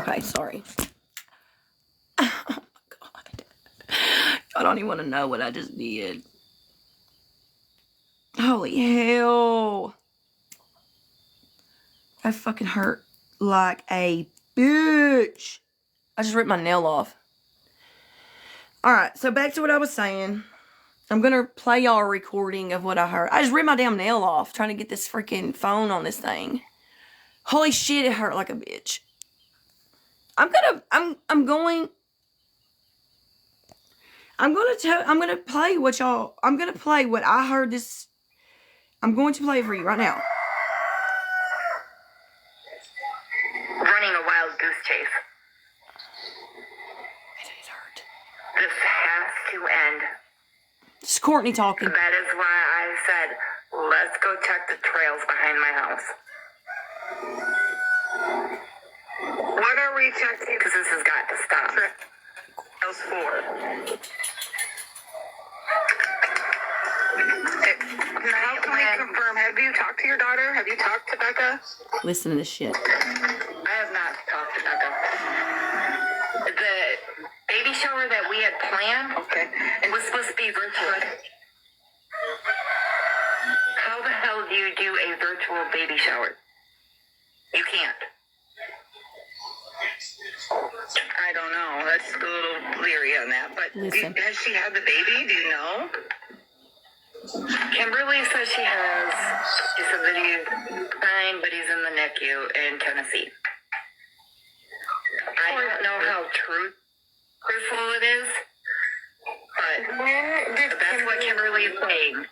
Okay, sorry. Oh my God. I don't even want to know what I just did. Holy hell. That fucking hurt like a bitch. I just ripped my nail off. Alright, so back to what I was saying. I'm going to play y'all a recording of what I heard. I just ripped my damn nail off trying to get this freaking phone on this thing. Holy shit, it hurt like a bitch. I'm going to play what y'all, I'm going to play what I heard this, I'm going to play it for you right now. Running a wild goose chase. It hurt. This has to end. It's Courtney talking. That is why I said, let's go check the trails behind my house. What are we checking? Because this has got to stop. Trails 4. How can we confirm? Have you talked to your daughter? Have you talked to Becca? Listen to this shit. I have not talked to Becca. The baby shower that we had planned, and was supposed to be virtual. How the hell do you do a virtual baby shower? You can't. I don't know. That's a little leery on that. But has she had the baby? Do you know? Kimberly says she has. She said that he's fine, but he's in the NICU in Tennessee. I don't know how truthful it is, but that's what Kimberly is saying.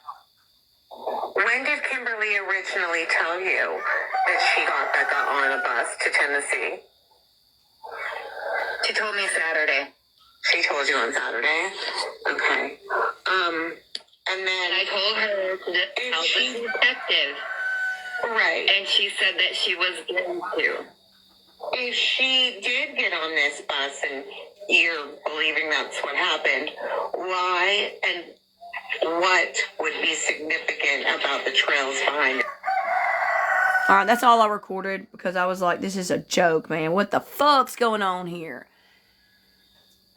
When did Kimberly originally tell you that she got Becca on a bus to Tennessee? She told me Saturday. She told you on Saturday? Okay. And then I told her to tell the detective. Right. And she said that she was going to. If she did get on this bus and you're believing that's what happened, why and what would be significant about the trails behind it? Alright, that's all I recorded because I was like, this is a joke, man. What the fuck's going on here?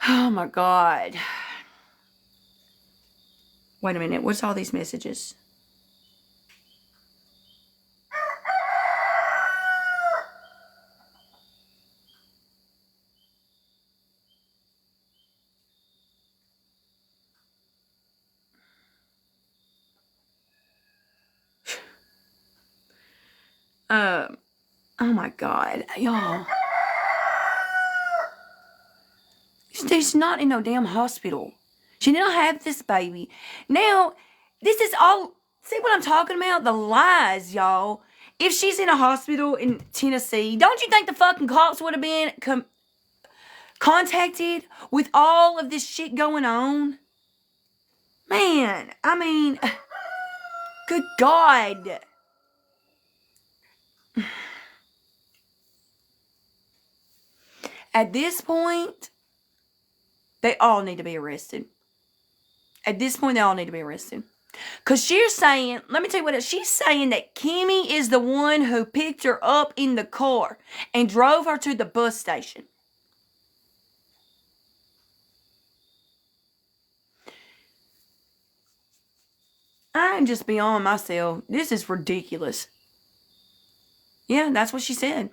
Oh my God. Wait a minute. What's all these messages? Oh my God, y'all. She's not in no damn hospital. She didn't have this baby. Now, this is all, see what I'm talking about? The lies, y'all. If she's in a hospital in Tennessee, don't you think the fucking cops would have been contacted with all of this shit going on? Man, I mean, good God. At this point, they all need to be arrested. At this point, they all need to be arrested. Because she's saying, let me tell you what, she's saying that Kimmy is the one who picked her up in the car and drove her to the bus station. I'm just beyond myself. This is ridiculous. Yeah, that's what she said.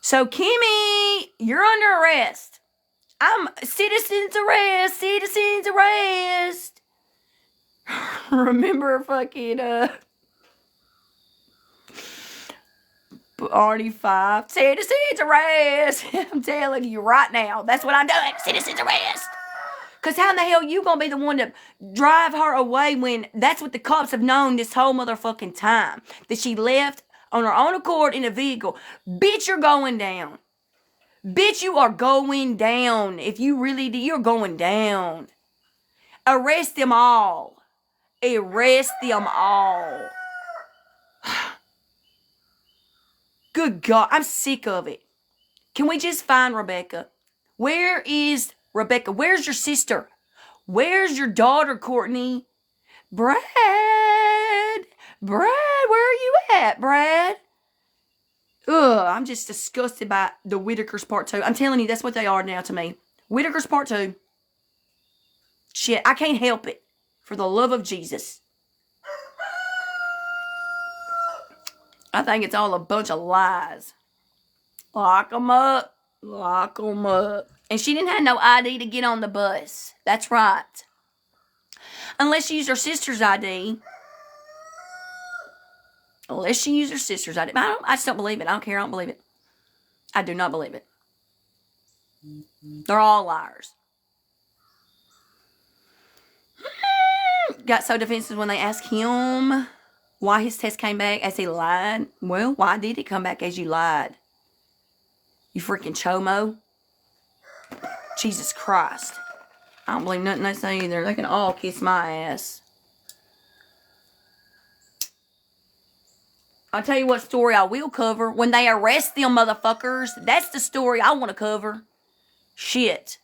So, Kimmy, you're under arrest. Citizens arrest, citizens arrest. Remember fucking, Artie 5, citizens arrest. I'm telling you right now, that's what I'm doing, citizens arrest. Because how in the hell you gonna be the one to drive her away when that's what the cops have known this whole motherfucking time? That she left on her own accord in a vehicle. Bitch, you're going down. Bitch, you are going down. If you really do, you're going down. Arrest them all. Arrest them all. Good God, I'm sick of it. Can we just find Rebecca? Where is Rebecca? Where's your sister? Where's your daughter, Courtney? Brad, where are you at, Brad? Ugh, I'm just disgusted by the Whitakers Part 2. I'm telling you, that's what they are now to me. Whitakers Part 2. Shit, I can't help it. For the love of Jesus. I think it's all a bunch of lies. Lock them up. Lock them up. And she didn't have no ID to get on the bus. That's right. Unless she used her sister's ID. Unless she used her sister's ID. I just don't believe it. I don't care. I don't believe it. I do not believe it. They're all liars. Got so defensive when they asked him why his test came back as he lied. Well, why did it come back as you lied? You freaking chomo. Jesus Christ. I don't believe nothing they say either. They can all kiss my ass. I'll tell you what story I will cover. When they arrest them motherfuckers, that's the story I want to cover. Shit.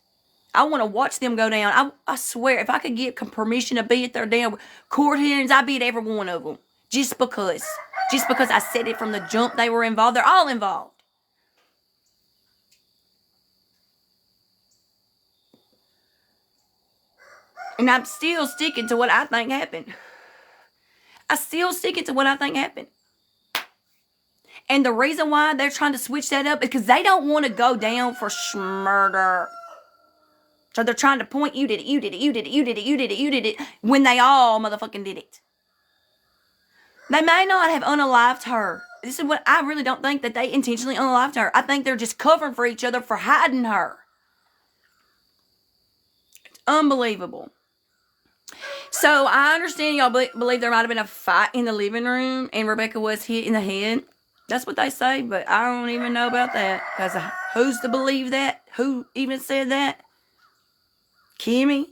I want to watch them go down. I swear, if I could get permission to be at their damn court hearings, I'd be at every one of them. Just because. Just because I said it from the jump they were involved. They're all involved. And I'm still sticking to what I think happened. I'm still sticking to what I think happened. And the reason why they're trying to switch that up is because they don't want to go down for murder. So they're trying to point, you did it, you did it, you did it, you did it, you did it, you did it, when they all motherfucking did it. They may not have unalived her. This is what I really don't think that they intentionally unalived her. I think they're just covering for each other for hiding her. It's unbelievable. So I understand y'all believe there might have been a fight in the living room and Rebecca was hit in the head. That's what they say, but I don't even know about that. Because who's to believe that? Who even said that? Kimmy?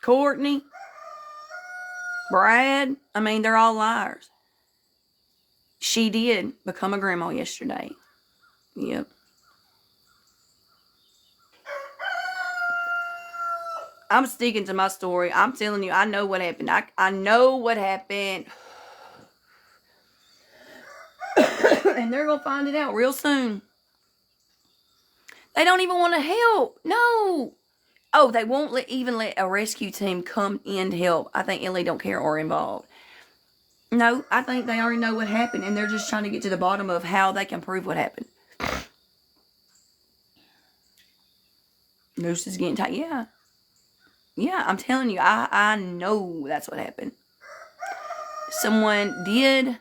Courtney? Brad? I mean, they're all liars. She did become a grandma yesterday. Yep. I'm sticking to my story. I'm telling you, I know what happened. I know what happened. And they're going to find it out real soon. They don't even want to help. No. Oh, they won't even let a rescue team come in to help. I think Ellie don't care or involved. No, I think they already know what happened. And they're just trying to get to the bottom of how they can prove what happened. Noose is getting tight. Yeah. Yeah, I'm telling you, I know that's what happened. Someone did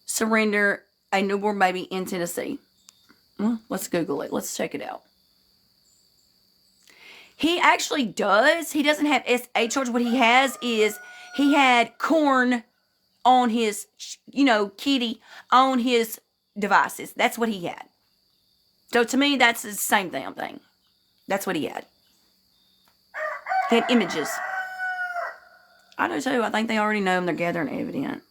surrender a newborn baby in Tennessee. Well, let's Google it. Let's check it out. He actually does. He doesn't have SA charge. What he has is he had corn on his, kitty on his devices. That's what he had. So to me, that's the same damn thing. That's what he had. He had images. I do too. I think they already know him. They're gathering evidence.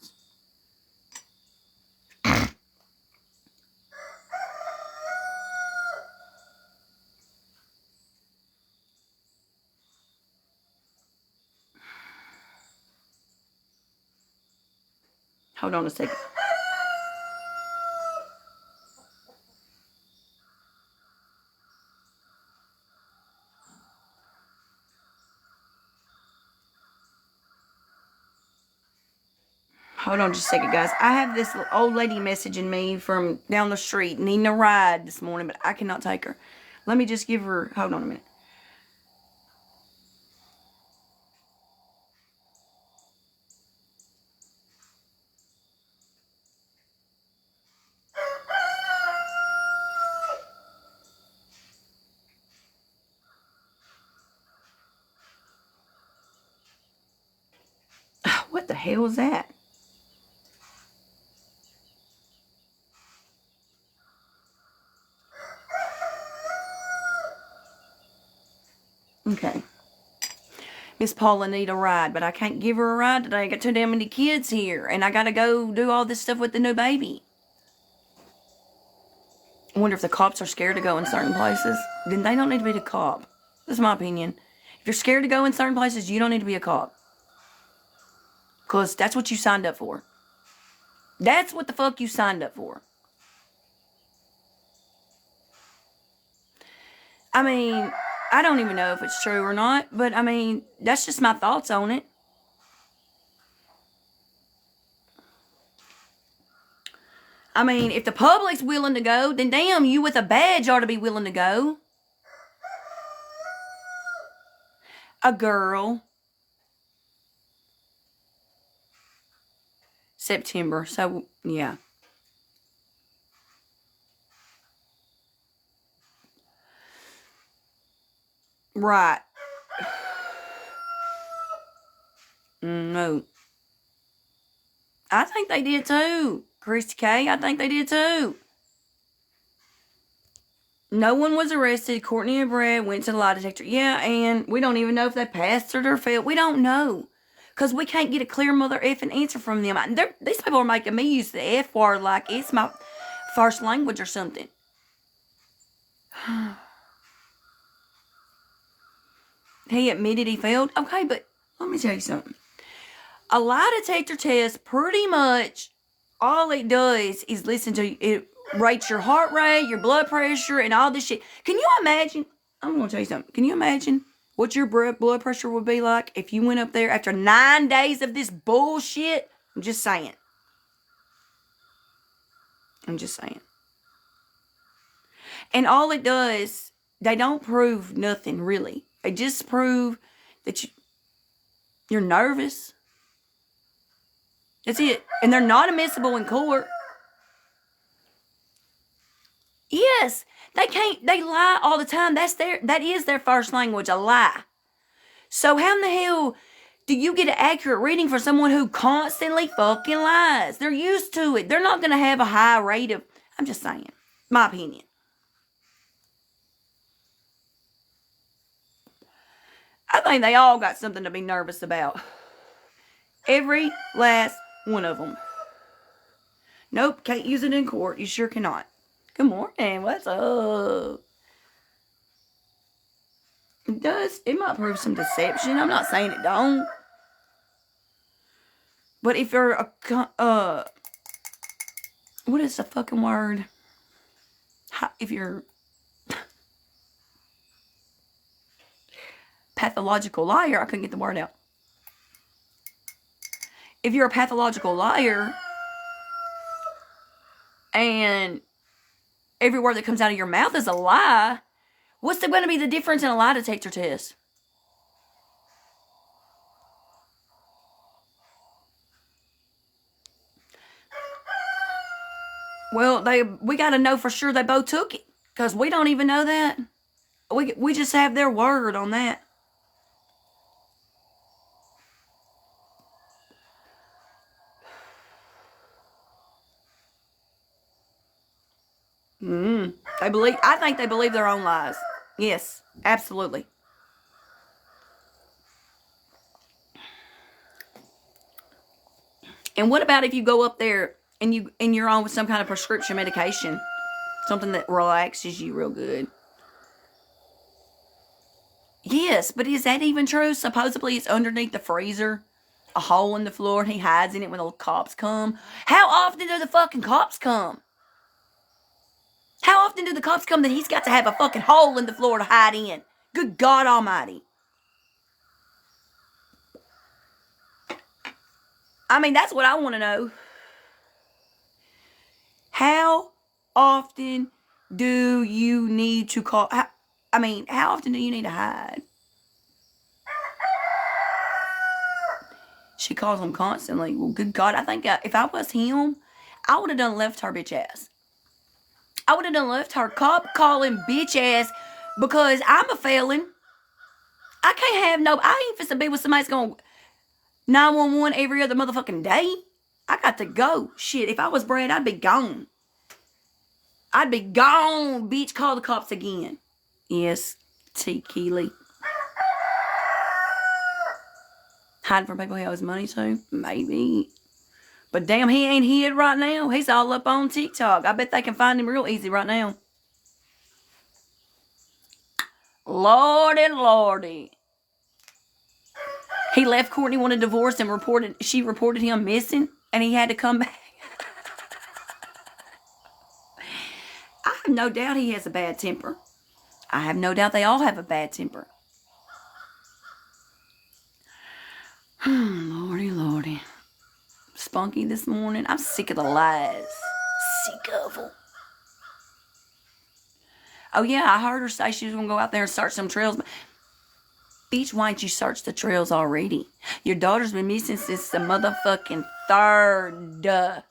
Hold on a second. Hold on just a second, guys. I have this old lady messaging me from down the street, needing a ride this morning, but I cannot take her. Let me just give her... Hold on a minute. What the hell is that? Okay. Miss Paula need a ride, but I can't give her a ride today. I got too damn many kids here, and I got to go do all this stuff with the new baby. I wonder if the cops are scared to go in certain places. Then they don't need to be the cop. That's my opinion. If you're scared to go in certain places, you don't need to be a cop. Because that's what you signed up for. That's what the fuck you signed up for. I mean, I don't even know if it's true or not, but I mean, that's just my thoughts on it. I mean, if the public's willing to go, then damn, you with a badge ought to be willing to go. A girl. September. So, yeah. Right. No. I think they did too. Christy K, I think they did too. No one was arrested. Courtney and Brad went to the lie detector. Yeah, and we don't even know if they passed it or failed. We don't know. Because we can't get a clear mother effing answer from them. These people are making me use the F word like it's my first language or something. He admitted he failed. Okay, but let me tell you something. A lie detector test, pretty much, all it does is listen to you. It rates your heart rate, your blood pressure, and all this shit. Can you imagine? I'm going to tell you something. Can you imagine what your blood pressure would be like if you went up there after 9 days of this bullshit? I'm just saying. And all it does, they don't prove nothing, really. They just prove that you're nervous. That's it. And they're not admissible in court. Yes, they lie all the time. That is their first language, a lie. So how in the hell do you get an accurate reading for someone who constantly fucking lies? They're used to it. They're not going to have a high rate of, I'm just saying, my opinion. I think they all got something to be nervous about. Every last one of them. Nope, can't use it in court. You sure cannot. Good morning. What's up? It might prove some deception. I'm not saying it don't. But if you're what is the fucking word? If you're pathological liar, I couldn't get the word out. If you're a pathological liar and every word that comes out of your mouth is a lie, what's going to be the difference in a lie detector test? Well, we got to know for sure they both took it, because we don't even know that. We just have their word on that. I think they believe their own lies. Yes, absolutely. And what about if you go up there and you're on with some kind of prescription medication, something that relaxes you real good? Yes, but is that even true? Supposedly it's underneath the freezer, a hole in the floor, and he hides in it when the cops come. How often do the fucking cops come? How often do the cops come that he's got to have a fucking hole in the floor to hide in? Good God Almighty. I mean, that's what I want to know. How often do you need to call? How often do you need to hide? She calls him constantly. Well, good God, I think if I was him, I would have done left her bitch ass. I would have done left her cop calling bitch ass, because I'm a felon. I can't have I ain't supposed to be with somebody that's going 911 every other motherfucking day. I got to go. Shit, if I was Brad, I'd be gone. I'd be gone, bitch. Call the cops again. Yes, T. Keeley. Hiding from people he owes money to? Maybe. But damn, he ain't hid right now. He's all up on TikTok. I bet they can find him real easy right now. Lordy, lordy. He left Courtney, wanted a divorce, and she reported him missing, and he had to come back. have no doubt he has a bad temper. I have no doubt they all have a bad temper. Lordy, Lordy. Spunky this morning. I'm sick of the lies. Sick of them. Oh, yeah, I heard her say she was going to go out there and search some trails. Bitch, why ain't you search the trails already? Your daughter's been missing since the motherfucking 3rd.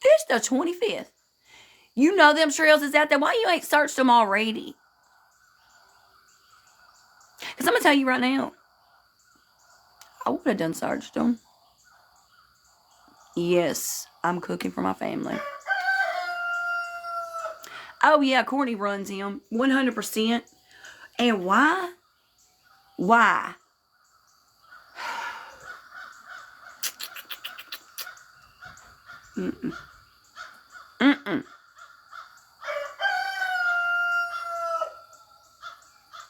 This the 25th. You know them trails is out there. Why you ain't searched them already? Because I'm going to tell you right now. I would have done searched them. Yes, I'm cooking for my family. Oh, yeah, Courtney runs him 100%. And why? Why? Mm-mm. Mm-mm.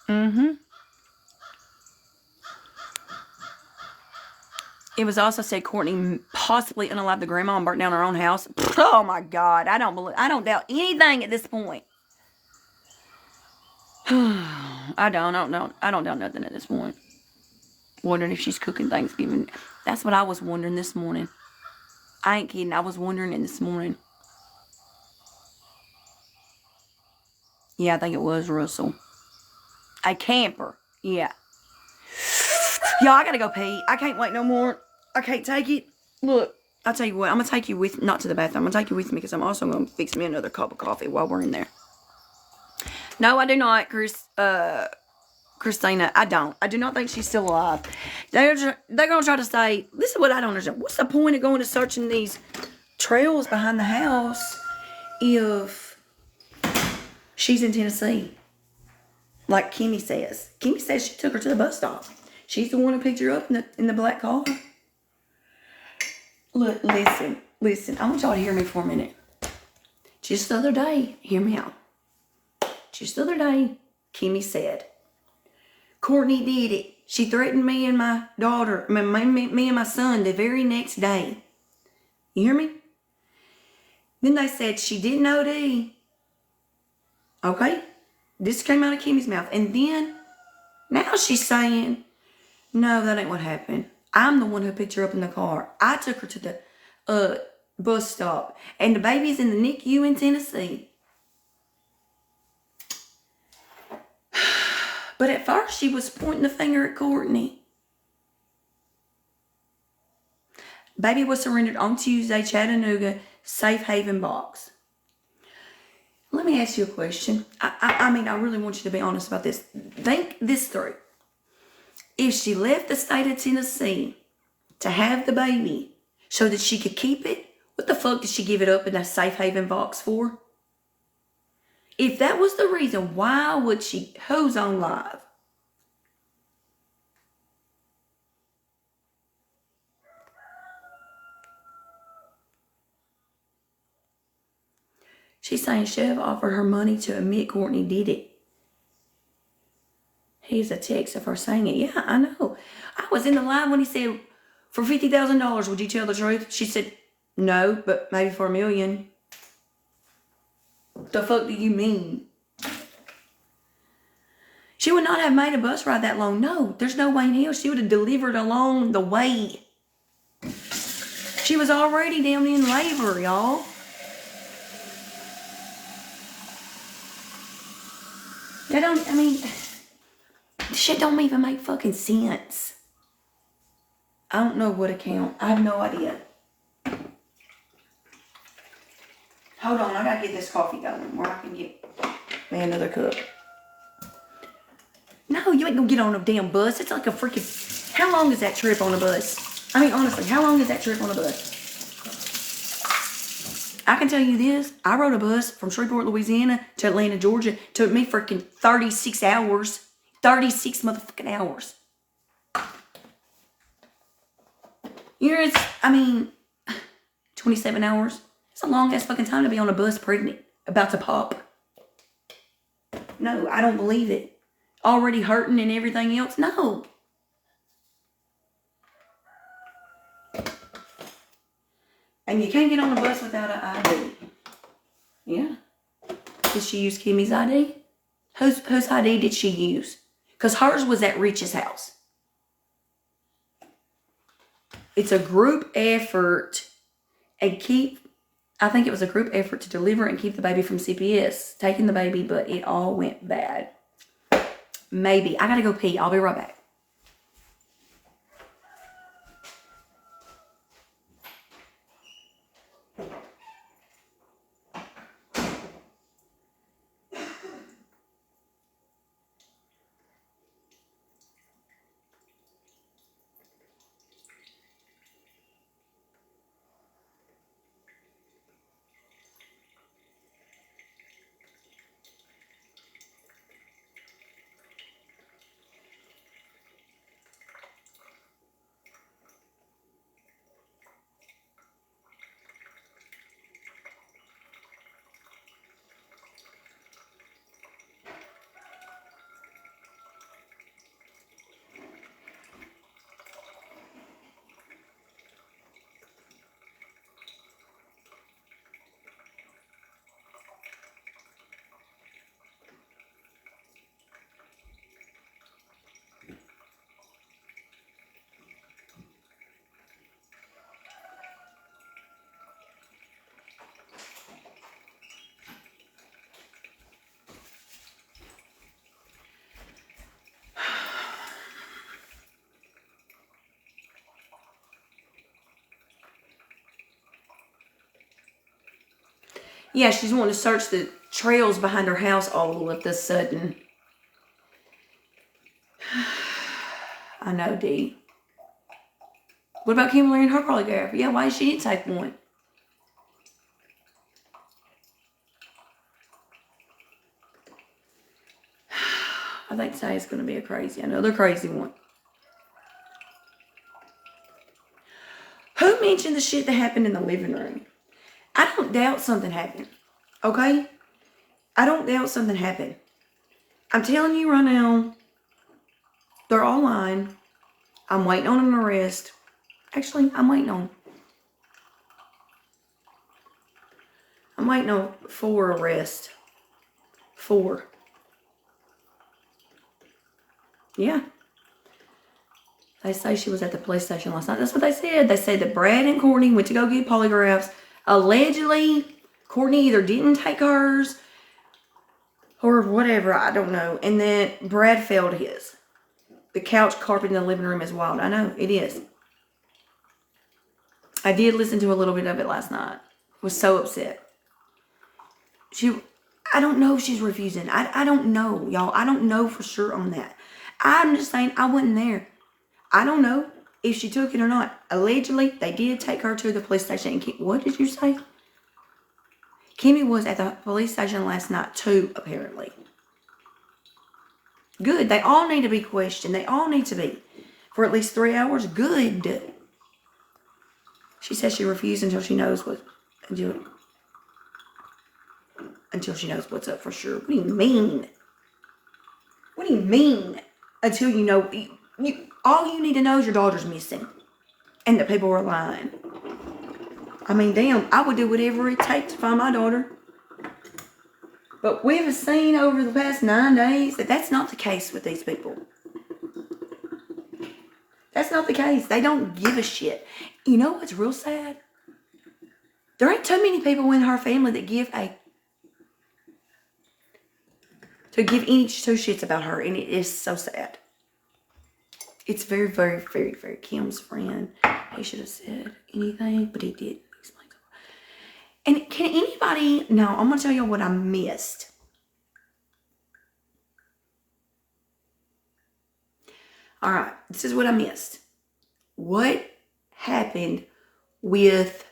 Mm-hmm. It was also said Courtney possibly unalived the grandma and burnt down her own house. Oh my God. I don't doubt anything at this point. I don't doubt nothing at this point. Wondering if she's cooking Thanksgiving. That's what I was wondering this morning. I ain't kidding. I was wondering it this morning. Yeah, I think it was Russell. A camper. Yeah. Y'all, I gotta go pee. I can't wait no more. I can't take it. Look, I'll tell you what. I'm gonna take you with, not to the bathroom. I'm gonna take you with me because I'm also gonna fix me another cup of coffee while we're in there. No, I do not, Christina. I don't. I do not think she's still alive. They're gonna try to say, this is what I don't understand. What's the point of going to searching these trails behind the house if she's in Tennessee? Like Kimmy says. Kimmy says she took her to the bus stop. She's the one who picked her up in the black car. Look, listen. I want y'all to hear me for a minute. Just the other day, hear me out. Just the other day, Kimmy said, Courtney did it. She threatened me and my daughter, me and my son the very next day. You hear me? Then they said she didn't OD. Okay? This came out of Kimmy's mouth. And then, now she's saying, no, that ain't what happened. I'm the one who picked her up in the car. I took her to the bus stop. And the baby's in the NICU in Tennessee. But at first, she was pointing the finger at Courtney. Baby was surrendered on Tuesday, Chattanooga, safe haven box. Let me ask you a question. I mean, I really want you to be honest about this. Think this through. If she left the state of Tennessee to have the baby so that she could keep it, what the fuck did she give it up in a safe haven box for? If that was the reason, why would she? Who's on live? She's saying Chev offered her money to admit Courtney did it. Here's a text of her saying it. Yeah, I know. I was in the live when he said, for $50,000, would you tell the truth? She said, no, but maybe for $1 million. What the fuck do you mean? She would not have made a bus ride that long. No, there's no way in hell. She would have delivered along the way. She was already down in labor, y'all. This shit don't even make fucking sense. I don't know what account. I have no idea. Hold on, I gotta get this coffee going where I can get me another cup. No, you ain't gonna get on a damn bus. It's like a freaking... How long is that trip on a bus? I mean, honestly, how long is that trip on a bus? I can tell you this. I rode a bus from Shreveport, Louisiana to Atlanta, Georgia. It took me freaking 36 hours. 36 motherfucking hours. It's 27 hours. It's a long ass fucking time to be on a bus pregnant, about to pop. No, I don't believe it. Already hurting and everything else. No. And you can't get on a bus without an ID. Yeah. Did she use Kimmy's ID? Whose ID did she use? Because hers was at Rich's house. It's a group effort and I think it was a group effort to deliver and keep the baby from CPS. Taking the baby, but it all went bad. Maybe. I gotta go pee. I'll be right back. Yeah, she's wanting to search the trails behind her house all of a sudden. I know, Dee. What about Kimberly and her polygraph? Yeah, why she didn't take one? I think today is going to be another crazy one. Who mentioned the shit that happened in the living room? I don't doubt something happened. Okay? I don't doubt something happened. I'm telling you right now, they're all lying. I'm waiting on an arrest. Actually, I'm waiting on 4 arrests. 4. Yeah. They say she was at the police station last night. That's what they said. They said that Brad and Courtney went to go get polygraphs. Allegedly, Courtney either didn't take hers or whatever. I don't know. And then Brad failed his. The couch carpet in the living room is wild. I know. It is. I did listen to a little bit of it last night. Was so upset. I don't know if she's refusing. I don't know, y'all. I don't know for sure on that. I'm just saying I wasn't there. I don't know if she took it or not. Allegedly, they did take her to the police station. And what did you say? Kimmy was at the police station last night too, apparently. Good. They all need to be questioned. They all need to be. For at least 3 hours. Good. She says she refused until she knows until she knows what's up for sure. What do you mean? What do you mean? Until you know, all you need to know is your daughter's missing. And the people are lying. I mean, damn, I would do whatever it takes to find my daughter. But we've seen over the past 9 days that that's not the case with these people. That's not the case. They don't give a shit. You know what's real sad? There ain't too many people in her family that give any two shits about her, and it is so sad. It's very, very, very, very Kim's friend. He should have said anything, but he didn't. And can anybody... Now, I'm going to tell you what I missed. All right, this is what I missed. What happened with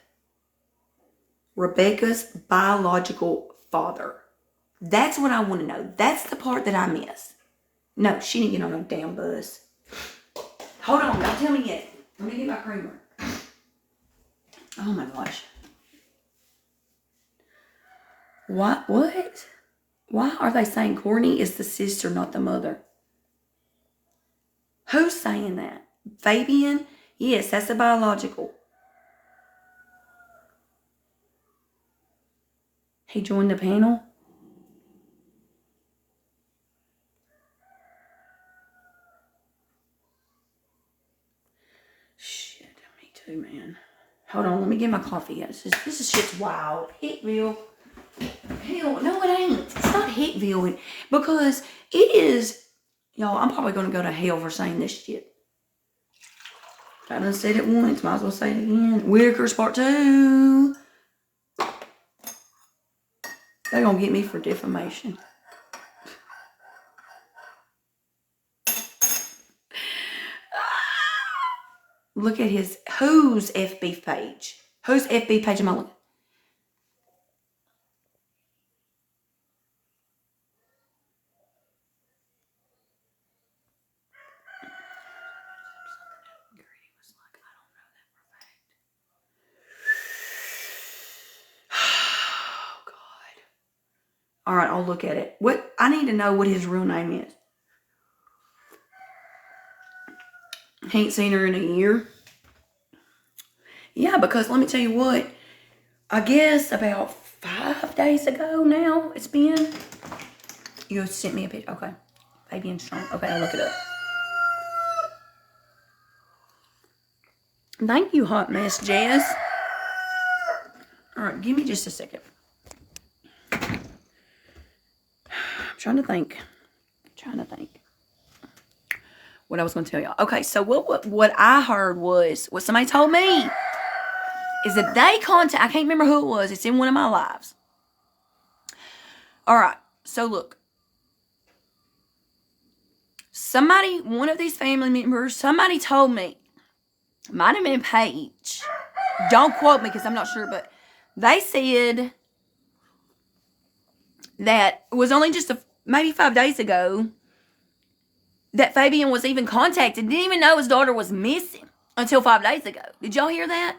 Rebecca's biological father? That's what I want to know. That's the part that I miss. No, she didn't get on no damn bus. Hold on, don't tell me yet. Let me get my creamer. Oh my gosh. What? Why are they saying Courtney is the sister, not the mother? Who's saying that? Fabian? Yes, that's the biological. He joined the panel? let me get my coffee. This is shit's wild. Hitville. Hell, no, it ain't. It's not Hitville. Because it is... Y'all, I'm probably going to go to hell for saying this shit. I done said it once. Might as well say it again. Whitaker's Part 2. They're going to get me for defamation. Look at whose FB page? Whose FB page am I looking at? Oh, God. All right, I'll look at it. I need to know what his real name is. Ain't seen her in a year. Yeah, because let me tell you what. I guess about 5 days ago now it's been. You sent me a picture. Okay. Fabian Strong. Okay, I'll look it up. Thank you, Hot Mess Jazz. All right, give me just a second. I'm trying to think. What I was going to tell y'all. Okay, so what I heard was, what somebody told me, is that they contact, I can't remember who it was. It's in one of my lives. All right, so look. One of these family members, somebody told me, might have been Paige. Don't quote me because I'm not sure, but they said that it was only just maybe 5 days ago that Fabian was even contacted. Didn't even know his daughter was missing until 5 days ago. Did y'all hear that?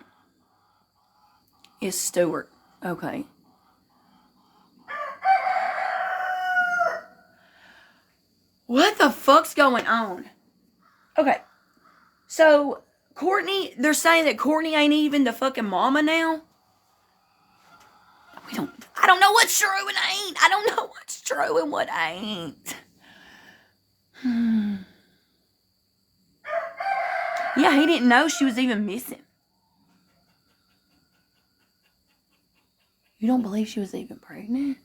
It's Stuart. Okay. What the fuck's going on? Okay. So, Courtney, they're saying that Courtney ain't even the fucking mama now? I don't know what's true and ain't. I don't know what's true and what ain't. Yeah, he didn't know she was even missing. You don't believe she was even pregnant?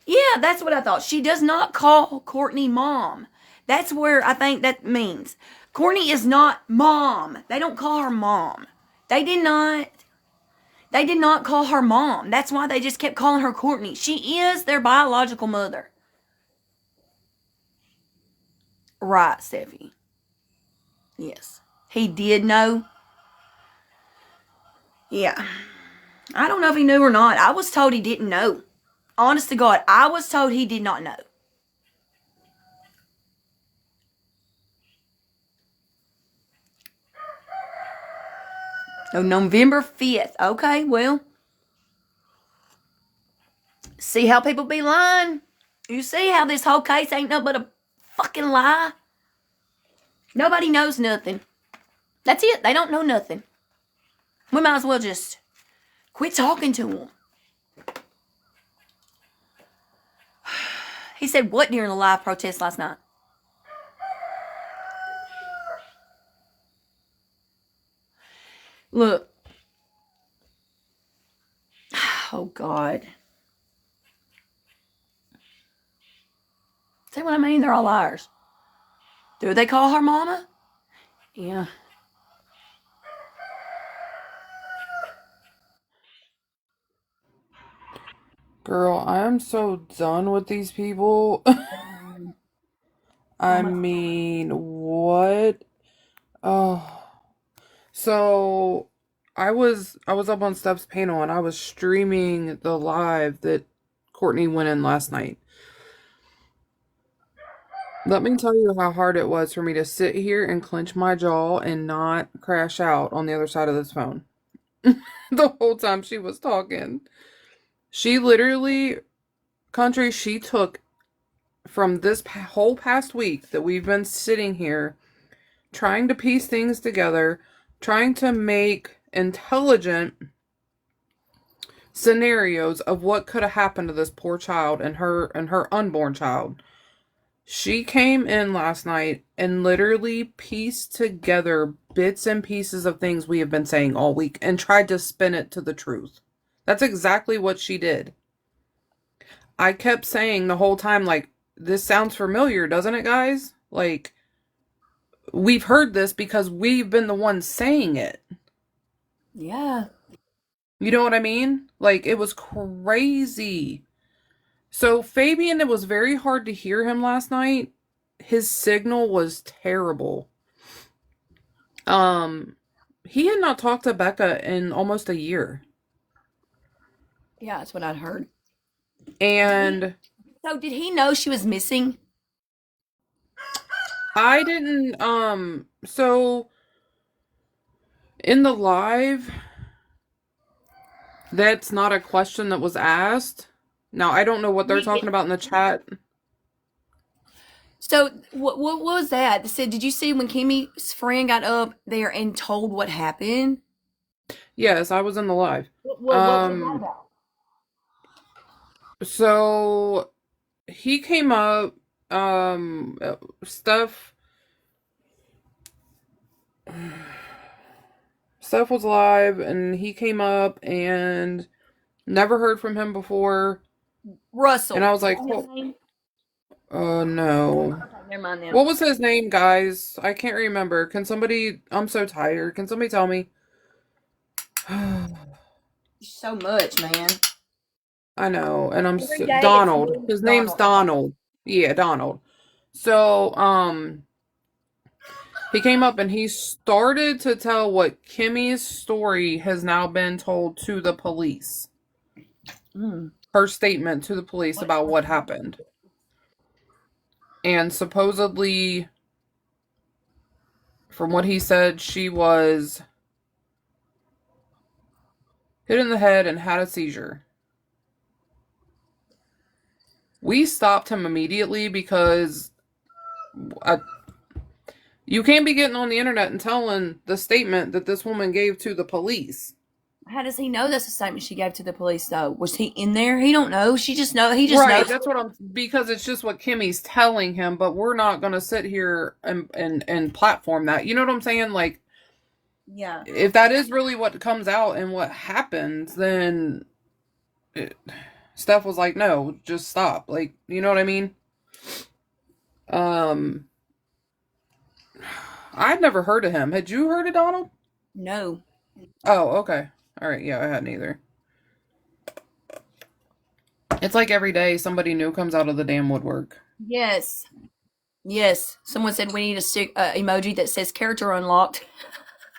Yeah, that's what I thought. She does not call Courtney mom. That's where I think that means. Courtney is not mom. They don't call her mom. They did not call her mom. That's why they just kept calling her Courtney. She is their biological mother. Right, Steffi. Yes. He did know. Yeah. I don't know if he knew or not. I was told he didn't know. Honest to God, I was told he did not know. Oh, November 5th. Okay, well. See how people be lying? You see how this whole case ain't nothing but a fucking lie? Nobody knows nothing. That's it. They don't know nothing. We might as well just quit talking to them. He said what during the live protest last night? Look. Oh, God. See what I mean? They're all liars. Do they call her mama? Yeah. Girl, I am so done with these people. I mean, what? Oh. So I was up on Steph's panel and I was streaming the live that Courtney went in last night. Let me tell you how hard it was for me to sit here and clench my jaw and not crash out on the other side of this phone. The whole time she was talking. She literally, country, she took from this whole past week that we've been sitting here trying to piece things together, trying to make intelligent scenarios of what could have happened to this poor child and her unborn child. She came in last night and literally pieced together bits and pieces of things we have been saying all week and tried to spin it to the truth. That's exactly what she did. I kept saying the whole time, like, this sounds familiar, doesn't it, guys? Like, we've heard this because we've been the ones saying it. Yeah. You know what I mean? Like, it was crazy. So, Fabian, it was very hard to hear him last night. His signal was terrible. Um, he had not talked to Becca in almost a year. Yeah, that's what I'd heard. And So did he know she was missing? I didn't, so in the live, that's not a question that was asked. Now, I don't know what they're talking about in the chat. So what was that? They said, did you see when Kimmy's friend got up there and told what happened? Yes, I was in the live. What was that about? So he came up, stuff Steph was live and he came up and never heard from him before. Russell. And I was like, no. Okay, never mind then. What was his name, guys? I can't remember. Can somebody, I'm so tired. Can somebody tell me? So much, man. I know. And I'm so, day Donald. it's His name's Donald. Yeah, Donald. So, he came up and he started to tell what Kimmy's story has now been told to the police. Her statement to the police about what happened. And supposedly, from what he said, she was hit in the head and had a seizure. We stopped him immediately because you can't be getting on the internet and telling the statement that this woman gave to the police. How does he know that's the statement she gave to the police, though? Was he in there? He don't know. She just know. He just knows. That's what because it's just what Kimmy's telling him, but we're not going to sit here and platform that. You know what I'm saying? Like, yeah. If that is really what comes out and what happens, then Steph was like, no, just stop. Like, you know what I mean? I'd never heard of him. Had you heard of Donald? No. Oh, okay. All right. Yeah, I hadn't either. It's like every day somebody new comes out of the damn woodwork. Yes. Yes. Someone said we need a emoji that says character unlocked.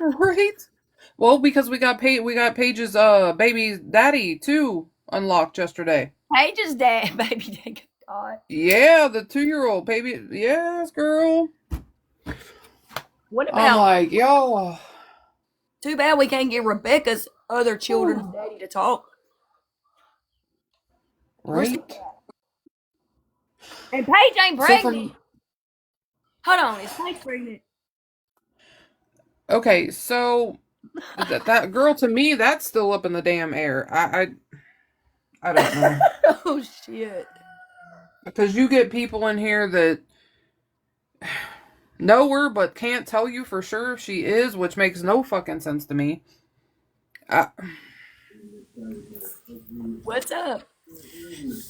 Right? Well, because we got Paige's baby's daddy too unlocked yesterday. Paige's dad, baby dad. God. Yeah, the 2-year-old baby. Yes, girl. What about? I'm like, yo. Too bad we can't get Rebecca's other children's daddy to talk. Right? And Paige ain't pregnant. Hold on, is Paige pregnant? Okay, so that girl, to me, that's still up in the damn air. I don't know. Oh shit! Because you get people in here that know her but can't tell you for sure if she is, which makes no fucking sense to me. What's up?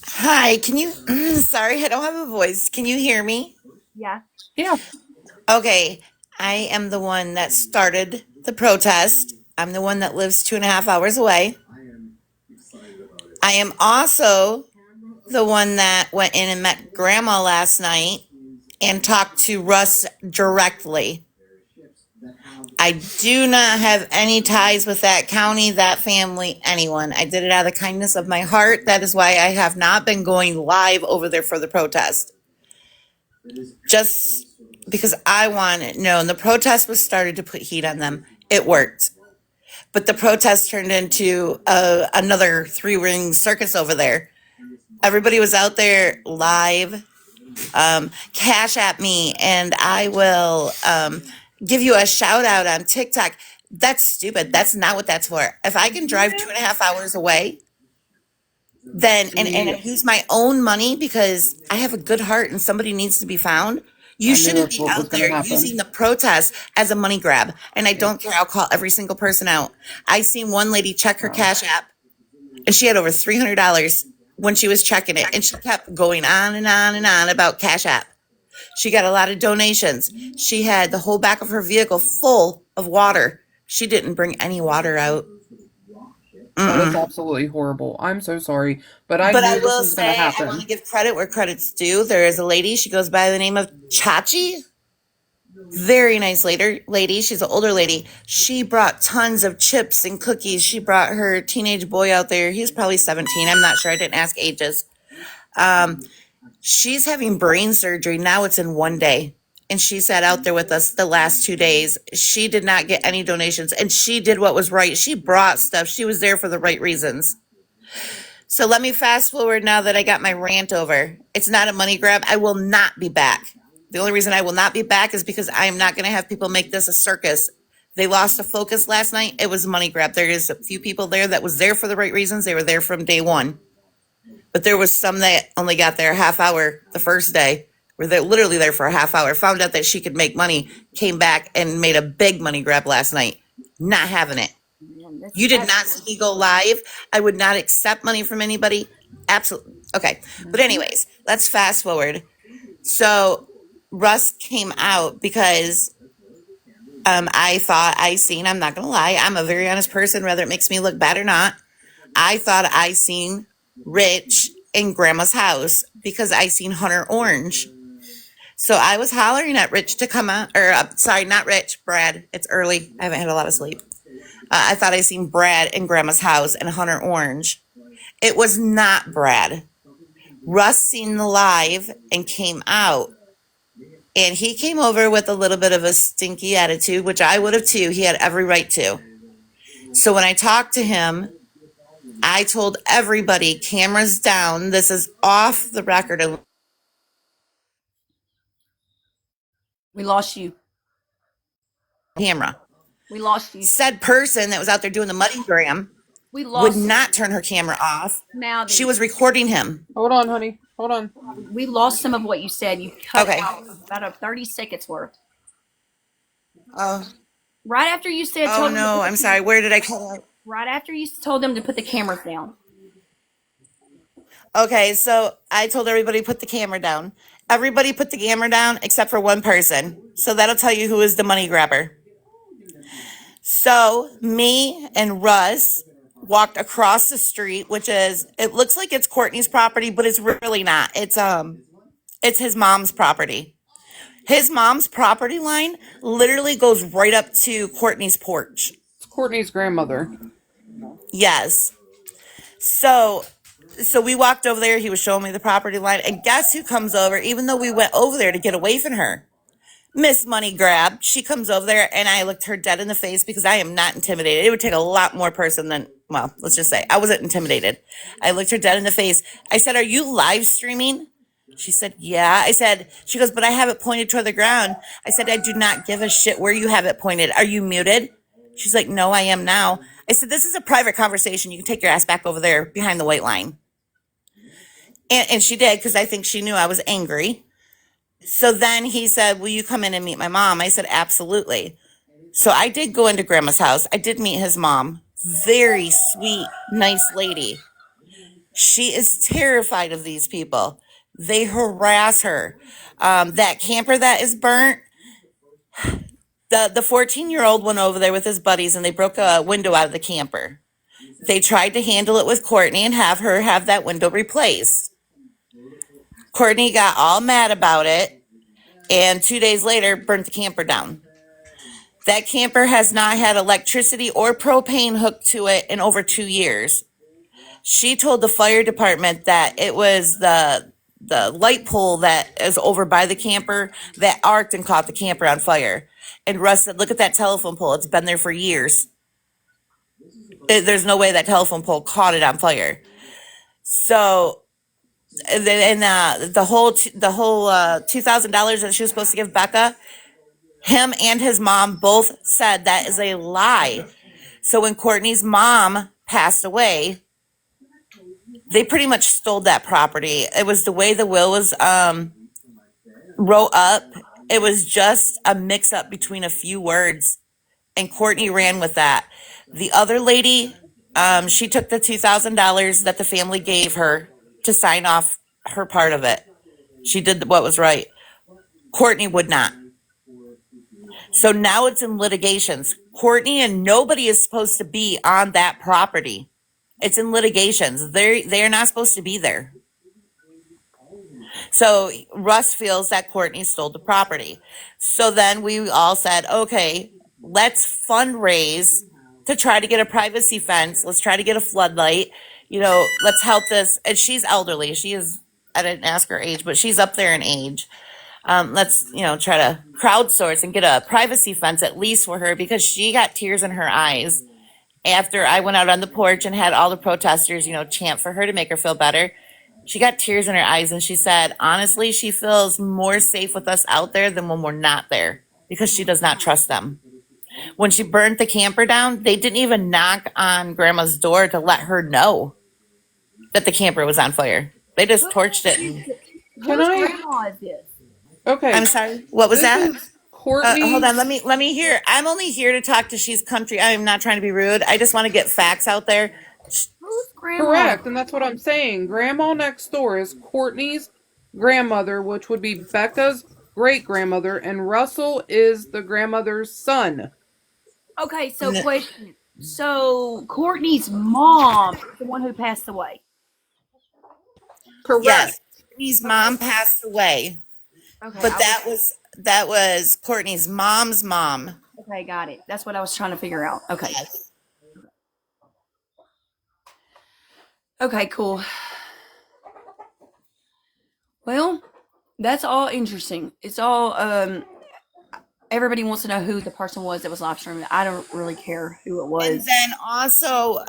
Hi, can you? Sorry, I don't have a voice. Can you hear me? Yeah. Yeah. Okay, I am the one that started the protest. I'm the one that lives 2.5 hours away. I am also the one that went in and met Grandma last night and talked to Russ directly. I do not have any ties with that county, that family, anyone. I did it out of the kindness of my heart. That is why I have not been going live over there for the protest. Just because I want it known. The protest was started to put heat on them. It worked. But the protest turned into another 3-ring circus over there. Everybody was out there live. Cash at me and I will give you a shout out on TikTok. That's stupid. That's not what that's for. If I can drive 2.5 hours away then and I use my own money because I have a good heart and somebody needs to be found. You I knew shouldn't that's be what was out going to there happen. using the protest as a money grab. And I don't care. I'll call every single person out. I seen one lady check her Cash App and she had over $300 when she was checking it. And she kept going on and on and on about Cash App. She got a lot of donations. She had the whole back of her vehicle full of water. She didn't bring any water out. That is absolutely horrible. I'm so sorry, but I But I knew this will was going to say, I want to happen. give credit where credit's due. There is a lady, she goes by the name of Chachi. Very nice lady. She's an older lady. She brought tons of chips and cookies. She brought her teenage boy out there. He's probably 17. I'm not sure. I didn't ask ages. She's having brain surgery. Now it's in one day. And she sat out there with us the last 2 days. She did not get any donations. And she did what was right. She brought stuff. She was there for the right reasons. So let me fast forward now that I got my rant over. It's not a money grab. I will not be back. The only reason I will not be back is because I am not going to have people make this a circus. They lost a focus last night. It was a money grab. There is a few people there that was there for the right reasons. They were there from day one. But there was some that only got there a half hour the first day. Were they literally there for a half hour, found out that she could make money, came back and made a big money grab last night. Not having it. You did not see me go live. I would not accept money from anybody. Absolutely. Okay. But anyways, let's fast forward. So Russ came out because I thought I seen, I'm not going to lie, I'm a very honest person, whether it makes me look bad or not. I thought I seen Rich in Grandma's house because I seen Hunter Orange. So I was hollering at Rich to come out, or sorry, not Rich, Brad. It's early. I haven't had a lot of sleep. I thought I seen Brad in Grandma's house and Hunter Orange. It was not Brad. Russ seen the live and came out. And he came over with a little bit of a stinky attitude, which I would have too. He had every right to. So when I talked to him, I told everybody, cameras down. This is off the record. We lost you. Camera. We lost you. Said person that was out there doing the money gram We would lost not turn her camera off. Mouthy. She was recording him. Hold on, honey. Hold on. We lost some of what you said. You cut Okay. out about a 30 seconds worth. Oh, Right after you said, oh no, I'm sorry. Where did I cut out? Right after you told them to put the cameras down. Okay, so I told everybody to put the camera down. Everybody put the camera down except for one person. So that'll tell you who is the money grabber. So me and Russ walked across the street, which is, it looks like it's Courtney's property, but it's really not. It's his mom's property. His mom's property line literally goes right up to Courtney's porch. It's Courtney's grandmother. Yes. So we walked over there. He was showing me the property line. And guess who comes over? Even though we went over there to get away from her, Miss Money Grab. She comes over there and I looked her dead in the face because I am not intimidated. It would take a lot more person than, well, let's just say I wasn't intimidated. I looked her dead in the face. I said, "Are you live streaming?" She said, "Yeah." I said, she goes, "But I have it pointed toward the ground." I said, "I do not give a shit where you have it pointed. Are you muted?" She's like, "No, I am now." I said, "This is a private conversation. You can take your ass back over there behind the white line." And she did, because I think she knew I was angry. So then he said, "Will you come in and meet my mom?" I said, "Absolutely." So I did go into Grandma's house. I did meet his mom. Very sweet, nice lady. She is terrified of these people. They harass her. That camper that is burnt, the 14-year-old went over there with his buddies and they broke a window out of the camper. They tried to handle it with Courtney and have her have that window replaced. Courtney got all mad about it and 2 days later burnt the camper down. That camper has not had electricity or propane hooked to it in over 2 years. She told the fire department that it was the light pole that is over by the camper that arced and caught the camper on fire. And Russ said, "Look at that telephone pole. It's been there for years. There's no way that telephone pole caught it on fire." So, and the whole $2,000 that she was supposed to give Becca, him and his mom both said that is a lie. So when Courtney's mom passed away, they pretty much stole that property. It was the way the will was wrote up. It was just a mix up between a few words, and Courtney ran with that. The other lady, she took the $2,000 that the family gave her to sign off her part of it. She did what was right. Courtney would not. So now it's in litigations. Courtney and nobody is supposed to be on that property. It's in litigations. They're not supposed to be there. So Russ feels that Courtney stole the property. So then we all said, okay, let's fundraise to try to get a privacy fence. Let's try to get a floodlight. Let's help this. And she's elderly. I didn't ask her age, but she's up there in age. Let's, try to crowdsource and get a privacy fence at least for her, because she got tears in her eyes after I went out on the porch and had all the protesters, chant for her to make her feel better. She got tears in her eyes, and she said, honestly, she feels more safe with us out there than when we're not there, because she does not trust them. When she burned the camper down, they didn't even knock on Grandma's door to let her know that the camper was on fire. They just torched it. Whose grandma is this? Okay. I'm sorry. What was that? Courtney. Hold on. Let me hear. I'm only here to talk to She's Country. I'm not trying to be rude. I just want to get facts out there. Whose grandma? Correct, and that's what I'm saying. Grandma next door is Courtney's grandmother, which would be Becca's great-grandmother, and Russell is the grandmother's son. Okay, so question. So Courtney's mom is the one who passed away. Correct. Yes. Courtney's mom passed away. Okay, But that was Courtney's mom's mom. Okay, got it. That's what I was trying to figure out. Okay. Yes. Okay, cool. Well, that's all interesting. It's all everybody wants to know who the person was that was live streaming. I don't really care who it was. And then also,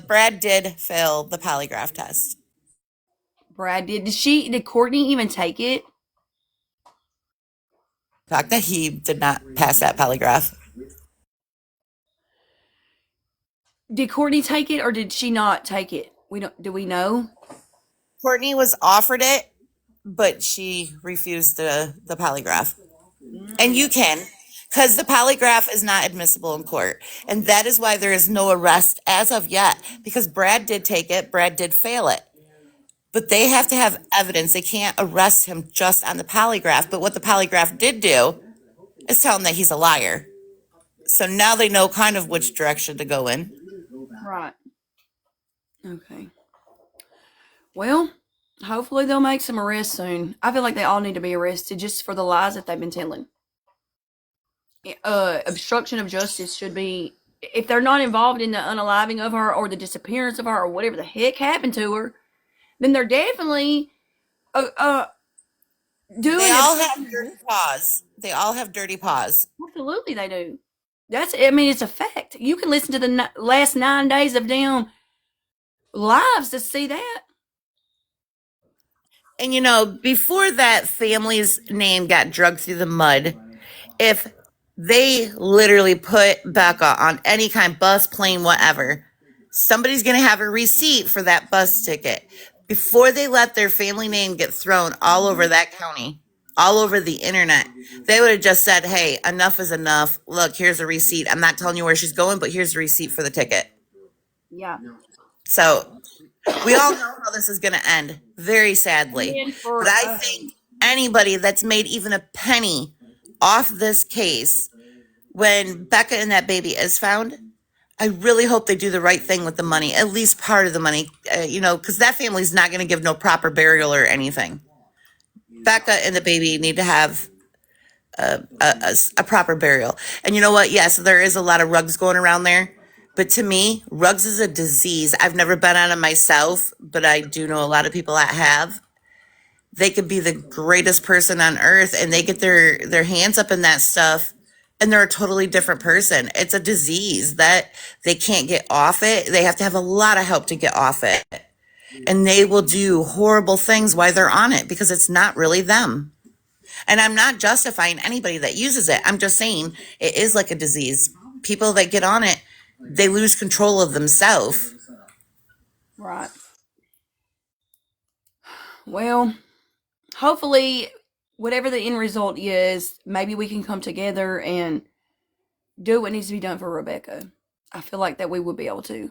Brad did fail the polygraph test. Brad did Courtney even take it? The fact that he did not pass that polygraph. Did Courtney take it or did she not take it? Do we know? Courtney was offered it, but she refused the polygraph. And you can, because the polygraph is not admissible in court. And that is why there is no arrest as of yet, because Brad did take it, Brad did fail it. But they have to have evidence. They can't arrest him just on the polygraph. But what the polygraph did do is tell him that he's a liar. So now they know kind of which direction to go in. Right. Okay. Well, hopefully they'll make some arrests soon. I feel like they all need to be arrested just for the lies that they've been telling. Obstruction of justice should be, if they're not involved in the unaliving of her or the disappearance of her or whatever the heck happened to her, then they're definitely doing They all have dirty paws. They all have dirty paws. Absolutely, they do. It's a fact. You can listen to the last 9 days of damn lives to see that. And before that family's name got dragged through the mud, if they literally put Becca on any kind of bus, plane, whatever, somebody's going to have a receipt for that bus ticket. Before they let their family name get thrown all over that county, all over the internet, they would have just said, hey, enough is enough. Look, here's a receipt. I'm not telling you where she's going, but here's the receipt for the ticket. Yeah. So we all know how this is going to end, very sadly. But I think anybody that's made even a penny off this case, when Becca and that baby is found, I really hope they do the right thing with the money, at least part of the money, because that family's not going to give no proper burial or anything. Becca and the baby need to have a proper burial. And you know what? Yes, there is a lot of rugs going around there. But to me, rugs is a disease. I've never been on it myself, but I do know a lot of people that have. They could be the greatest person on earth, and they get their hands up in that stuff, and they're a totally different person. It's a disease that they can't get off it. They have to have a lot of help to get off it. And they will do horrible things while they're on it because it's not really them. And I'm not justifying anybody that uses it. I'm just saying it is like a disease. People that get on it, they lose control of themselves. Right. Well, hopefully, whatever the end result is, maybe we can come together and do what needs to be done for Rebecca. I feel like that we would be able to.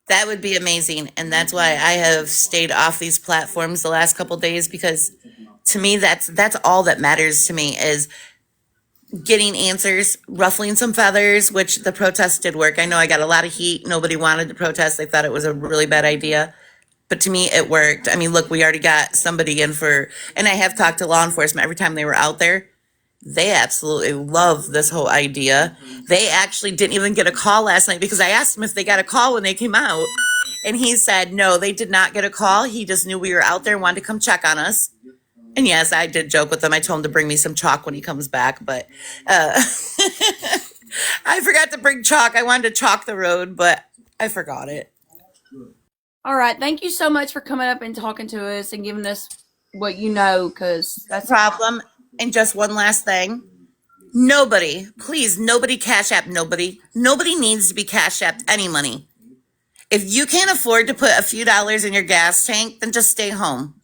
That would be amazing. And that's why I have stayed off these platforms the last couple days, because to me, that's all that matters to me is getting answers, ruffling some feathers, which the protest did work. I know I got a lot of heat. Nobody wanted to protest. They thought it was a really bad idea. But to me, it worked. I mean, look, we already got somebody in for, and I have talked to law enforcement every time they were out there. They absolutely love this whole idea. They actually didn't even get a call last night because I asked them if they got a call when they came out. And he said, no, they did not get a call. He just knew we were out there and wanted to come check on us. And yes, I did joke with him. I told him to bring me some chalk when he comes back, but I forgot to bring chalk. I wanted to chalk the road, but I forgot it. All right. Thank you so much for coming up and talking to us and giving us what you know, because that's Problem. And just one last thing. Nobody, please, nobody cash app nobody. Nobody needs to be cash apped any money. If you can't afford to put a few dollars in your gas tank, then just stay home.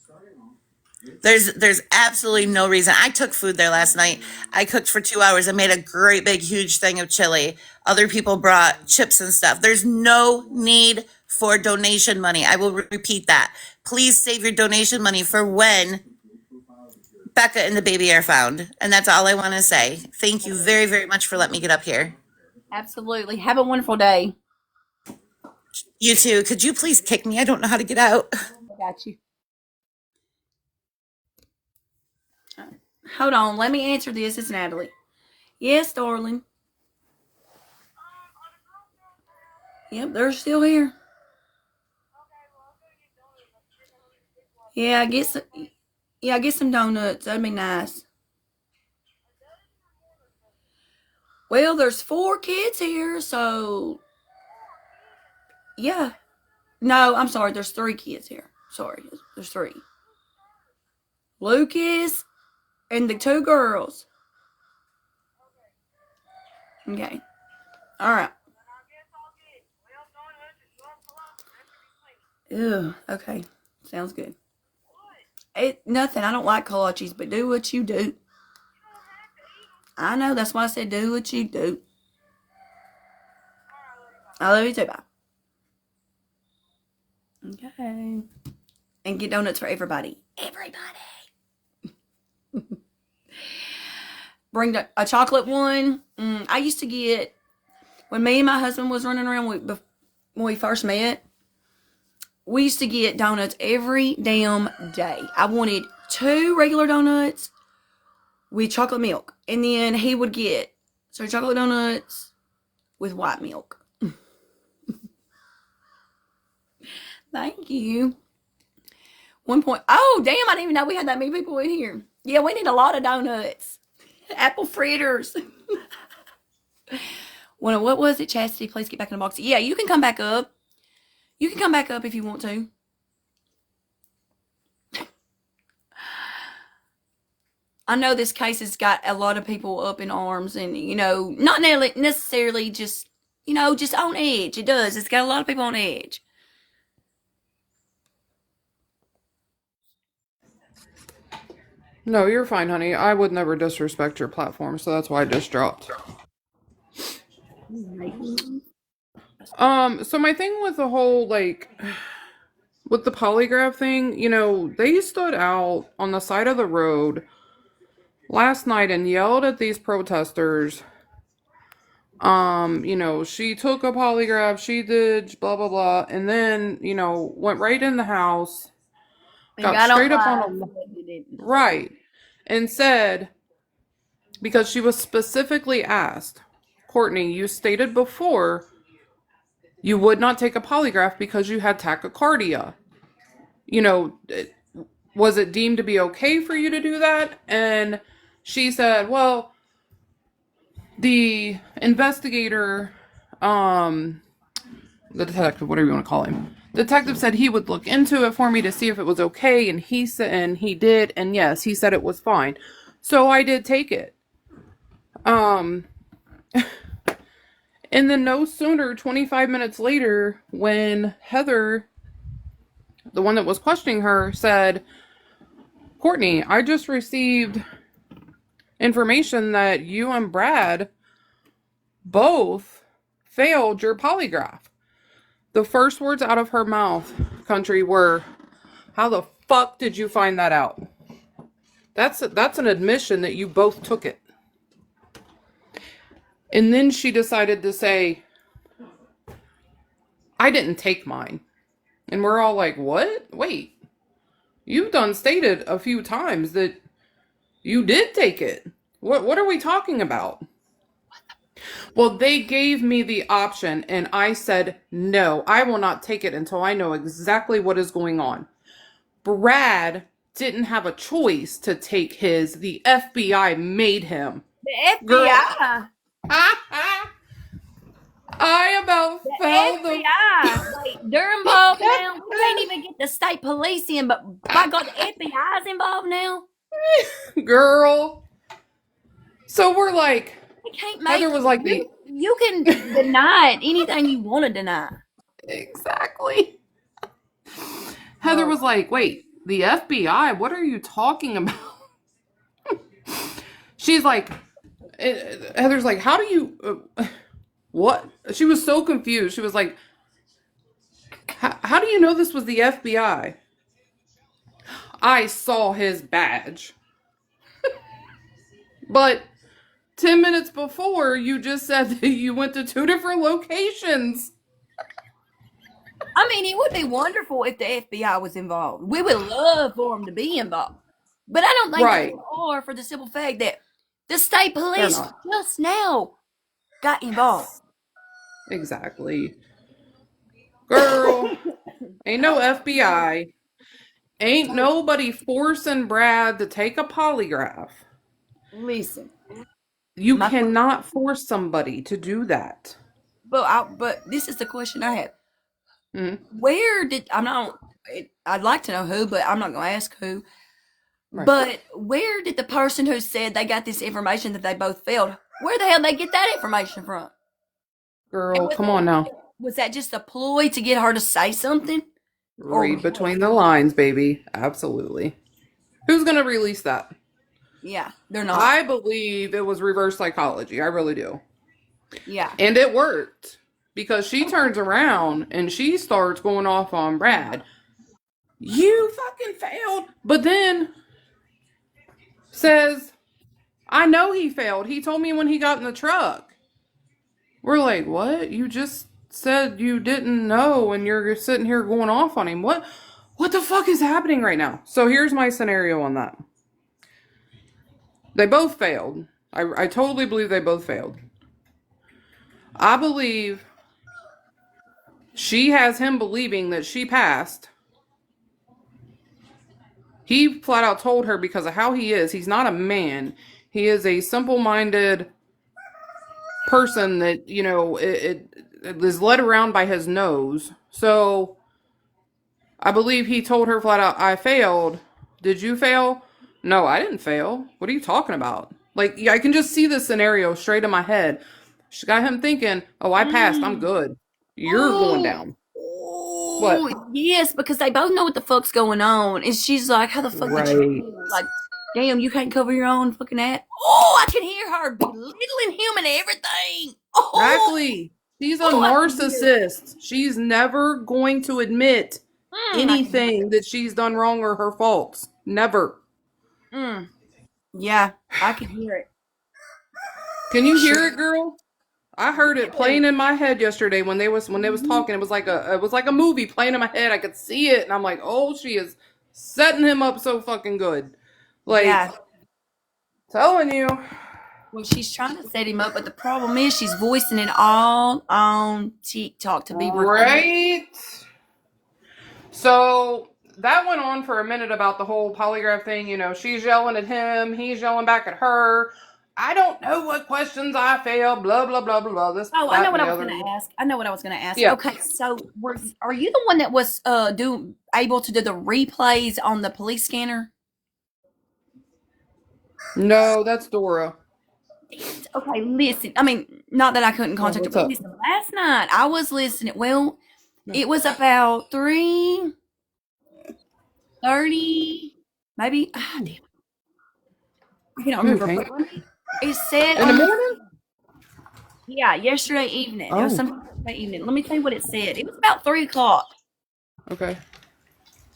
There's absolutely no reason. I took food there last night. I cooked for 2 hours and made a great big huge thing of chili. Other people brought chips and stuff. There's no need for donation money. I will repeat that. Please save your donation money for when Becca and the baby are found. And that's all I want to say. Thank you very, very much for letting me get up here. absolutely. Have a wonderful day. You too. Could you please kick me? I don't know how to get out. I got you. Hold on. Let me answer this. It's Natalie. Yes, darling. Yep, they're still here. Yeah, I get some donuts. That'd be nice. Well, there's 4 kids here, so yeah. No, I'm sorry. There's 3 kids here. Sorry, there's 3. Lucas and the 2 girls. Okay. All right. Ew. Okay. Sounds good. Nothing. I don't like kolaches, but do what you do. I know. That's why I said do what you do. I love you too. Bye. Okay. And get donuts for everybody. Everybody. Bring a chocolate one. I used to get, when me and my husband was running around when we first met, we used to get donuts every damn day. I wanted 2 regular donuts with chocolate milk. And then he would get chocolate donuts with white milk. Thank you. Oh, damn, I didn't even know we had that many people in here. Yeah, we need a lot of donuts. Apple fritters. What was it, Chastity? Please get back in the box. Yeah, you can come back up. You can come back up if you want to. I know this case has got a lot of people up in arms and, not necessarily just, just on edge. It does. It's got a lot of people on edge. No, you're fine, honey. I would never disrespect your platform, so that's why I just dropped. So my thing with the whole, with the polygraph thing, they stood out on the side of the road last night and yelled at these protesters. She took a polygraph, she did blah blah blah, and then, went right in the house, got straight up on a right, and said, because she was specifically asked, Courtney, you stated before you would not take a polygraph because you had tachycardia. Was it deemed to be okay for you to do that? And she said, well, the investigator, the detective, whatever you want to call him, detective said he would look into it for me to see if it was okay, and he said, and he did, and yes, he said it was fine. So I did take it. And And then no sooner, 25 minutes later, when Heather, the one that was questioning her, said, Courtney, I just received information that you and Brad both failed your polygraph. The first words out of her mouth, country, were, how the fuck did you find that out? That's an admission that you both took it. And then she decided to say, I didn't take mine. And we're all like, what? Wait, you've done stated a few times that you did take it. What are we talking about? Well, they gave me the option and I said, no, I will not take it until I know exactly what is going on. Brad didn't have a choice to take his. The FBI made him. The Girl. FBI. I about The fell FBI. Wait, they're involved now. We can't even get the state police in, but by God, the FBI is involved now. Girl. So we're like, They can't make Heather was like, you can deny it, anything you want to deny. Exactly. Heather was like, wait, the FBI? What are you talking about? She's like, Heather's like, how do you, what? She was so confused. She was like, how do you know this was the FBI? I saw his badge. But 10 minutes before, you just said that you went to 2 different locations. I mean, it would be wonderful if the FBI was involved. We would love for them to be involved. But I don't think Right. they are, for the simple fact that the state police just now got involved. Exactly. Girl, ain't no FBI. Ain't nobody forcing Brad to take a polygraph. Listen, You cannot force somebody to do that. but this is the question I have. Mm-hmm. Where did I'd like to know who, but I'm not going to ask who. Right. But where did the person who said they got this information that they both failed? Where the hell did they get that information from? Girl, come on now. Was that just a ploy to get her to say something? Read between the lines, baby. Absolutely. Who's going to release that? Yeah, they're not. I believe it was reverse psychology. I really do. Yeah. And it worked. Because she turns around and she starts going off on Brad. You fucking failed. But then says, I know he failed. He told me when he got in the truck. We're like, what? You just said you didn't know and you're sitting here going off on him. What the fuck is happening right now? So here's my scenario on that. They both failed. I totally believe they both failed. I believe she has him believing that she passed. He flat out told her because of how he is. He's not a man. He is a simple-minded person that, you know, it is led around by his nose. So I believe he told her flat out, I failed. Did you fail? No, I didn't fail. What are you talking about? Like, I can just see this scenario straight in my head. She got him thinking, oh, I passed. I'm good. You're going down. What? Yes, because they both know what the fuck's going on. And she's like, how the fuck did you like, damn, you can't cover your own fucking ass. Oh, I can hear her belittling him and everything. Oh. Exactly. She's a narcissist. She's never going to admit anything that she's done wrong or her faults. Never. Yeah, I can hear it. Can you hear it, girl? I heard it playing in my head yesterday when they was talking. It was like a movie playing in my head. I could see it, and I'm like, oh, she is setting him up so fucking good. Like, telling you. Well, she's trying to set him up, but the problem is she's voicing it all on TikTok to be right. So that went on for a minute about the whole polygraph thing. You know, she's yelling at him, he's yelling back at her. I don't know what questions I failed, blah, blah, blah, blah, blah. This, I know what I was going to ask. Yeah. Okay, so are you the one that was able to do the replays on the police scanner? No, that's Dora. Okay, listen. I mean, not that I couldn't Yeah, contact her, what's but up? listen, last night I was listening. Well, No. it was about 3:30, maybe. Ah, damn, I cannot Move, remember. Hank. But it said In the on the morning? yeah, yesterday evening. It was Oh, sometime yesterday evening. Let me tell you what it said. It was about 3 o'clock. okay.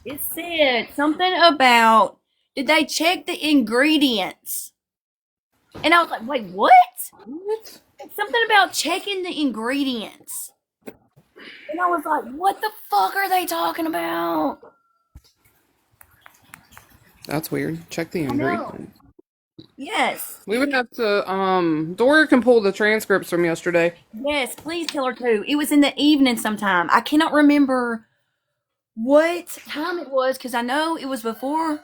It said something about did they check the ingredients? And I was like, wait, what? What? Something about checking the ingredients. And I was like, what the fuck are they talking about? That's weird. Check the I know. ingredients. Yes. We would have to, Dora can pull the transcripts from yesterday. Yes, please tell her to. It was in the evening sometime. I cannot remember what time it was because I know it was before.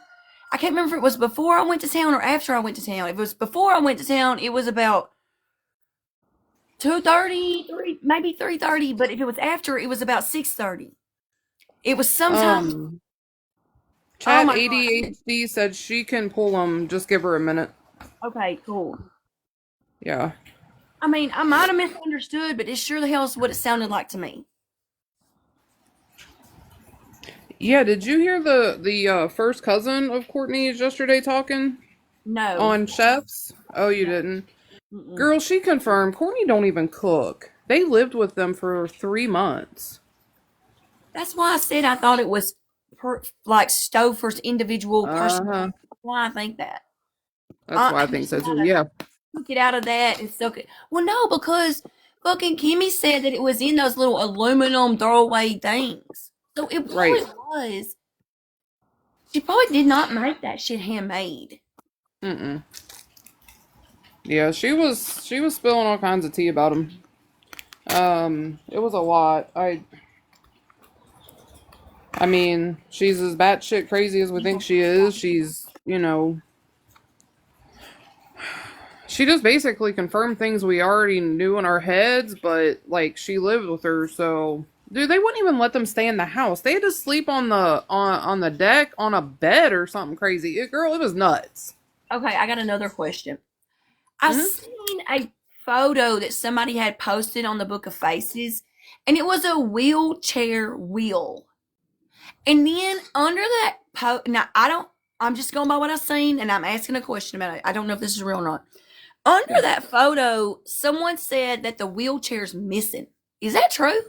I can't remember if it was before I went to town or after I went to town. If it was before I went to town, it was about 2:30, maybe 3:30. But if it was after, it was about 6:30. It was sometime. Um, Oh Chat my god. ADHD said she can pull them. Just give her a minute. Okay, cool. Yeah. I mean, I might have misunderstood, but it sure the hell is what it sounded like to me. Yeah, did you hear the first cousin of Courtney's yesterday talking No. on chefs? Oh, you No. didn't. Mm-mm. Girl, she confirmed Courtney don't even cook. They lived with them for 3 months. That's why I said I thought it was like Stouffer's individual person. Uh-huh. That's why I think that. That's why I think She so too. gotta Yeah. cook it out of that and soak it. Well, no, because fucking Kimmy said that it was in those little aluminum throwaway things. So it Right. probably was. She probably did not make that shit handmade. Mm-mm. Yeah, she was spilling all kinds of tea about him. It was a lot. I mean, she's as batshit crazy as we think she is. She just basically confirmed things we already knew in our heads, but like she lived with her, so dude, they wouldn't even let them stay in the house. They had to sleep on the deck on a bed or something crazy. Girl, it was nuts. Okay, I got another question. I Hmm. seen a photo that somebody had posted on the Book of Faces, and it was a wheelchair wheel. And then under that now I'm just going by what I've seen, and I'm asking a question about it. I don't know if this is real or not. Under Yeah. that photo, someone said that the wheelchair's missing. Is that true?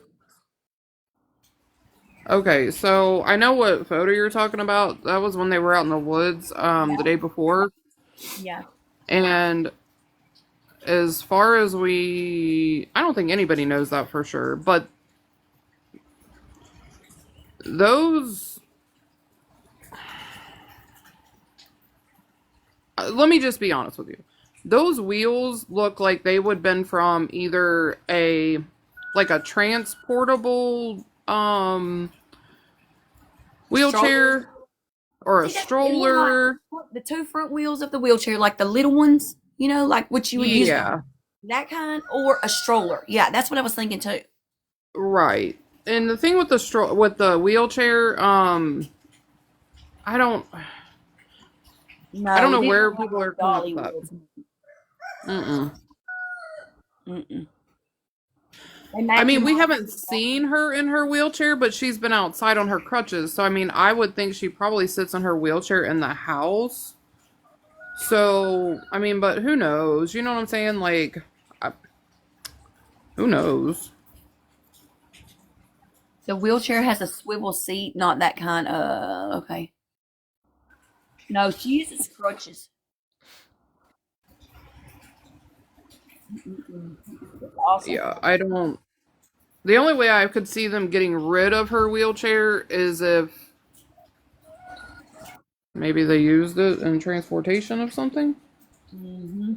Okay, so I know what photo you're talking about. That was when they were out in the woods, the Yeah. day before. Yeah. And as far as I don't think anybody knows that for sure, but those, let me just be honest with you. Those wheels look like they would have been from either like a transportable, Stroller. wheelchair or a See, that's it looked like stroller. the two front wheels of the wheelchair, like the little ones, like what you would use Yeah, that kind, or a stroller. Yeah, that's what I was thinking too. right. And the thing with with the wheelchair, I don't I don't No, it know didn't where look like people a are coming up dolly with that. wheel to me. Mm-mm. Mm-mm. They I make mean, them we all. haven't seen her in her wheelchair, but she's been outside on her crutches. So, I mean, I would think she probably sits in her wheelchair in the house. So, I mean, but who knows? You know what I'm saying? Like, I, who knows? The wheelchair has a swivel seat, not that kind. Okay. No, she uses crutches. Mm-mm. That's awesome. Yeah, I don't. The only way I could see them getting rid of her wheelchair is if maybe they used it in transportation of something. Mm-hmm.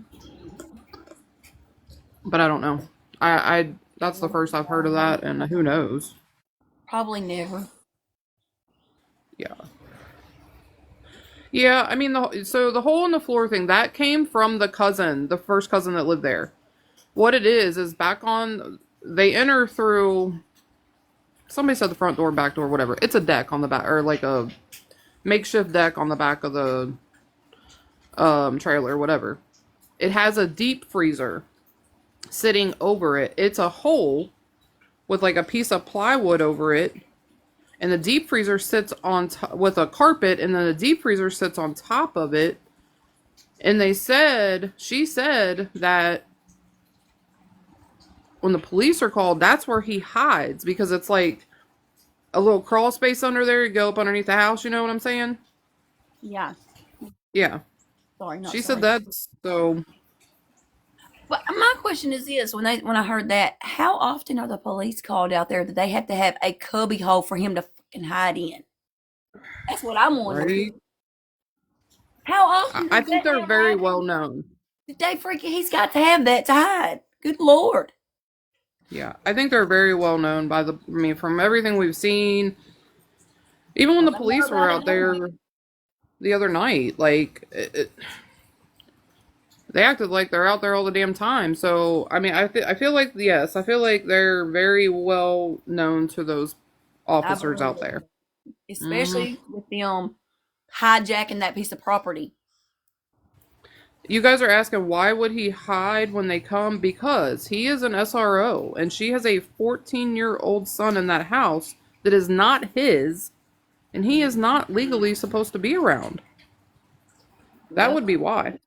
But I don't know. That's the first I've heard of that, and who knows? Probably never. Yeah. Yeah, I mean, so the hole in the floor thing, that came from the first cousin that lived there. What it is they enter through, somebody said the front door, back door, whatever. It's a deck on the back, or like a makeshift deck on the back of the trailer, whatever. It has a deep freezer. sitting over it. It's a hole with like a piece of plywood over it, and the deep freezer sits on with a carpet, and then the deep freezer sits on top of it. And she said that when the police are called, that's where he hides, because it's like a little crawl space under there. You go up underneath the house, you know what I'm saying? Yeah. Yeah. Sorry, not She said sorry. that's so. But my question is this: when I heard that, how often are the police called out there that they have to have a cubby hole for him to fucking hide in? That's what I'm wondering. Right? How often I does think that they're now very happen? well known. Did they freaking? He's got to have that to hide. Good lord. Yeah, I think they're very well known I mean, from everything we've seen. Even when Well, the they know police were about it out now. there the other night, like, they acted like they're out there all the damn time. So, I mean, I feel like, yes, I feel like they're very well known to those I officers believe out it, there. Hmm. especially with them hijacking that piece of property. You guys are asking why would he hide when they come? Because he is an SRO, and she has a 14-year-old son in that house that is not his, and he is not legally supposed to be around. That Yep. would be why.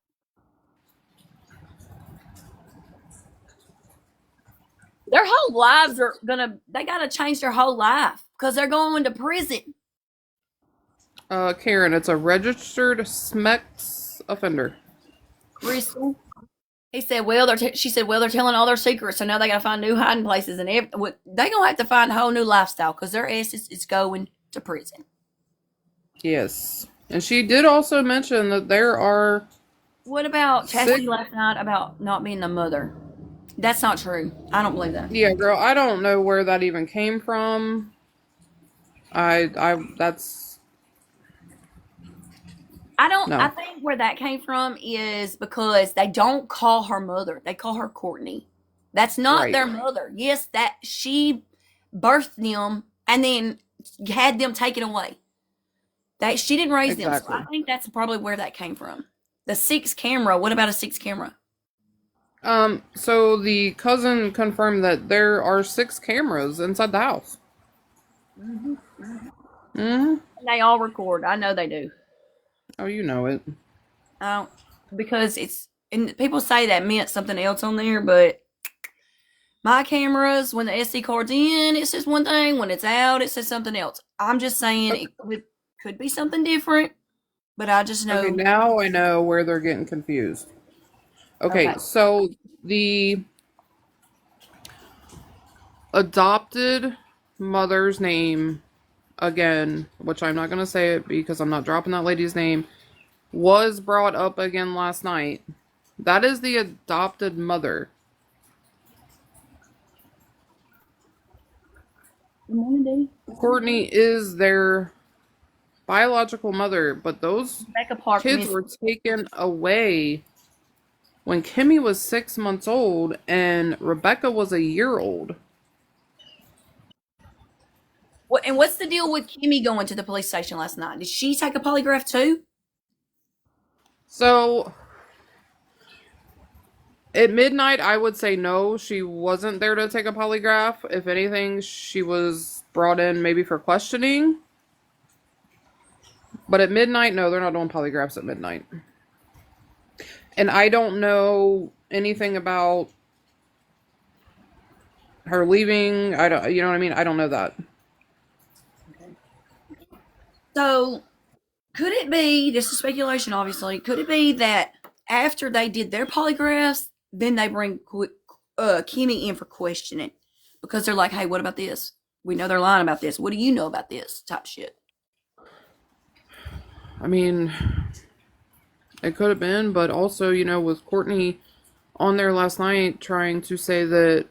Their whole lives are they gotta change their whole life because they're going to prison. Karen, it's a registered SMEX offender. Crystal. He said, "Well, she said, well, they're telling all their secrets, so now they got to find new hiding places, and they gonna have to find a whole new lifestyle because their ass is going to prison." Yes. And she did also mention that there are What about six. Chastity last night about not being the mother? That's not true. I don't believe that. Yeah, girl, I don't know where that even came from. That's. I don't. I No. think where that came from is because they don't call her mother; they call her Courtney. That's not Right. their mother. Yes, that she birthed them and then had them taken away. That she didn't raise them, so I Exactly. think that's probably where that came from. The six camera. What about a six camera? So the cousin confirmed that there are 6 cameras inside the house. Mm-hmm. Mm-hmm. They all record. I know they do. Oh, you know it. I don't, because it's and people say that meant something else on there, but my cameras, when the SD card's in, it says one thing. When it's out, it says something else. I'm just saying Okay, could be something different, but I just okay, know. now I know where they're getting confused. Okay, Okay. so the adopted mother's name, again, which I'm not going to say it because I'm not dropping that lady's name, was brought up again last night. That is the adopted mother. Good morning, Courtney is their biological mother, but those Rebecca Park kids missed. were taken away when Kimmy was 6 months old and Rebecca was a year old. What and what's the deal with Kimmy going to the police station last night? Did she take a polygraph too? So at midnight, I would say no, she wasn't there to take a polygraph. If anything, she was brought in maybe for questioning. But at midnight, no, they're not doing polygraphs at midnight. And I don't know anything about her leaving. I don't, you know what I mean? I don't know that. So could it be, this is speculation obviously, could it be that after they did their polygraphs, then they bring Kimmy in for questioning? Because they're like, hey, what about this? We know they're lying about this. What do you know about this? Type shit. I mean, it could have been, but also, with Courtney on there last night trying to say that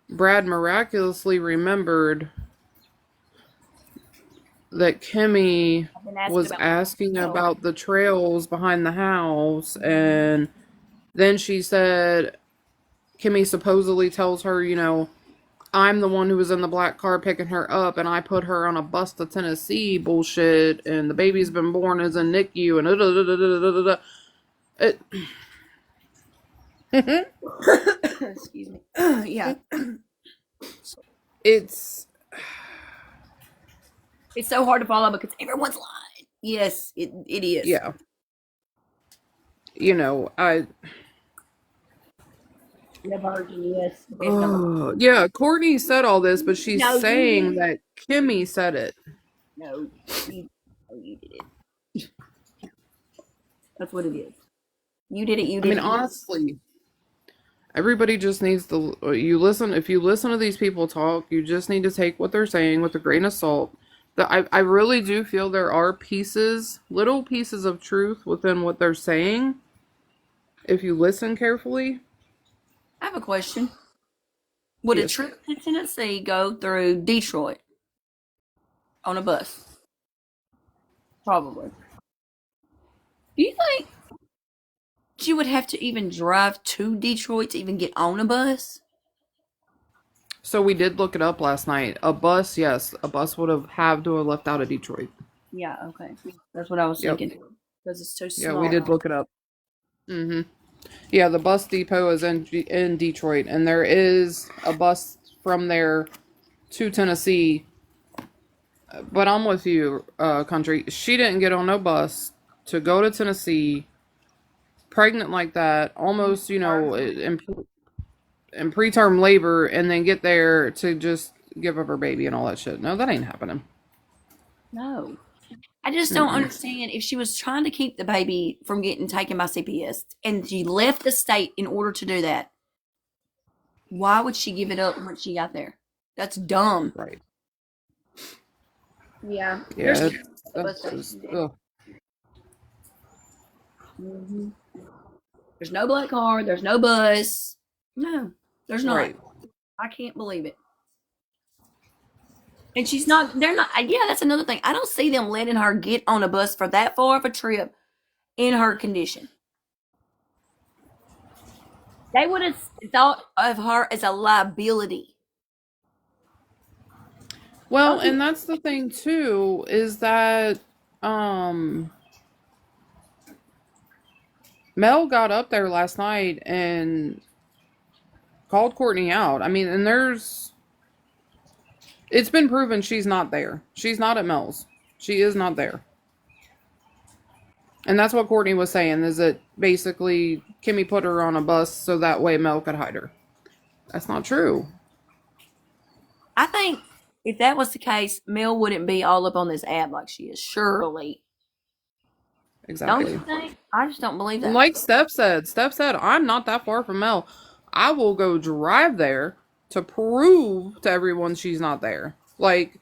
Brad miraculously remembered that Kimmy I've been asking was about asking oh, about the trails behind the house, and then she said Kimmy supposedly tells her, I'm the one who was in the black car picking her up, and I put her on a bus to Tennessee bullshit, and the baby's been born as a NICU, and it, Excuse me. Yeah. It's It's so hard to follow because everyone's lying. Yes, it is. yeah. You know, I The virgin, yes. Definitely. oh yeah, Courtney said all this, but she's No, you saying did. that Kimmy said it. No, you, oh, you did it. That's what it is. You did it. You I did mean, it. You did it. honestly, everybody just needs to you listen. If you listen to these people talk, you just need to take what they're saying with a grain of salt. I really do feel there are pieces, little pieces of truth within what they're saying if you listen carefully. I have a question. Would a Yes. trip to Tennessee go through Detroit on a bus? Probably. Do you think she would have to even drive to Detroit to even get on a bus? So we did look it up last night. A bus, yes, a bus would have to have left out of Detroit. Yeah, okay. That's what I was Yep. thinking. Because it's too Yeah, we did small. look it up. Mm-hmm. Yeah, the bus depot is in Detroit, and there is a bus from there to Tennessee. But I'm with you, country. She didn't get on no bus to go to Tennessee, pregnant like that, almost, in preterm labor, and then get there to just give up her baby and all that shit. No, that ain't happening. No. I just don't Mm-mm. understand if she was trying to keep the baby from getting taken by CPS and she left the state in order to do that. Why would she give it up once she got there? That's dumb. Right. Yeah. There's Yeah, a bus that's just, station. ugh. Hmm. There's no black car. There's no bus. No, there's not. Right. I can't believe it. And she's not, they're not, yeah, that's another thing. I don't see them letting her get on a bus for that far of a trip in her condition. They would have thought of her as a liability. Well, Don't and you? that's the thing too, is that um Mel got up there last night and called Courtney out. I mean, and it's been proven she's not there. She's not at Mel's. She is not there. And that's what Courtney was saying, is that basically Kimmy put her on a bus so that way Mel could hide her. That's not true. I think if that was the case, Mel wouldn't be all up on this app like she is. Surely. Don't you Exactly. think? I just don't believe And that. like Steph said, I'm not that far from Mel. I will go drive there to prove to everyone she's not there. Like,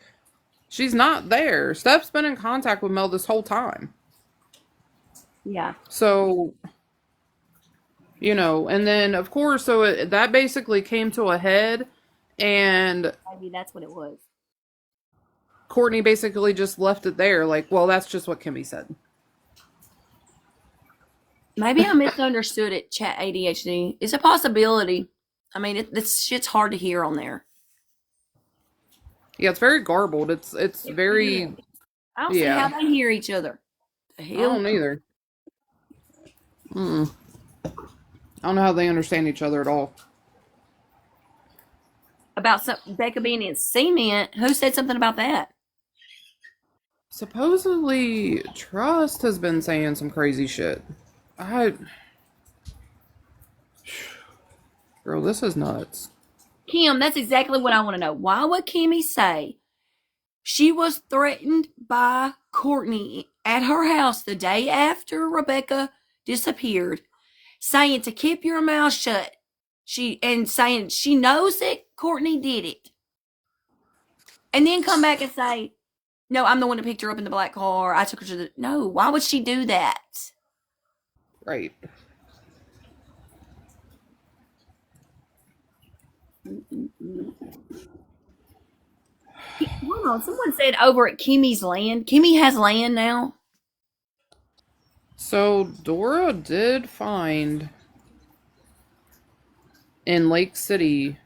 she's not there. Steph's been in contact with Mel this whole time. Yeah. So, and then of course, that basically came to a head, and Maybe that's what it was. Courtney basically just left it there. Like, well, that's just what Kimmy said. Maybe I misunderstood it, chat ADHD. It's a possibility. I mean, this shit's hard to hear on there. Yeah, it's very garbled. It's It very is. I don't see how yeah. they hear each other. The I hell? don't either. Mm. I don't know how they understand each other at all. About some Becca being in cement. Who said something about that? Supposedly, Trust has been saying some crazy shit. I, girl, this is nuts. Kim, that's exactly what I want to know. Why would Kimmy say she was threatened by Courtney at her house the day after Rebecca disappeared, saying to keep your mouth shut? Saying she knows that Courtney did it. And then come back and say, no, I'm the one that picked her up in the black car. I took her to the. No, why would she do that? Right. Hold on. Someone said over at Kimmy's land. Kimmy has land now. So Dora did find in Lake City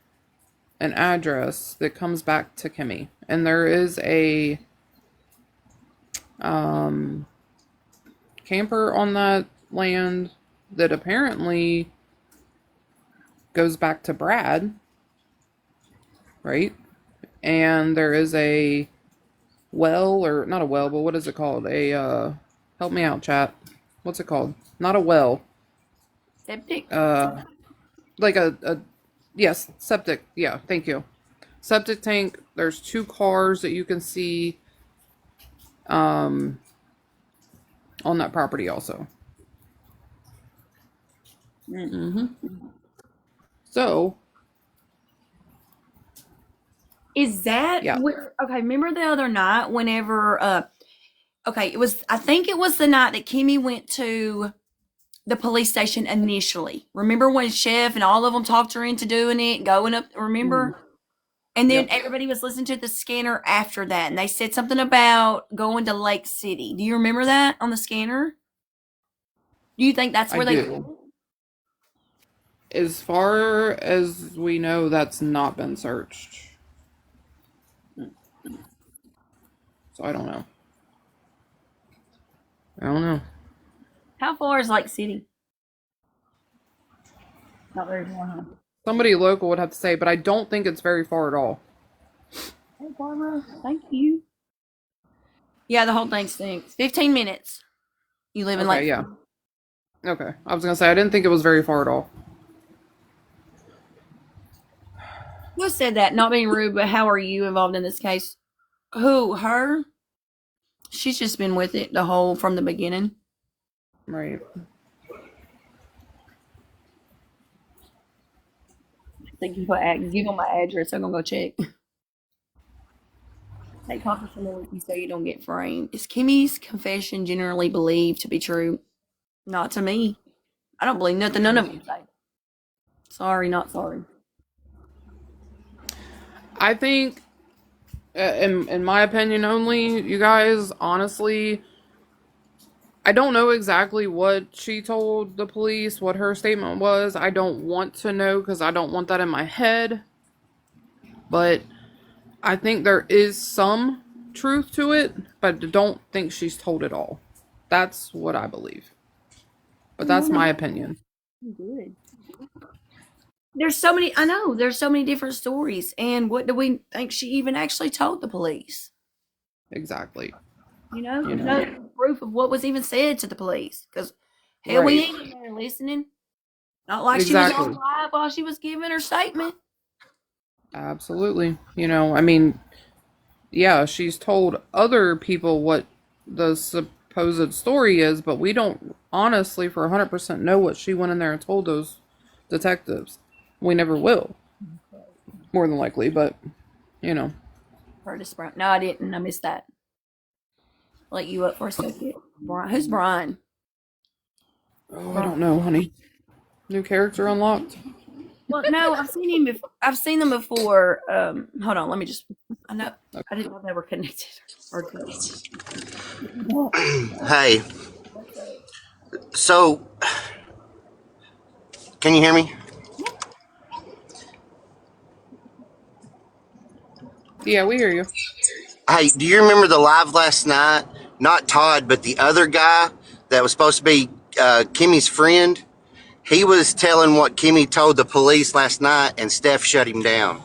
an address that comes back to Kimmy, and there is a um, camper on that land that apparently goes back to Brad, right? And there is a well, or not a well, but what is it called? Help me out, chat. What's it called? Not a well. Septic. Like a yes, septic. Yeah, thank you. Septic tank. There's 2 cars that you can see on that property also. So Is that yeah, where? Okay, remember the other night whenever? Okay, I think it was the night that Kimmy went to the police station initially. Remember when Chef and all of them talked her into doing it, going up? Remember? And then Yep. everybody was listening to the scanner after that, and they said something about going to Lake City. Do you remember that on the scanner? Do you think that's I where they? do. As far as we know, that's not been searched. So I don't know. I don't know. How far is Lake City? Not very far, huh? Somebody local would have to say, but I don't think it's very far at all. Hey, Barbara, thank you. Yeah, the whole thing stinks. 15 minutes. You live in Okay, Lake. yeah. Okay. I was gonna say I didn't think it was very far at all. Who said that? Not being rude, but how are you involved in this case? Who? Her? She's just been with it from the beginning. Right. I think you give them my address. I'm gonna go check. Take coffee from the you so you don't get framed. Is Kimmy's confession generally believed to be true? Not to me. I don't believe nothing none of you say. Sorry, not sorry. I think, in my opinion only, you guys, honestly, I don't know exactly what she told the police, what her statement was. I don't want to know because I don't want that in my head. But I think there is some truth to it, but I don't think she's told it all. That's what I believe. But that's my opinion. Good. There's so many. I know there's so many different stories, and what do we think she even actually told the police? Exactly. There's no proof of what was even said to the police. Because hell, we ain't in there listening. Not like she was on Exactly. live while she was giving her statement. Absolutely. I mean, yeah, she's told other people what the supposed story is, but we don't honestly for 100% know what she went in there and told those detectives. We never will. More than likely, but Curtis Brown. No, I didn't. I missed that. Let you up for a second. Brian. Who's Brian? Oh, I don't know, honey. New character unlocked. Well, no, I've seen him before. I've seen them before. Hold on, let me just. I know. I didn't know they were connected. Hey, so can you hear me? Yeah, we hear you. Hey, do you remember the live last night? Not Todd, but the other guy that was supposed to be Kimmy's friend. He was telling what Kimmy told the police last night, and Steph shut him down.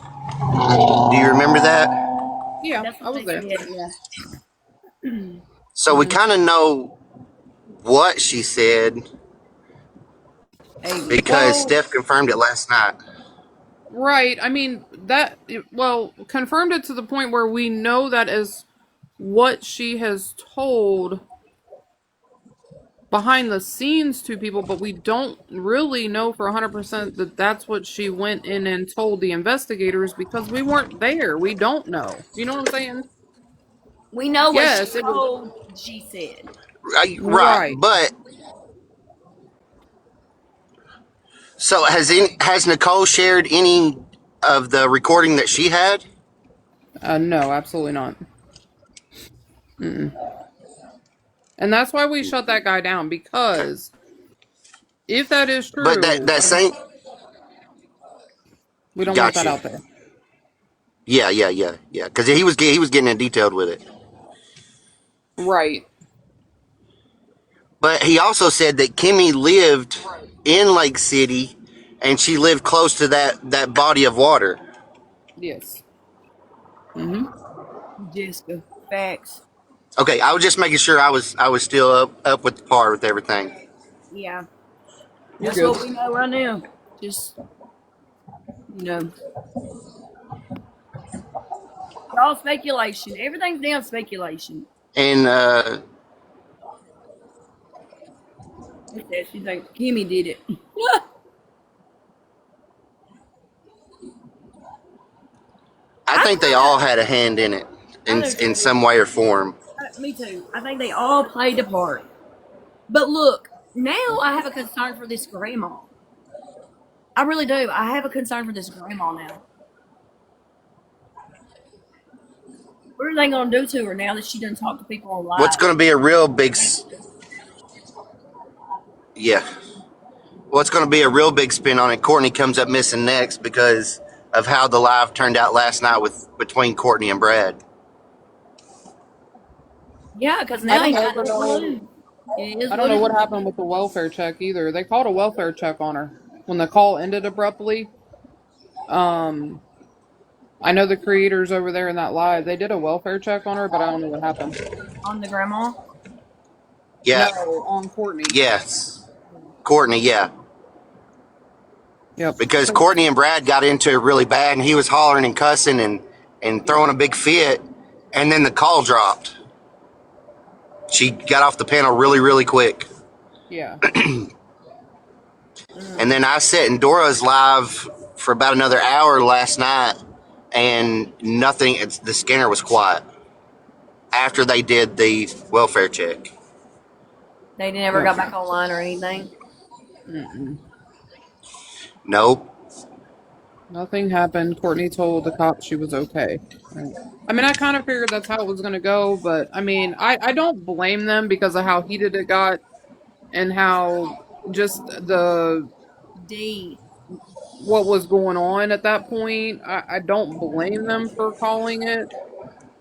Do you remember that? Yeah, That's I what was they there. said. Yeah. So we kind of know what she said Maybe. because Well, Steph confirmed it last night. right. I mean, confirmed it to the point where we know that is what she has told behind the scenes to people, but we don't really know for 100% that that's what she went in and told the investigators because we weren't there. We don't know. You know what I'm saying? We know what she Yes, it was told. She said. Right, right. but so has Nicole shared any of the recording that she had? No, absolutely not. Mm-mm. And that's why we shut that guy down because if that is But that true, that same we don't want that gotcha. out there. Yeah. Because he was getting in detailed with it. Right. But he also said that Kimmy lived in Lake City and she lived close to that body of water. Yes. Mm-hmm. Jessica, facts. Okay, I was just making sure I was still up with the par with everything. Yeah, You're that's good. what we know right now. Just it's all speculation. Everything's damn speculation. And She said she thinks Kimmy did it. I I think they kind all of, had a hand in it, I in do in too. some way or form. Me too. I think they all played a part. But look, now I have a concern for this grandma. I really do. I have a concern for this grandma now. What are they going to do to her now that she doesn't talk to people on What's live? going to be a real big, yeah. What's going to be a real big spin on it? Courtney comes up missing next because of how the live turned out last night with between Courtney and Brad. Yeah, because I now don't he got ever nothing to know. lose. It is I don't what know it what is. happened with the welfare check either. They called a welfare check on her when the call ended abruptly. Um, I know the creators over there in that live, they did a welfare check on her, but I don't know what happened. On the grandma. Yeah, No, on Courtney. yes, Courtney, yeah. Yep. Because Courtney and Brad got into it really bad, and he was hollering and cussing and Yeah. throwing a big fit, and then the call dropped. She got off the panel really, really quick. Yeah. And then I sat in Dora's live for about another hour last night, and nothing. The scanner was quiet after they did the welfare check. They never Yep. got back online or anything. Mm-mm. Nope. Nothing happened. Courtney told the cops she was okay. Right. I mean, I kind of figured that's how it was going to go, but I mean, I don't blame them because of how heated it got and how just the D. what was going on at that point. I don't blame them for calling it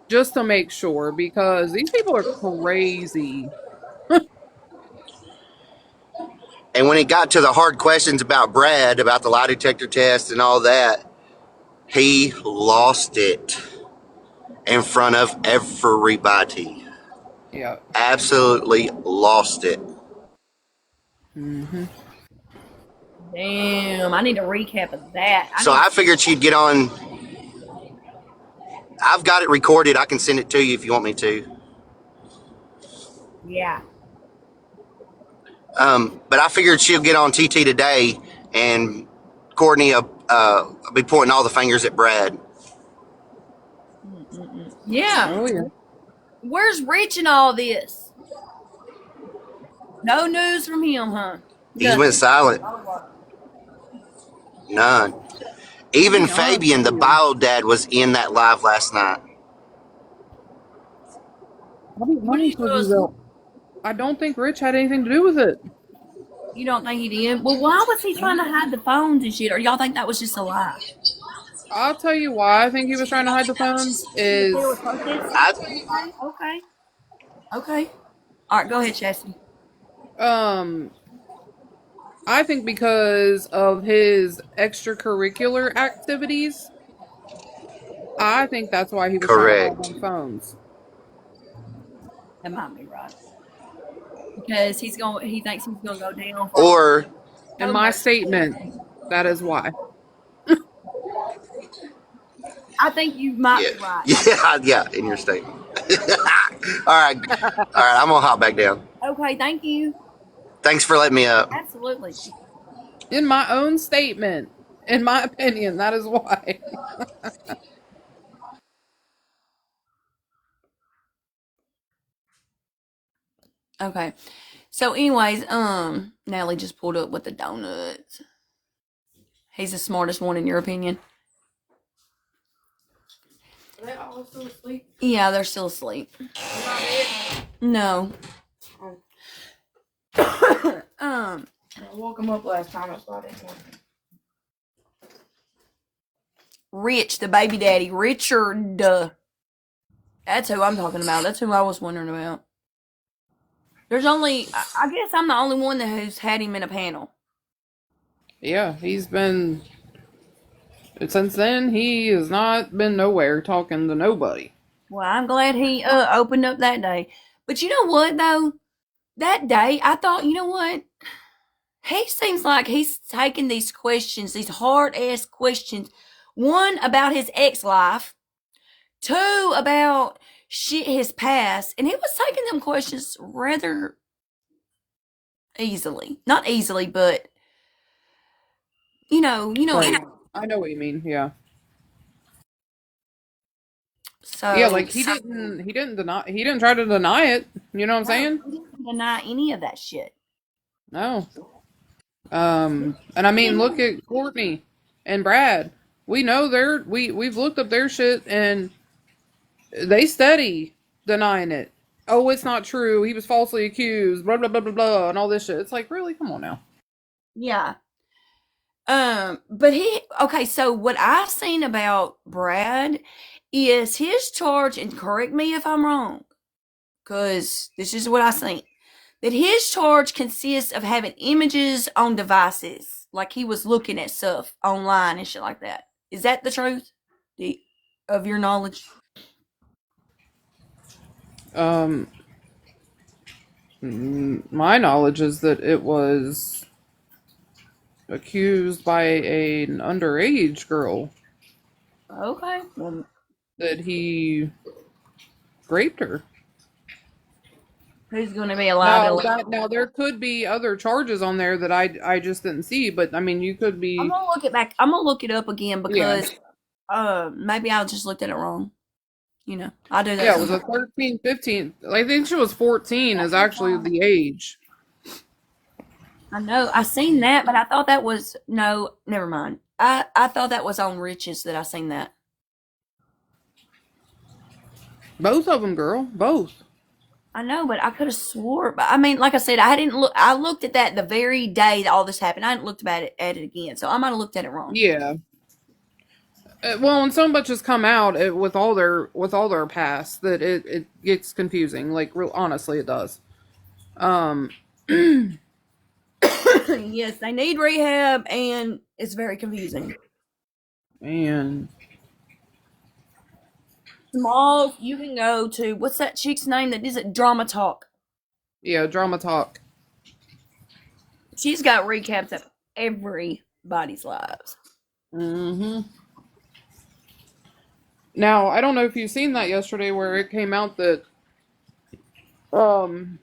just to make sure because these people are crazy. And when it got to the hard questions about Brad, about the lie detector test and all that, he lost it in front of everybody. Yeah. Absolutely lost it. Hmm. Damn, I need a recap of that. I So need. I figured she'd get on. I've got it recorded. I can send it to you if you want me to. Yeah. But I figured she'll get on TT today, and Courtney will be pointing all the fingers at Brad. Yeah. Oh yeah. Where's Rich in all this? No news from him, huh? He's went Nothing. silent. None. Even Be honest Fabian, with the you. bio dad, was in that live last night. I'll be What are you honest with you supposed? though. I don't think Rich had anything to do with it. You don't think he did? Well, why was he trying to hide the phones and shit? Or y'all think that was just a lie? I'll tell you why I think he was trying to hide the phones Because they were is protesting. I Okay. Okay. Okay. All right. Go ahead, Chastity. um I think because of his extracurricular activities, I think that's why he was trying to hide correct. them phones. That might be right. Because he's going. He thinks he's going to go down for Or In so my much. statement, that is why. I think you might yeah, be right. yeah. In your statement. All right, all right. I'm gonna hop back down. Okay. Thank you. Thanks for letting me up. Absolutely. In my own statement, in my opinion, that is why. Okay. So, anyways, Natalie just pulled up with the donuts. He's the smartest one in your opinion. Are they all still asleep? Yeah, they're still asleep. They're not dead? No. I woke them up last time, so I didn't want Rich, the baby daddy, Richard. That's who I'm talking about. That's who I was wondering about. There's only, I guess I'm the only one that has had him in a panel. Yeah, he's been since then. He has not been nowhere talking to nobody. Well, I'm glad he opened up that day. But you know what though? That day, I thought, you know what? He seems like he's taking these questions, these hard ass questions. One about his ex life, two about shit his past, and he was taking them questions rather easily. Not easily, but Right. I know what you mean. Yeah. Yeah, So like he didn't try to deny it. You know what I'm no, saying? he didn't deny any of that shit. No. And I mean, look at Courtney and Brad. We know we've looked up their shit and they steady denying it. Oh, it's not true. He was falsely accused. Blah blah blah blah blah, and all this shit. It's like, really, come on now. Yeah. But okay, so what I've seen about Brad is his charge, and correct me if I'm wrong, because this is what I seen. That his charge consists of having images on devices, like he was looking at stuff online and shit like that. Is that the truth? Of your knowledge? Um, my knowledge is that it was accused by an underage girl Okay. Well, that he raped her. who's going to be a liability? Now there could be other charges on there that I just didn't see, but I mean you could I'm be gonna look it back. I'm gonna look it up again yeah. because maybe I just looked at it wrong. I do that Yeah, it was a sometimes. 13, 15. I think she was 14 is actually the age. I know. I seen that, but I thought that was no. Never mind. I thought that was on Riches that I seen that. Both of them, girl. Both. I know, but I could have swore. But I mean, like I said, I didn't look. I looked at that the very day that all this happened. I hadn't looked at it again, so I might have looked at it wrong. Yeah. Well, and so much has come out with all their past that it gets confusing. Like, real honestly, it does. Um, Yes, they need rehab, and it's very confusing. and Small, you can go to what's that chick's name that does it? Drama Talk. yeah, drama talk. She's got recaps of everybody's lives. Hmm. Now, I don't know if you've seen that yesterday, where it came out that um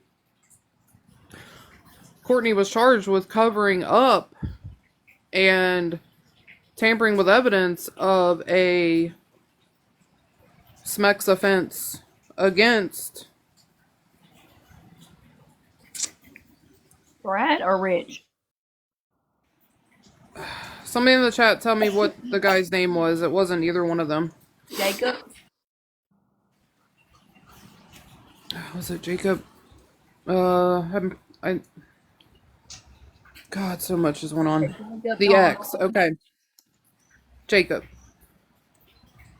Courtney was charged with covering up and tampering with evidence of a SMEX offense against Brad or Rich? somebody in the chat. Tell me what the guy's name was. It wasn't either one of them. Jacob? Was it Jacob? I God, so much is going on. Jacob The X. Okay, Jacob.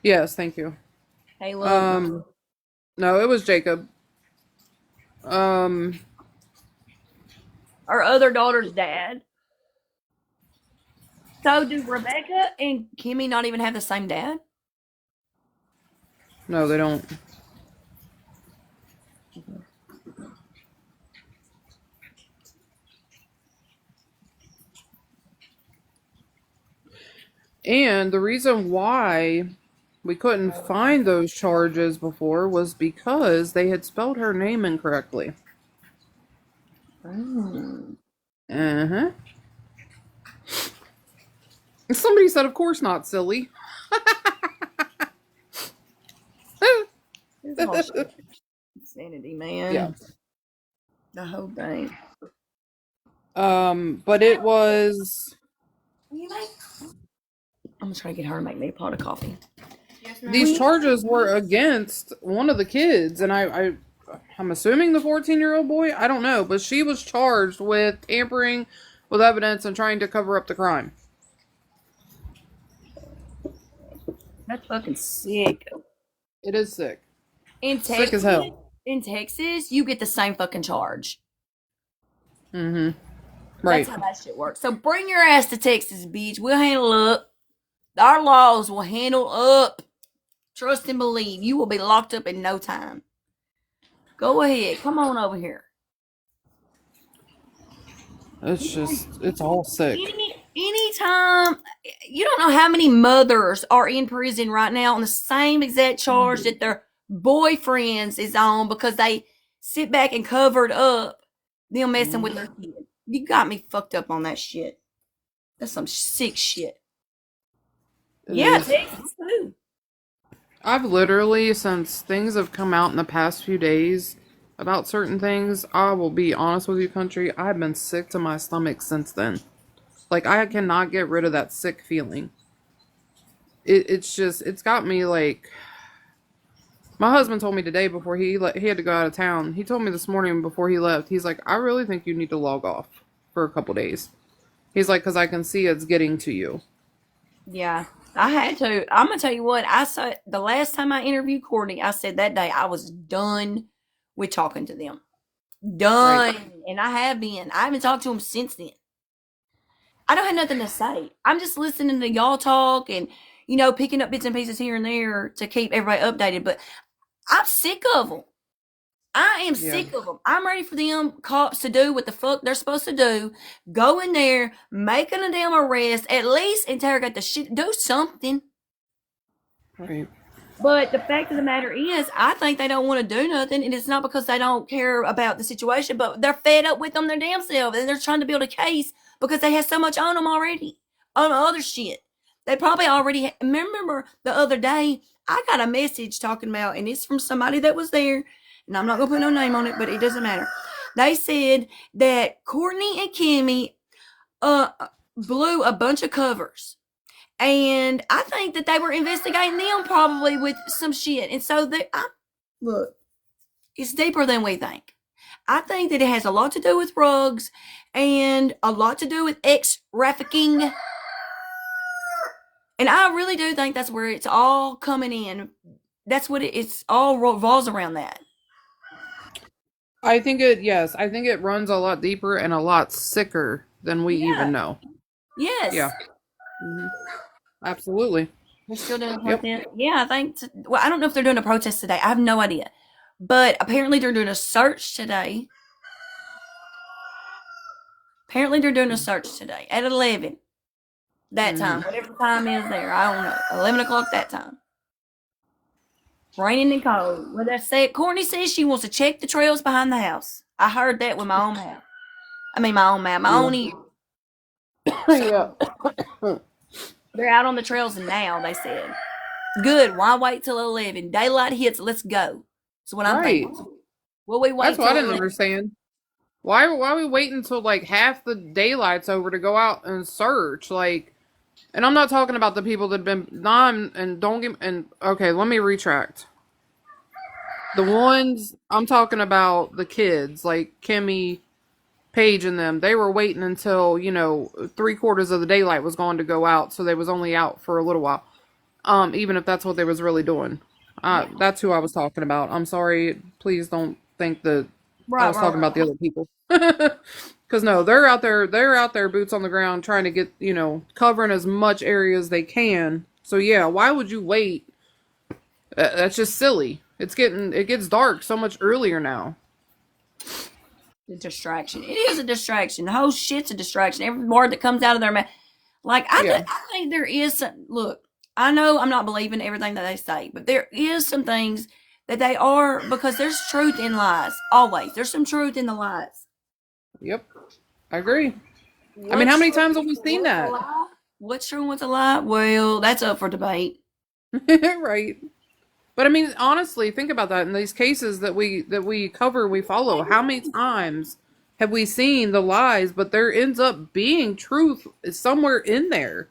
Yes, thank you. Caleb. No, it was Jacob. Um, Our other daughter's dad. So do Rebecca and Kimmy not even have the same dad? no, they don't. And the reason why we couldn't find those charges before was because they had spelled her name incorrectly. Uh-huh. Somebody said, of course not, silly. It's all shit. Insanity, man. Yeah. The whole thing. But it was I'm gonna try to get her to make me a pot of coffee. these charges were against one of the kids, and I'm assuming the 14-year-old boy. I don't know, but she was charged with tampering with evidence and trying to cover up the crime. That's fucking sick. It is sick. In Sick as hell. In Texas, you get the same fucking charge. Mm-hmm. That's Right. how that shit works. So bring your ass to Texas, bitch. We'll handle up. Our laws will handle up. Trust and believe. You will be locked up in no time. Go ahead. Come on over here. It's all sick. Anytime, you don't know how many mothers are in prison right now on the same exact charge that their boyfriends is on because they sit back and covered up them messing with their kid. You got me fucked up on that shit. That's some sick shit. It Yeah, is. Texas too. I've literally, since things have come out in the past few days about certain things, I will be honest with you, country, I've been sick to my stomach since then. Like, I cannot get rid of that sick feeling. It's just, it's got me like, my husband told me today before he had to go out of town. He told me this morning before he left, he's like, I really think you need to log off for a couple days. He's like, because I can see it's getting to you. Yeah, I had to. I'm gonna tell you what. I said the last time I interviewed Courtney, I said that day I was done with talking to them. Right. Done, and I have been. I haven't talked to them since then. I don't have nothing to say. I'm just listening to y'all talk and picking up bits and pieces here and there to keep everybody updated. But I'm sick of them. I am Yeah. sick of them. I'm ready for them cops to do what the fuck they're supposed to do. Go in there, making a damn arrest, at least interrogate the shit, do something. Right. But the fact of the matter is, I think they don't want to do nothing, and it's not because they don't care about the situation, but they're fed up with them their damn self, and they're trying to build a case because they have so much on them already, on other shit. They probably already remember the other day. I got a message talking about, and it's from somebody that was there, and I'm not gonna put no name on it, but it doesn't matter. They said that Courtney and Kimmy uh blew a bunch of covers, and I think that they were investigating them probably with some shit. And so look, it's deeper than we think. I think that it has a lot to do with drugs and a lot to do with ex trafficking. And I really do think that's where it's all coming in. That's what it's all revolves around that. Yes, I think it runs a lot deeper and a lot sicker than we Yeah. even know. Yes. Yeah. Hmm. Absolutely. They're still doing a Yep. protest. Yeah, I think. Well, I don't know if they're doing a protest today. I have no idea. But apparently they're doing a search today. Apparently they're doing a search today at 11. That Hmm. time, whatever time is there, I don't know. 11 o'clock that time. Raining and cold. Well, that's it. Courtney says she wants to check the trails behind the house. I heard that with my own mouth. I mean, my own mouth, my Yeah. own ear. Yeah. So they're out on the trails now. They said, "Good. Why wait till 11? Daylight hits. Let's go." That's what I'm Right. thinking. Will we That's wait what I till didn't 11? understand. Why we wait until like half the daylight's over to go out and search? Like, and I'm not talking about the people that have been non and don't get and okay, let me retract. The ones I'm talking about, the kids like Kimmy, Paige, and them. They were waiting until 3/4 of the daylight was going to go out, so they was only out for a little while. Even if that's what they was really doing. Yeah. That's who I was talking about. I'm sorry. Please don't think that I Right, was right, talking right. about the other people. Because no, they're out there. They're out there, boots on the ground, trying to get covering as much area as they can. So yeah, why would you wait? That's just silly. It gets dark so much earlier now. The distraction. It is a distraction. The whole shit's a distraction. Every word that comes out of their mouth. Like, Yeah. I think there is some. Look, I know I'm not believing everything that they say, but there is some things that they are, because there's truth in lies. Always. There's some truth in the lies. Yep. I agree. I mean, how What's many true? times have we seen What's a that? lie? What's true and what's a lie? Well, that's up for debate. Right. But I mean, honestly, think about that. In these cases that we cover, we follow. How many times have we seen the lies, but there ends up being truth somewhere in there?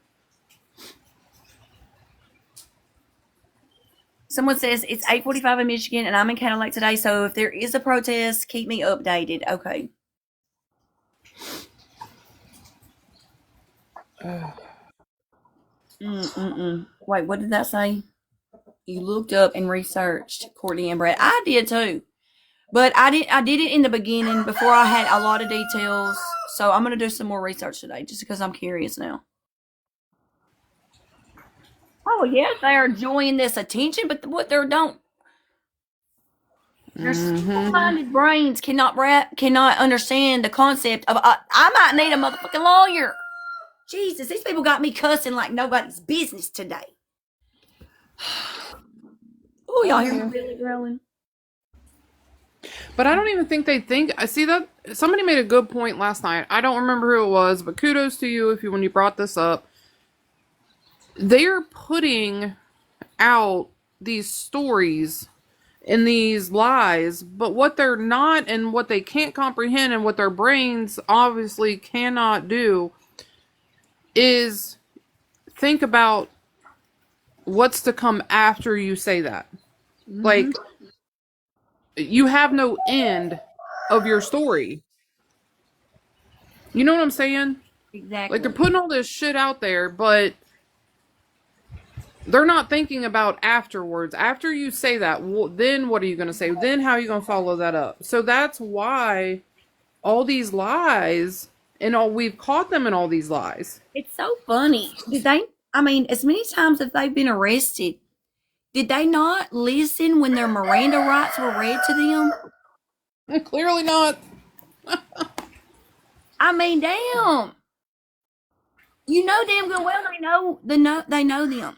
Someone says it's 8:45 in Michigan, and I'm in Cadillac today. So if there is a protest, keep me updated. Okay. Wait, what did that say? You looked up and researched Courtney and Brad. I did too. But I did it in the beginning before I had a lot of details. So I'm gonna do some more research today just because I'm curious now. Oh yes, they are enjoying this attention, but what they don't their simple-minded brains cannot understand the concept of I might need a motherfucking lawyer. Jesus, these people got me cussing like nobody's business today. Oh, y'all hear my belly growling? But I don't even think they think. I see that somebody made a good point last night. I don't remember who it was, but kudos to you when you brought this up. They're putting out these stories and these lies, but what they're not and what they can't comprehend and what their brains obviously cannot do is think about what's to come after you say that. Like, you have no end of your story. You know what I'm saying? Like, they're Exactly. putting all this shit out there, but they're not thinking about afterwards. After you say that, then what are you going to say? Then how are you going to follow that up? So that's why all these lies, and all we've caught them in all these lies. It's so funny. Did they? I mean, as many times as they've been arrested, did they not listen when their Miranda rights were read to them? Clearly not. I mean, damn. You know damn good well they know them.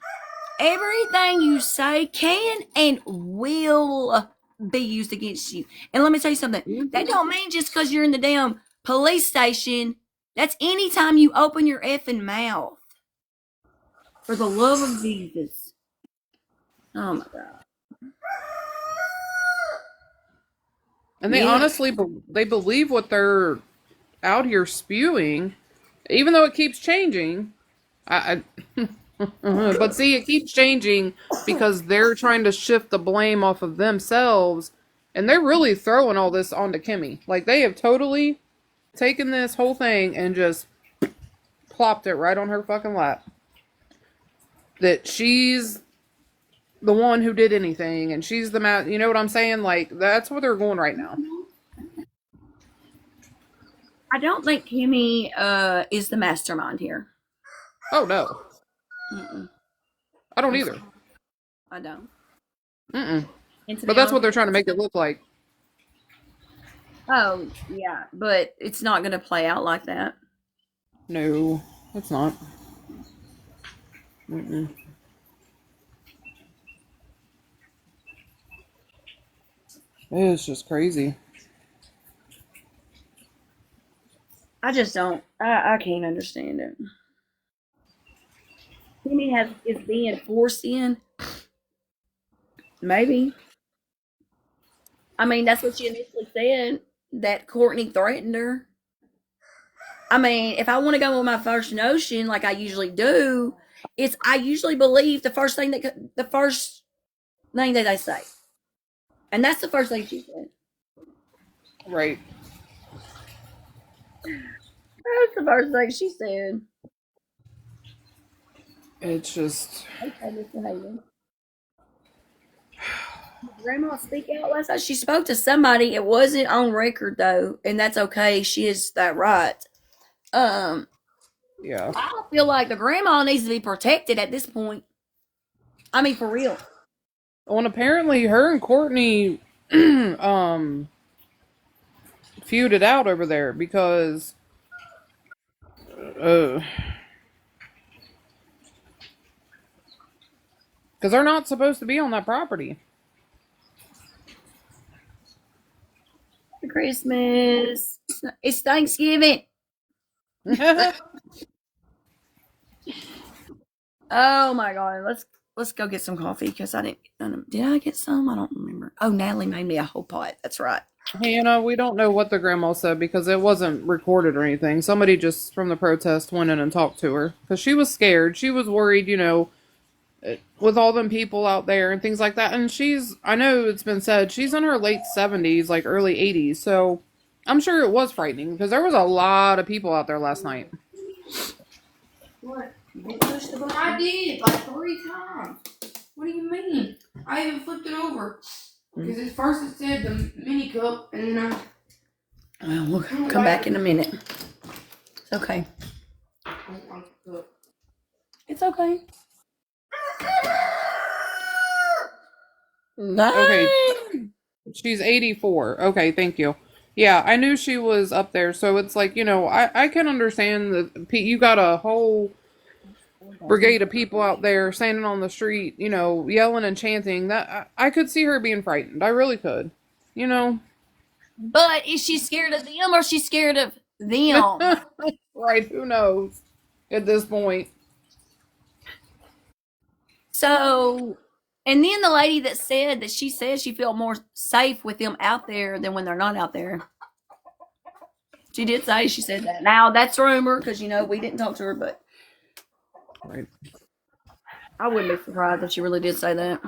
Everything you say can and will be used against you. And let me tell you something. That don't mean just because you're in the damn police station. That's anytime you open your effing mouth. For the love of Jesus. Oh my God. And they Yeah. honestly, they believe what they're out here spewing, even though it keeps changing. But see, it keeps changing because they're trying to shift the blame off of themselves, and they're really throwing all this onto Kimmy. Like, they have totally taken this whole thing and just plopped it right on her fucking lap. That she's the one who did anything, and she's the you know what I'm saying? Like, that's where they're going right now. I don't think Kimmy is the mastermind here. Oh no, Mm-mm. I don't either. I don't. Mm-mm. And to But be that's what honest, they're trying to make it look like. oh yeah, but it's not going to play out like that. No, it's not. Mm-mm. It's just crazy. I just don't. I can't understand it. Kimmy is being forced in. Maybe. I mean, that's what she initially said. That Courtney threatened her. I mean, if I want to go with my first notion, like I usually do, it's I usually believe the first thing that they say, and that's the first thing she said. Right. That's the first thing she said. It's just. Okay, Mr. Hayden. Grandma speak out last night. She spoke to somebody. It wasn't on record though, and that's okay. She is that right. Um, Yeah. I don't feel like the grandma needs to be protected at this point. I mean, for real. Well, and apparently her and Courtney um feuded out over there because uh because they're not supposed to be on that property. Christmas. It's Thanksgiving. Oh my god. Let's go get some coffee because I didn't. Did I get some? I don't remember. Oh, Natalie made me a whole pot. That's right. Hannah, we don't know what the grandma said because it wasn't recorded or anything. Somebody just from the protest went in and talked to her because she was scared. She was worried, with all them people out there and things like that. And I know it's been said, she's in her late 70s, like early 80s. So I'm sure it was frightening because there was a lot of people out there last night. What? You didn't push the button? I did like 3 times. What do you mean? I even flipped it over. Because at first it said the mini cup, and then We'll come back in a minute. It's okay. It's okay. Okay, she's 84. Okay, thank you. Yeah, I knew she was up there, so it's like, I can understand that you got a whole brigade of people out there standing on the street, yelling and chanting. That I could see her being frightened. I really could. You know? But is she scared of them or is she scared of them? Right, who knows at this point. So, and then the lady that said that she said she felt more safe with them out there than when they're not out there. She did say she said that. Now that's rumor because we didn't talk to her, but Right. I wouldn't be surprised if she really did say that.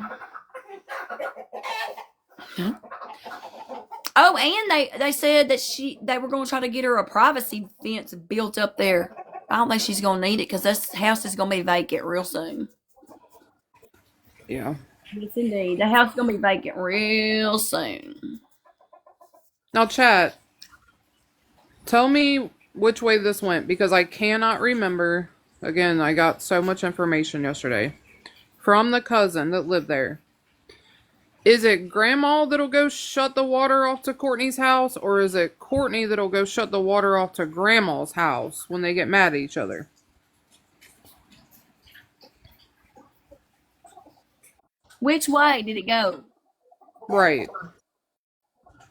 Oh, and they said that they were going to try to get her a privacy fence built up there. I don't think she's going to need it because this house is going to be vacant real soon. Yeah. Yes, indeed. The house is going to be vacant real soon. Now, chat, tell me which way this went because I cannot remember. Again, I got so much information yesterday from the cousin that lived there. Is it Grandma that'll go shut the water off to Courtney's house, or is it Courtney that'll go shut the water off to Grandma's house when they get mad at each other? Which way did it go? Right.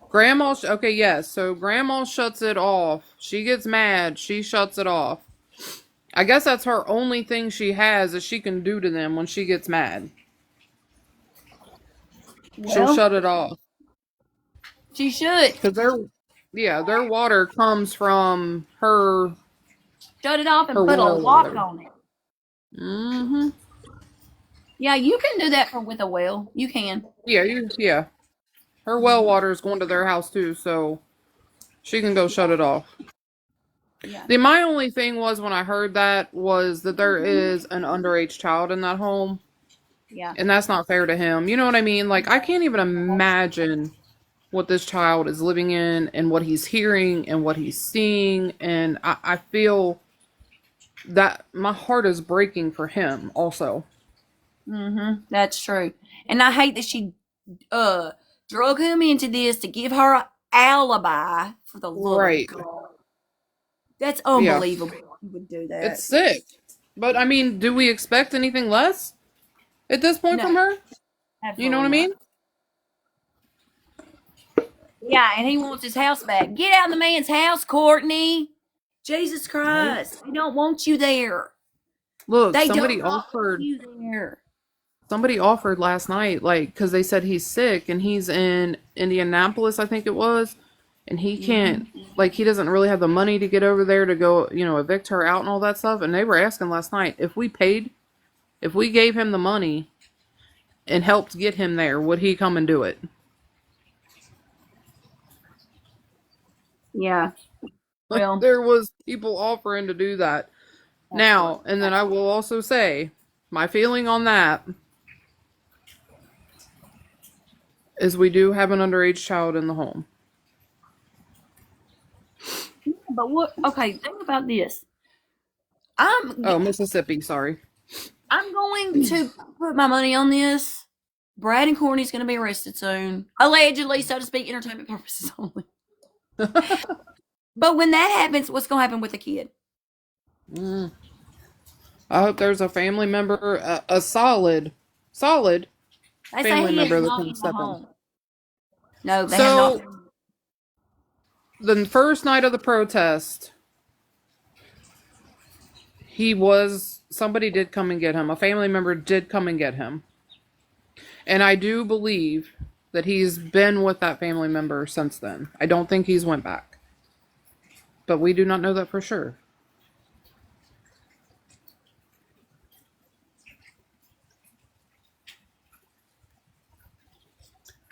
Grandma, okay, yes. So Grandma shuts it off. She gets mad. She shuts it off. I guess that's her only thing she has that she can do to them when she gets mad. She'll shut it off. She should. Because their water comes from her. Shut it off and her put a well lock water. on it. Mm-hmm. Yeah, you can do that with a well. You can. Yeah. Her well water is going to their house too, so she can go shut it off. Yeah. My only thing was when I heard that was that there is an underage child in that home. Yeah. And that's not fair to him. You know what I mean? Like, I can't even imagine what this child is living in and what he's hearing and what he's seeing. And I feel that my heart is breaking for him also. Mm-hmm. That's true. And I hate that she drug him into this to give her an alibi for the love of God. That's unbelievable. You would do that. It's sick. But I mean, do we expect anything less at this point from her? Absolutely You know what I mean? Yeah, and he wants his house back. Get out of the man's house, Courtney. Jesus Christ. They don't want you there. Look, They somebody don't want offered. you there. Somebody offered last night, like, because they said he's sick and he's in Indianapolis, I think it was, and he can't, like, he doesn't really have the money to get over there to go, evict her out and all that stuff. And they were asking last night if we gave him the money and helped get him there, would he come and do it? Yeah. Well, there was people offering to do that. Now, and then I will also say, my feeling on that is we do have an underage child in the home. but what? Okay, think about this. Mississippi, sorry. I'm going to put my money on this. Brad and Courtney's going to be arrested soon. Allegedly, so to speak, entertainment purposes only. But when that happens, what's going to happen with the kid? I hope there's a family member, a solid family member that can step in. No, they have not. The first night of the protest, somebody did come and get him. A family member did come and get him. And I do believe that he's been with that family member since then. I don't think he's went back. But we do not know that for sure.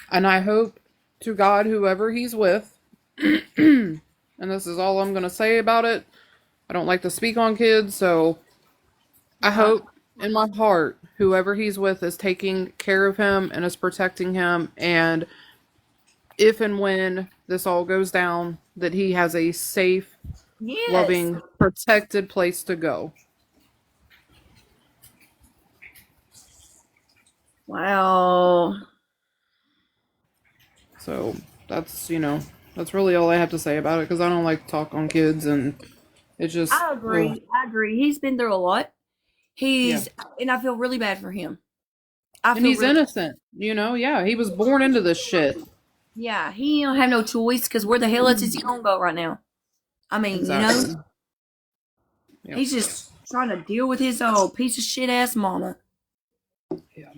And I hope to God, whoever he's with, and this is all I'm going to say about it. I don't like to speak on kids, so I hope in my heart whoever he's with is taking care of him and is protecting him, and if and when this all goes down, that he has a safe, Yes. loving, protected place to go. Wow. So that's, that's really all I have to say about it, because I don't like to talk on kids, and it just, I ugh, agree. I agree. He's been through a lot. yeah. And I feel really bad for him. I And feel he's really, innocent, yeah. He was born into this shit. yeah, he don't have no choice because where the hell else is he gonna go right now? I mean, Exactly. Yep. he's just trying to deal with his old piece of shit ass mama. Yeah.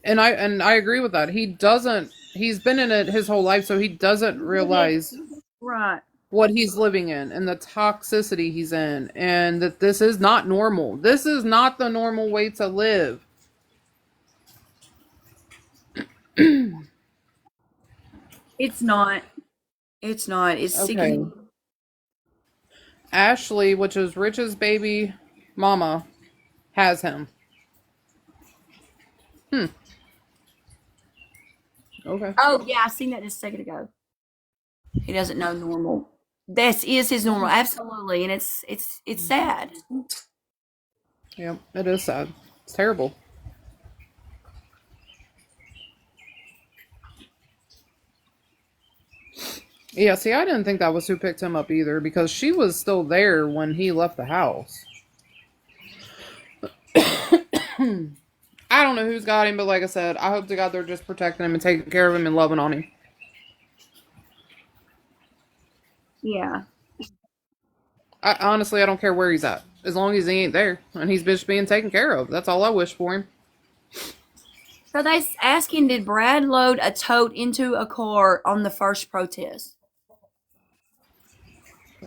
And I agree with that. He's been in it his whole life, so he doesn't realize Right. what he's living in and the toxicity he's in, and that this is not normal. This is not the normal way to live. It's not. It's not. It's Okay. sickening. Ashley, which is Rich's baby mama, has him. Hmm. Okay. Oh yeah, I seen that just a second ago. He doesn't know normal. This is his normal, absolutely, and it's sad. Yep. It is sad. It's terrible. Yeah, see, I didn't think that was who picked him up either, because she was still there when he left the house. I don't know who's got him, but like I said, I hope to God they're just protecting him and taking care of him and loving on him. Yeah. Honestly, I don't care where he's at. As long as he ain't there and he's just being taken care of. That's all I wish for him. So they asking, did Brad load a tote into a car on the first protest?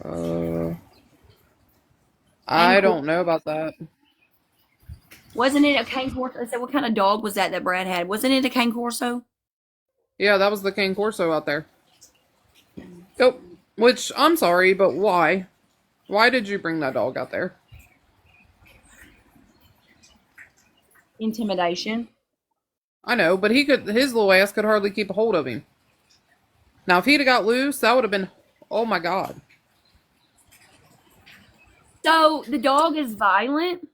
Uh, Cane I Corso. don't know about that. Wasn't it a cane corso? I said, what kind of dog was that Brad had? Wasn't it a cane corso? Yeah, that was the Cane Corso out there. Yep. Which, I'm sorry, but why? Why did you bring that dog out there? Intimidation. I know, but his little ass could hardly keep a hold of him. Now, if he'd have got loose, that would have been, oh my God. So the dog is violent,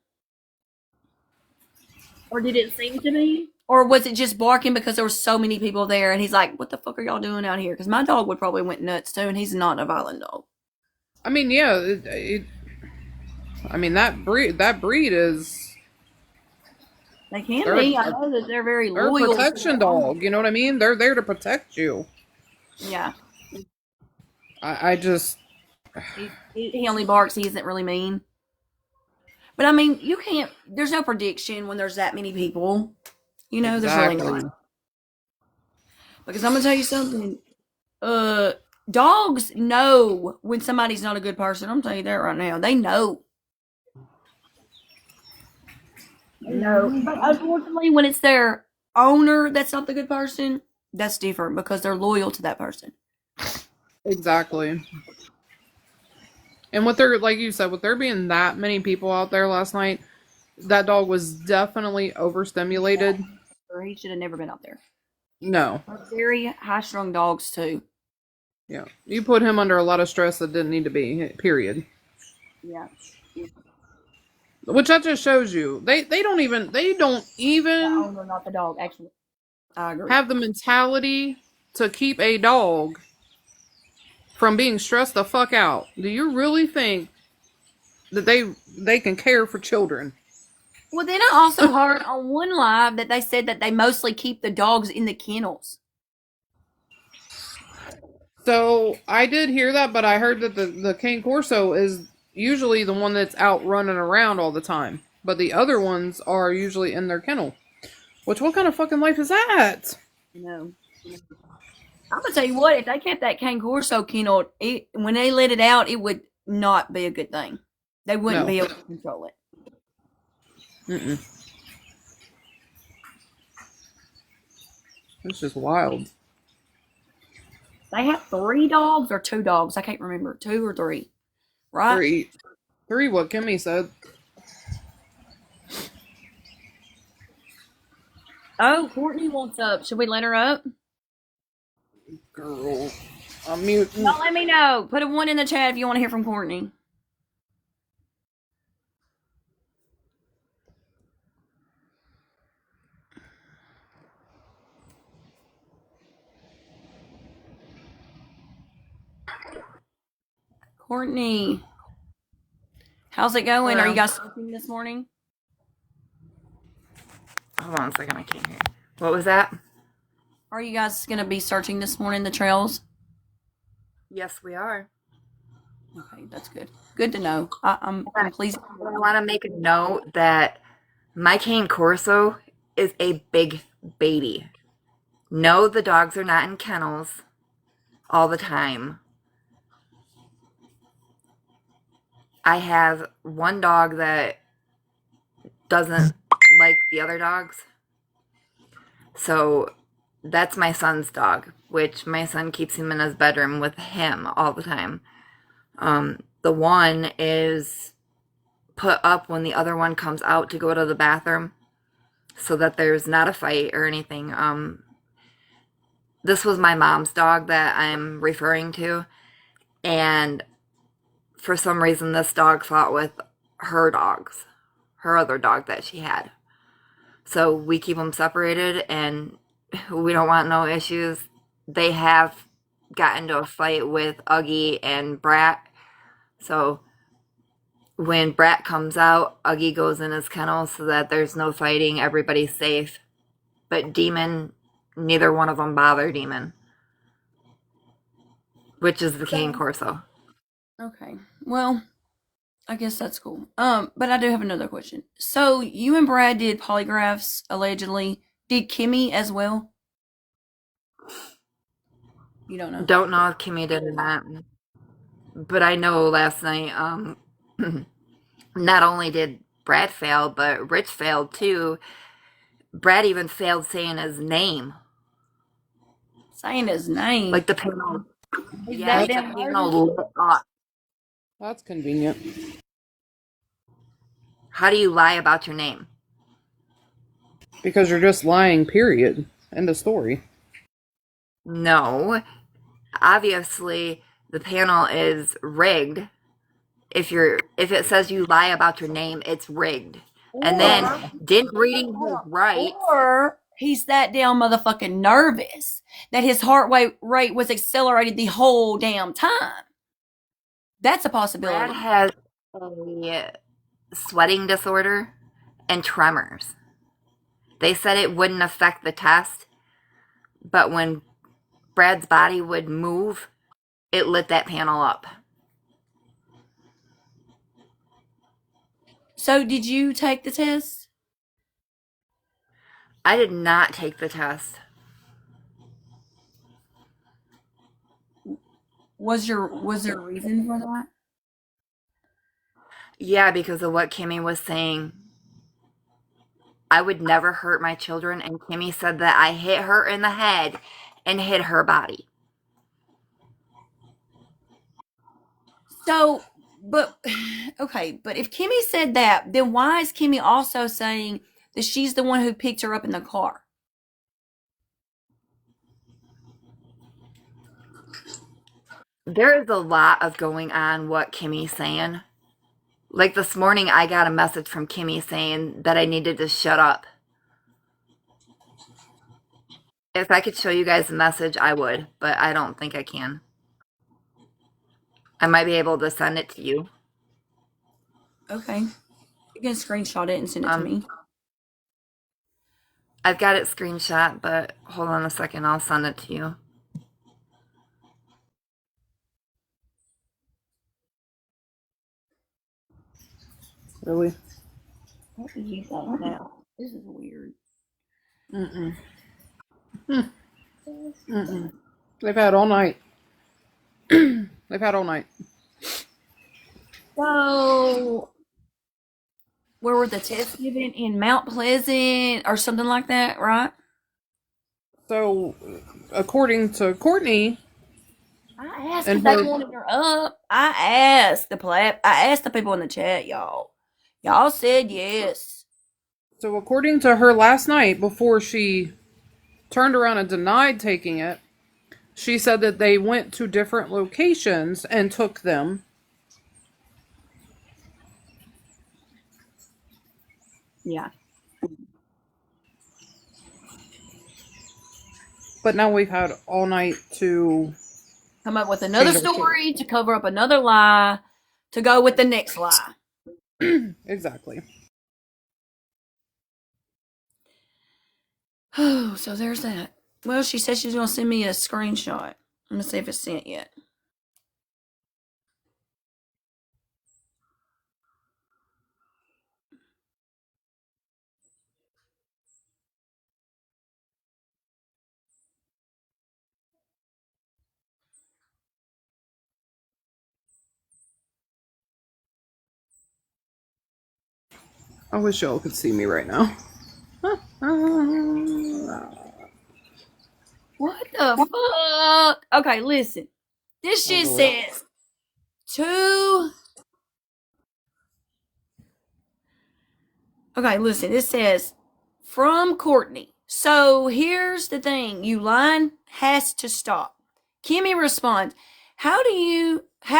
or did it seem to be? Or was it just barking because there were so many people there and he's like, what the fuck are y'all doing out here? Because my dog would probably went nuts too, and he's not a violent dog. I mean, yeah, I mean, that breed is, They can they're be. I a, know that they're very they're a loyal to protection their owner. dog. You know what I mean? They're there to protect you. Yeah. I just, He only barks. He isn't really mean. But I mean, you can't. There's no prediction when there's that many people. There's really exactly. not. Because I'm gonna tell you something. Uh, Dogs know when somebody's not a good person. I'm telling you that right now. They know. They know. But unfortunately, when it's their owner that's not the good person, that's different because they're loyal to that person. Exactly. And with there, like you said, with there being that many people out there last night, that dog was definitely Yeah. overstimulated. Or he should have never been out there. No. They're very high strung dogs too. Yeah. You put him under a lot of stress that didn't need to be, period. Yeah. Which that just shows you. They don't even The owner, not the dog. Actually, I agree. have the mentality to keep a dog from being stressed the fuck out. Do you really think that they can care for children? Well, then I also heard on one live that they said that they mostly keep the dogs in the kennels. So I did hear that, but I heard that the Cane Corso is usually the one that's out running around all the time. But the other ones are usually in their kennel. Which, what kind of fucking life is that? I'm gonna tell you what. If they kept that cane corso kennel, when they let it out, it would not be a good thing. They wouldn't No. be able to control it. Mm-mm. It's just wild. They have 3 dogs or 2 dogs. I can't remember, 2 or 3. right? 3. 3, what Kimmy said. Oh, Courtney wants up. Should we let her up? Girl, I'm muting. Y'all let me know. Put a 1 in the chat if you want to hear from Courtney. Courtney, how's it going? Hello. Are you guys sleeping this morning? Hold on a second, I can't hear. What was that? Are you guys going to be searching this morning the trails? Yes, we are. Okay, that's good. Good to know. I'm pleased. I want to make a note that my cane corso is a big baby. No, the dogs are not in kennels all the time. I have one dog that doesn't like the other dogs. So that's my son's dog, which my son keeps him in his bedroom with him all the time. The one is put up when the other one comes out to go to the bathroom so that there's not a fight or anything. This was my mom's dog that I'm referring to, and for some reason this dog fought with her dogs, her other dog that she had. So we keep them separated, and we don't want no issues. They have gotten into a fight with Uggy and Brat, so when Brat comes out, Uggy goes in his kennel so that there's no fighting, everybody's safe. But Demon, neither one of them bother Demon, which is the cane corso. Okay. Well, I guess that's cool. But I do have another question. So you and Brad did polygraphs allegedly. Did Kimmy as well? You don't know. Don't know if Kimmy did or not, but I know last night, not only did Brad fail, but Rich failed too. Brad even failed saying his name. Saying his name. Like the panel. Is Yeah, that like the damn panel lit up. That's convenient. How do you lie about your name? Because you're just lying, period. End of story. No. Obviously, the panel is rigged. If it says you lie about your name, it's rigged. And then didn't reading his rights. Or he's that damn motherfucking nervous that his heart rate was accelerated the whole damn time. That's a possibility. Brad has a sweating disorder and tremors. They said it wouldn't affect the test, but when Brad's body would move, it lit that panel up. So did you take the test? I did not take the test. Was there a reason for that? Yeah, because of what Kimmy was saying. I would never hurt my children, and Kimmy said that I hit her in the head and hit her body. So, but okay, but if Kimmy said that, then why is Kimmy also saying that she's the one who picked her up in the car? There is a lot of going on what Kimmy's saying. Like this morning, I got a message from Kimmy saying that I needed to shut up. If I could show you guys the message, I would, but I don't think I can. I might be able to send it to you. Okay. You can screenshot it and send it to me. I've got it screenshot, but hold on a second, I'll send it to you. Really? What did you think now? This is weird. Mm-mm. Mm-mm. They've had all night. They've had all night. So, where were the tests given? In Mount Pleasant or something like that, right? So, according to Courtney, I asked And if they her wanted her up. I asked the people in the chat, y'all. Y'all said yes. so according to her last night, before she turned around and denied taking it, she said that they went to different locations and took them. Yeah. But now we've had all night to Come up with another change our story to cover up another lie to go with the next lie. story. Exactly. Oh, so there's that. Well, she said she's going to send me a screenshot. I'm going to see if it's sent yet. I wish y'all could see me right now. What the fuck? Okay, listen. This shit says two. Okay, listen. It says from Courtney. So here's the thing. You line has to stop. Kimmy responds, how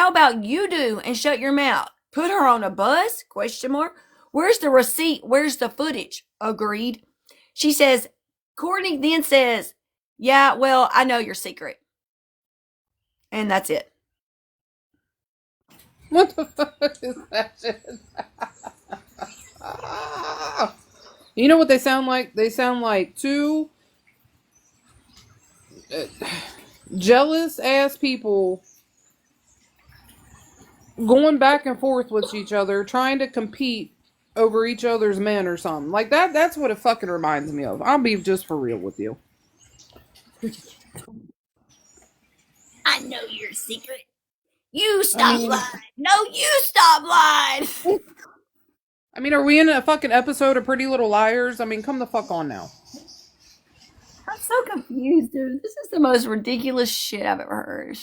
about you do and shut your mouth? Put her on a bus? Question mark. Where's the receipt? Where's the footage? Agreed. She says, Courtney then says, yeah, well, I know your secret. And that's it. What the fuck is that shit? You know what they sound like? They sound like two jealous ass people going back and forth with each other, trying to compete over each other's men or something. Like that's what it fucking reminds me of. I'll be just for real with you. I know your secret. You I stop mean, lying. No, you stop lying. are we in a fucking episode of Pretty Little Liars? I mean, come the fuck on now. I'm so confused, dude. This is the most ridiculous shit I've ever heard.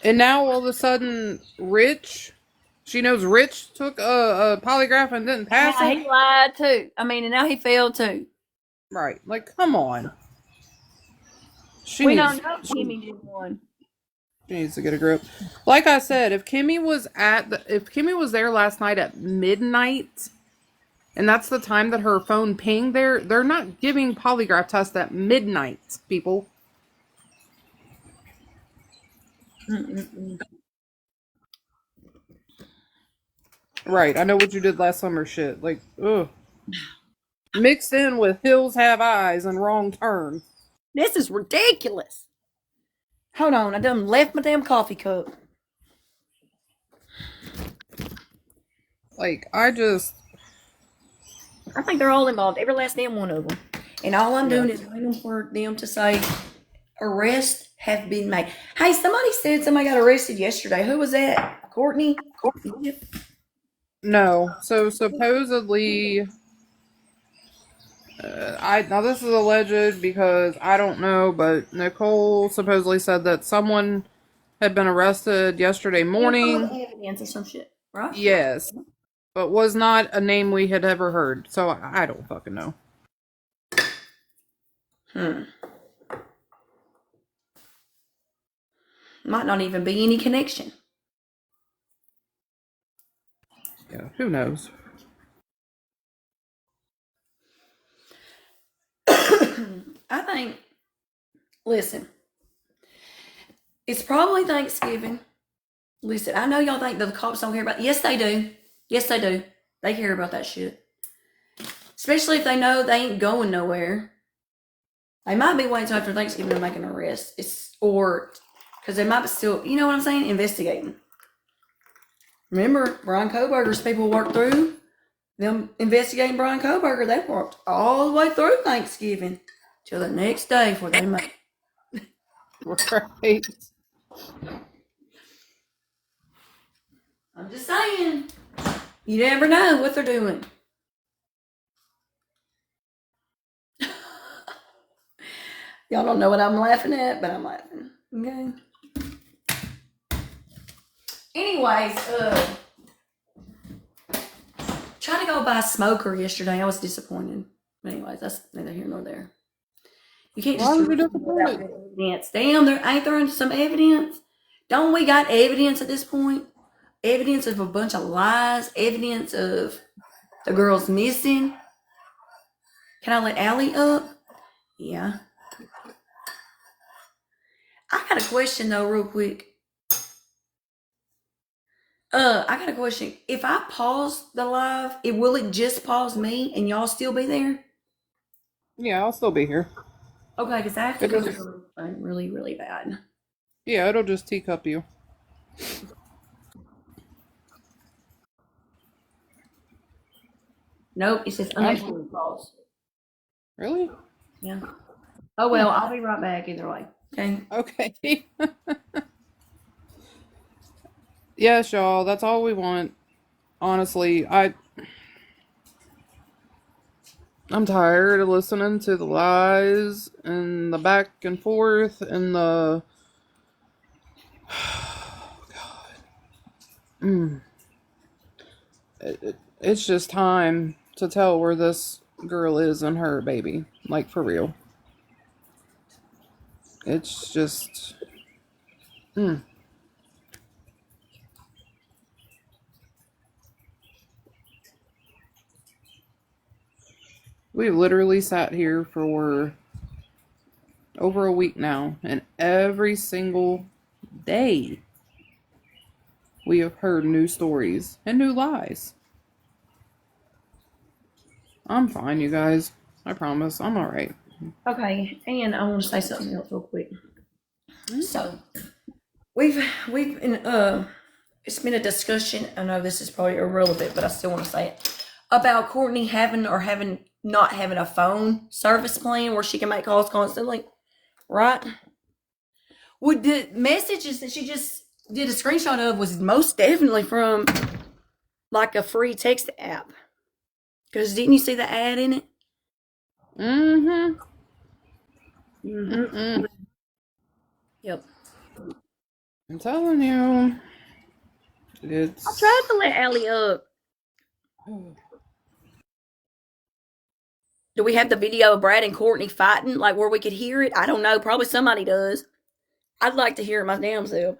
And now all of a sudden, she knows Rich took a polygraph and didn't pass Yeah, it. he lied too. I mean, and now he failed too. Right? Like, come on. She We needs don't know if Kimmy did one. she needs to get a grip. Like I said, if Kimmy was there last night at midnight, and that's the time that her phone pinged, they're not giving polygraph tests at midnight, people. Mm-mm-mm. Right? I know what you did last summer. Shit, like, ugh. Mixed in with Hills Have Eyes and Wrong Turn. This is ridiculous. Hold on, I done left my damn coffee cup. Like, I think they're all involved, every last damn one of them. And all I'm yeah. doing is waiting for them to say arrests have been made. Hey, somebody said somebody got arrested yesterday. Who was that? Courtney? No. So supposedly, now this is alleged because I don't know, but Nicole supposedly said that someone had been arrested yesterday morning. Evidence or some shit, right? Yes, but was not a name we had ever heard. So I don't fucking know. Might not even be any connection. Yeah, who knows? I think, listen, it's probably Thanksgiving. Listen, I know y'all think the cops don't care about. Yes, they do. Yes, they do. They care about that shit. Especially if they know they ain't going nowhere. They might be waiting until after Thanksgiving to make an arrest. Because they might be still, you know what I'm saying, investigating. Remember, Brian Koberger's people worked through them investigating Brian Koberger. They worked all the way through Thanksgiving till the next day before they make. Right. I'm just saying, you never know what they're doing. Y'all don't know what I'm laughing at, but I'm laughing. Okay. Anyways, tried to go buy a smoker yesterday. I was disappointed. But anyways, that's neither here nor there. You can't just Why was you without disappointed? good evidence. Damn, ain't there some evidence? Don't we got evidence at this point? Evidence of a bunch of lies. Evidence of the girls missing. Can I let Allie up? Yeah. I got a question though, real quick. I got a question. If I pause the live, will it just pause me and y'all still be there? Yeah, I'll still be here. Okay, because I have to It'll go to just, the phone really, really bad. yeah, it'll just teacup you. Nope, it says I unable to pause. really? Yeah. Oh well, I'll be right back either way. Okay. Okay. Yes, y'all. That's all we want. Honestly, I'm tired of listening to the lies and the back and forth and the. Mm, it's just time to tell where this girl is and her baby. Like, for real. It's just. Mm. We've literally sat here for over a week now, and every single day we have heard new stories and new lies. I'm fine, you guys. I promise. I'm alright. Okay, and I want to say something else real quick. So we've been it's been a discussion. I know this is probably irrelevant, but I still want to say it about Courtney having or having not having a phone service plan where she can make calls constantly, right? Would the messages that she just did a screenshot of was most definitely from like a free text app? Because didn't you see the ad in it? Mm-hmm. Mm-hmm. Yep. I'm telling you. I tried It's. to let Allie up. Do we have the video of Brad and Courtney fighting, like where we could hear it? I don't know. Probably somebody does. I'd like to hear it my damn self.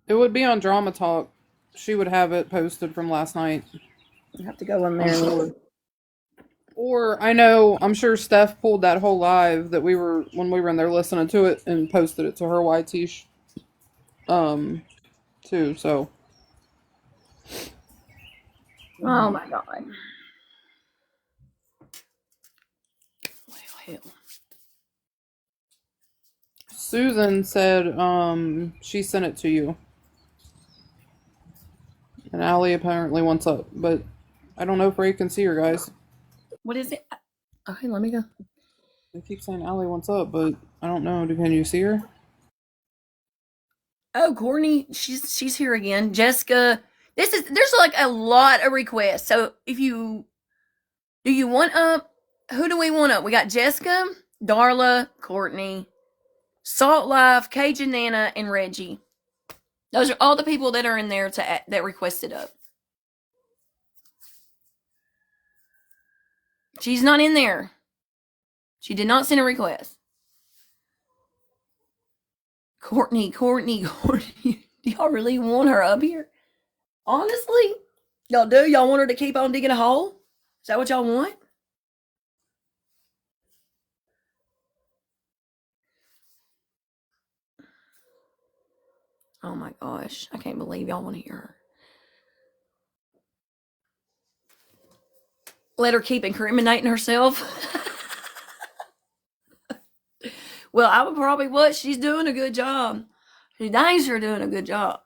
It would be on Drama Talk. She would have it posted from last night. I have to go in I'm there. sure. Or I know, I'm sure Steph pulled that whole live that we were when we were in there listening to it and posted it to her YT um too. So Oh my god. Well, hell. Susan said she sent it to you. And Allie apparently wants up, but I don't know if Ray can see her, guys. What is it? Okay, let me go. They keep saying Allie wants up, but I don't know. Can you see her? Oh, Courtney, she's here again. Jessica, there's like a lot of requests. So if you do you want up? Who do we want up? We got Jessica, Darla, Courtney, Salt Life, Cajun Nana, and Reggie. Those are all the people that are in there that requested up. She's not in there. She did not send a request. Courtney. Do y'all really want her up here? Honestly? Y'all do? Y'all want her to keep on digging a hole? Is that what y'all want? Oh my gosh. I can't believe y'all want to hear her. Let her keep incriminating herself. Well, I would probably what? She's doing a good job. She dang sure doing a good job.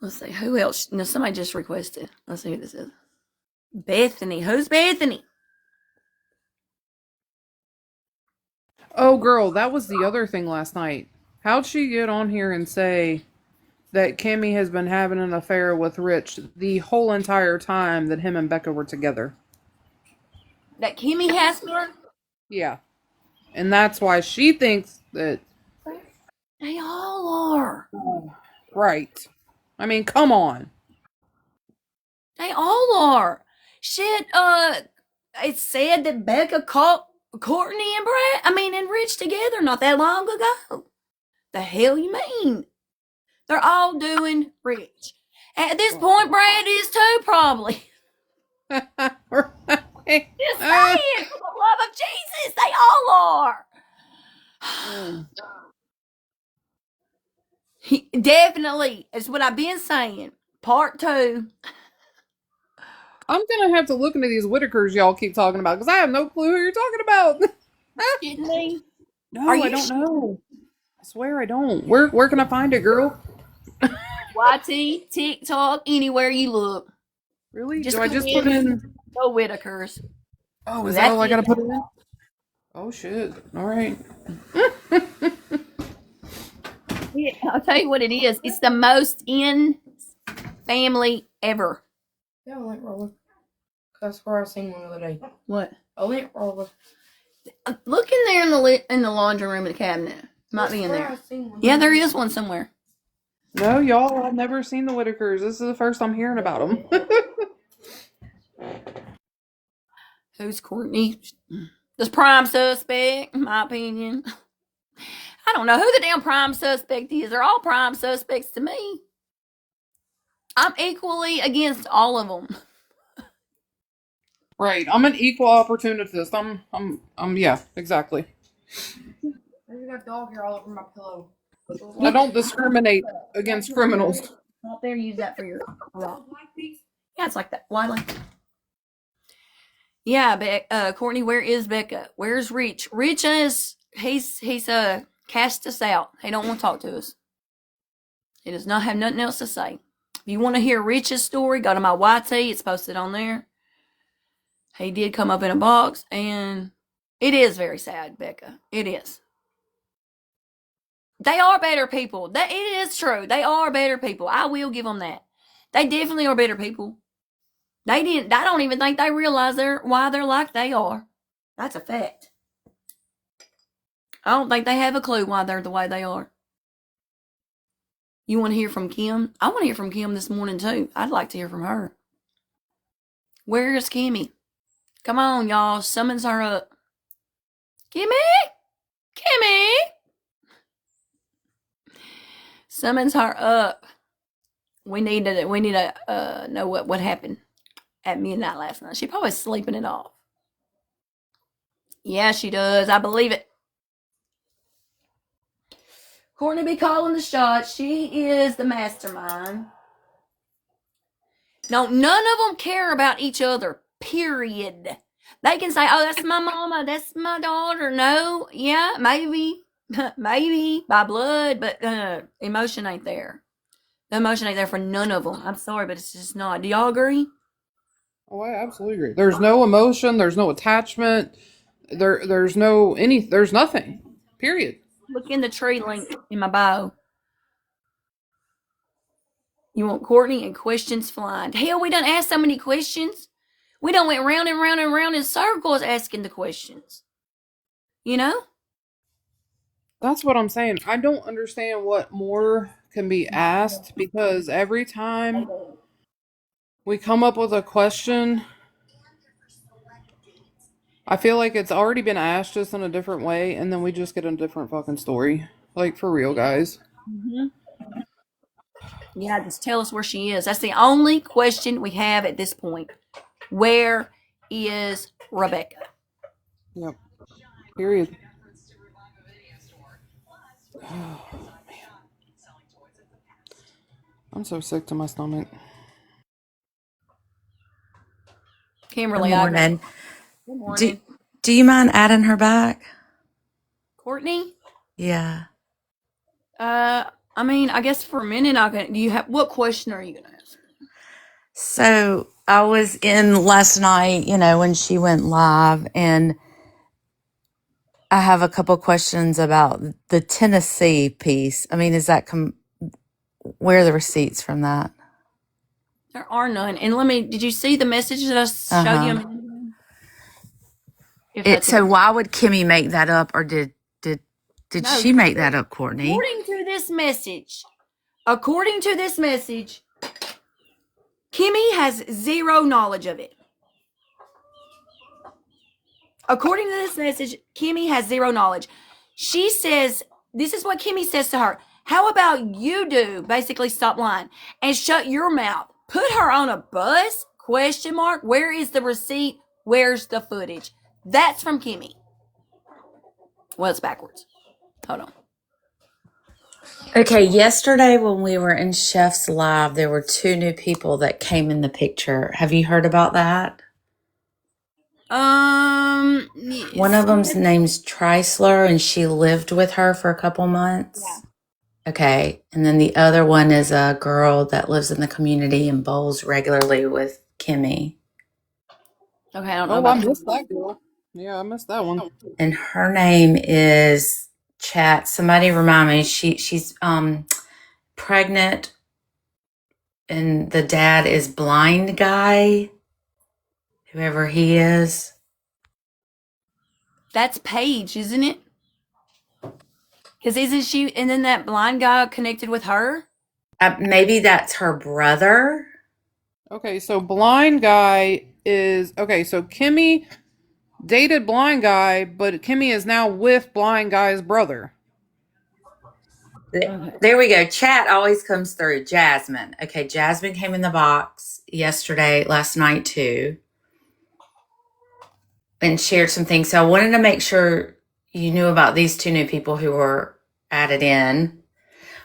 Let's see, who else? No, somebody just requested. Let's see who this is. Bethany. Who's Bethany? Oh, girl, that was the other thing last night. How'd she get on here and say that Kimmy has been having an affair with Rich the whole entire time that him and Becca were together? that Kimmy Hassler. Yeah. And that's why she thinks that. They all are. Right. I mean, come on. They all are. Shit, it's said that Becca caught Courtney and and Rich together not that long ago. The hell you mean? They're all doing Rich. At this point, Brad is too, probably. Right. Just saying, for the love of Jesus, they all are. Definitely, it's what I've been saying. Part 2. I'm gonna have to look into these Whitakers y'all keep talking about because I have no clue who you're talking about. Kidding me? No, Are I you don't know. I swear I don't. Where can I find it, girl? YT, TikTok, anywhere you look. Really? Just Do I just put in? No Whitakers. Oh, is that That's all I gotta it. put in? Oh shit! All right. Yeah, I'll tell you what it is. It's the most in family ever. Yeah, a lint roller. That's where I seen one the other day. What? A lint roller. Look in there in the laundry room of the cabinet. Might be in Where there. I seen one. Yeah, there is one somewhere. No, y'all, I've never seen the Whitakers. This is the first I'm hearing about them. Who's Courtney? The prime suspect, in my opinion. I don't know who the damn prime suspect is. They're all prime suspects to me. I'm equally against all of them. Right. I'm an equal opportunist. Yeah, exactly. There's got dog hair all over my pillow. I don't discriminate against criminals. Up there, use that for your rock. Yeah, it's like that. Wiley. Yeah, Courtney, where is Becca? Where's Rich? Rich is he's cast us out. He don't want to talk to us. He does not have nothing else to say. If you want to hear Rich's story, go to my YT. It's posted on there. He did come up in a box, and it is very sad, Becca. It is. They are better people. That it is true. They are better people. I will give them that. They definitely are better people. They didn't. I don't even think they realize why they're like they are. That's a fact. I don't think they have a clue why they're the way they are. You want to hear from Kim? I want to hear from Kim this morning too. I'd like to hear from her. Where is Kimmy? Come on, y'all. Summons her up. Kimmy? Kimmy? Summons her up. We need to know what happened at midnight last night. She probably sleeping it off. Yeah, she does. I believe it. Courtney be calling the shots. She is the mastermind. No, none of them care about each other. Period. They can say, "Oh, that's my mama. That's my daughter." No, yeah, maybe, maybe by blood, but emotion ain't there. The emotion ain't there for none of them. I'm sorry, but it's just not. Do y'all agree? Oh, I absolutely agree. There's no emotion. There's no attachment. There's there's nothing. Period. Look in the tree link in my bio. You want Courtney and questions flying. Hell, we done asked so many questions. We done went round and round and round in circles asking the questions. You know? That's what I'm saying. I don't understand what more can be asked because every time we come up with a question, I feel like it's already been asked just in a different way, and then we just get a different fucking story. Like, for real, guys. Mm-hmm. Yeah, just tell us where she is. That's the only question we have at this point. Where is Rebecca? Yep. Period. I'm so sick to my stomach. Kimberly, Good morning. Good morning. Do you mind adding her back? Courtney? Yeah. I guess for a minute I can. Do you have what question are you gonna ask? So I was in last night, when she went live, and I have a couple questions about the Tennessee piece. I mean, where are the receipts from that? There are none. And did you see the message that I showed you? If that's So why would Kimmy make that up, or did no, she make that up, Courtney? according to this message, Kimmy has zero knowledge of it. According to this message, Kimmy has zero knowledge. She says, this is what Kimmy says to her. How about you do basically stop lying and shut your mouth? Put her on a bus? Question mark. Where is the receipt? Where's the footage? That's from Kimmy. Well, it's backwards. Hold on. Okay, yesterday when we were in Chef's Live, there were 2 new people that came in the picture. Have you heard about that? One of them's name's Treisler, and she lived with her for a couple months. Yeah. Okay, and then the other one is a girl that lives in the community and bowls regularly with Kimmy. Okay, I don't know Oh, about I missed that girl. Yeah, I missed that one. And her name is Chat. Somebody remind me. She's pregnant, and the dad is blind guy, whoever he is. That's Paige, isn't it? Because isn't she, and then that blind guy connected with her? Maybe that's her brother. Okay, so blind guy is okay. So Kimmy dated blind guy, but Kimmy is now with blind guy's brother. Okay. There we go. Chat always comes through. Jasmine. Okay, Jasmine came in the box last night too, and shared some things. So I wanted to make sure you knew about these 2 new people who were added in.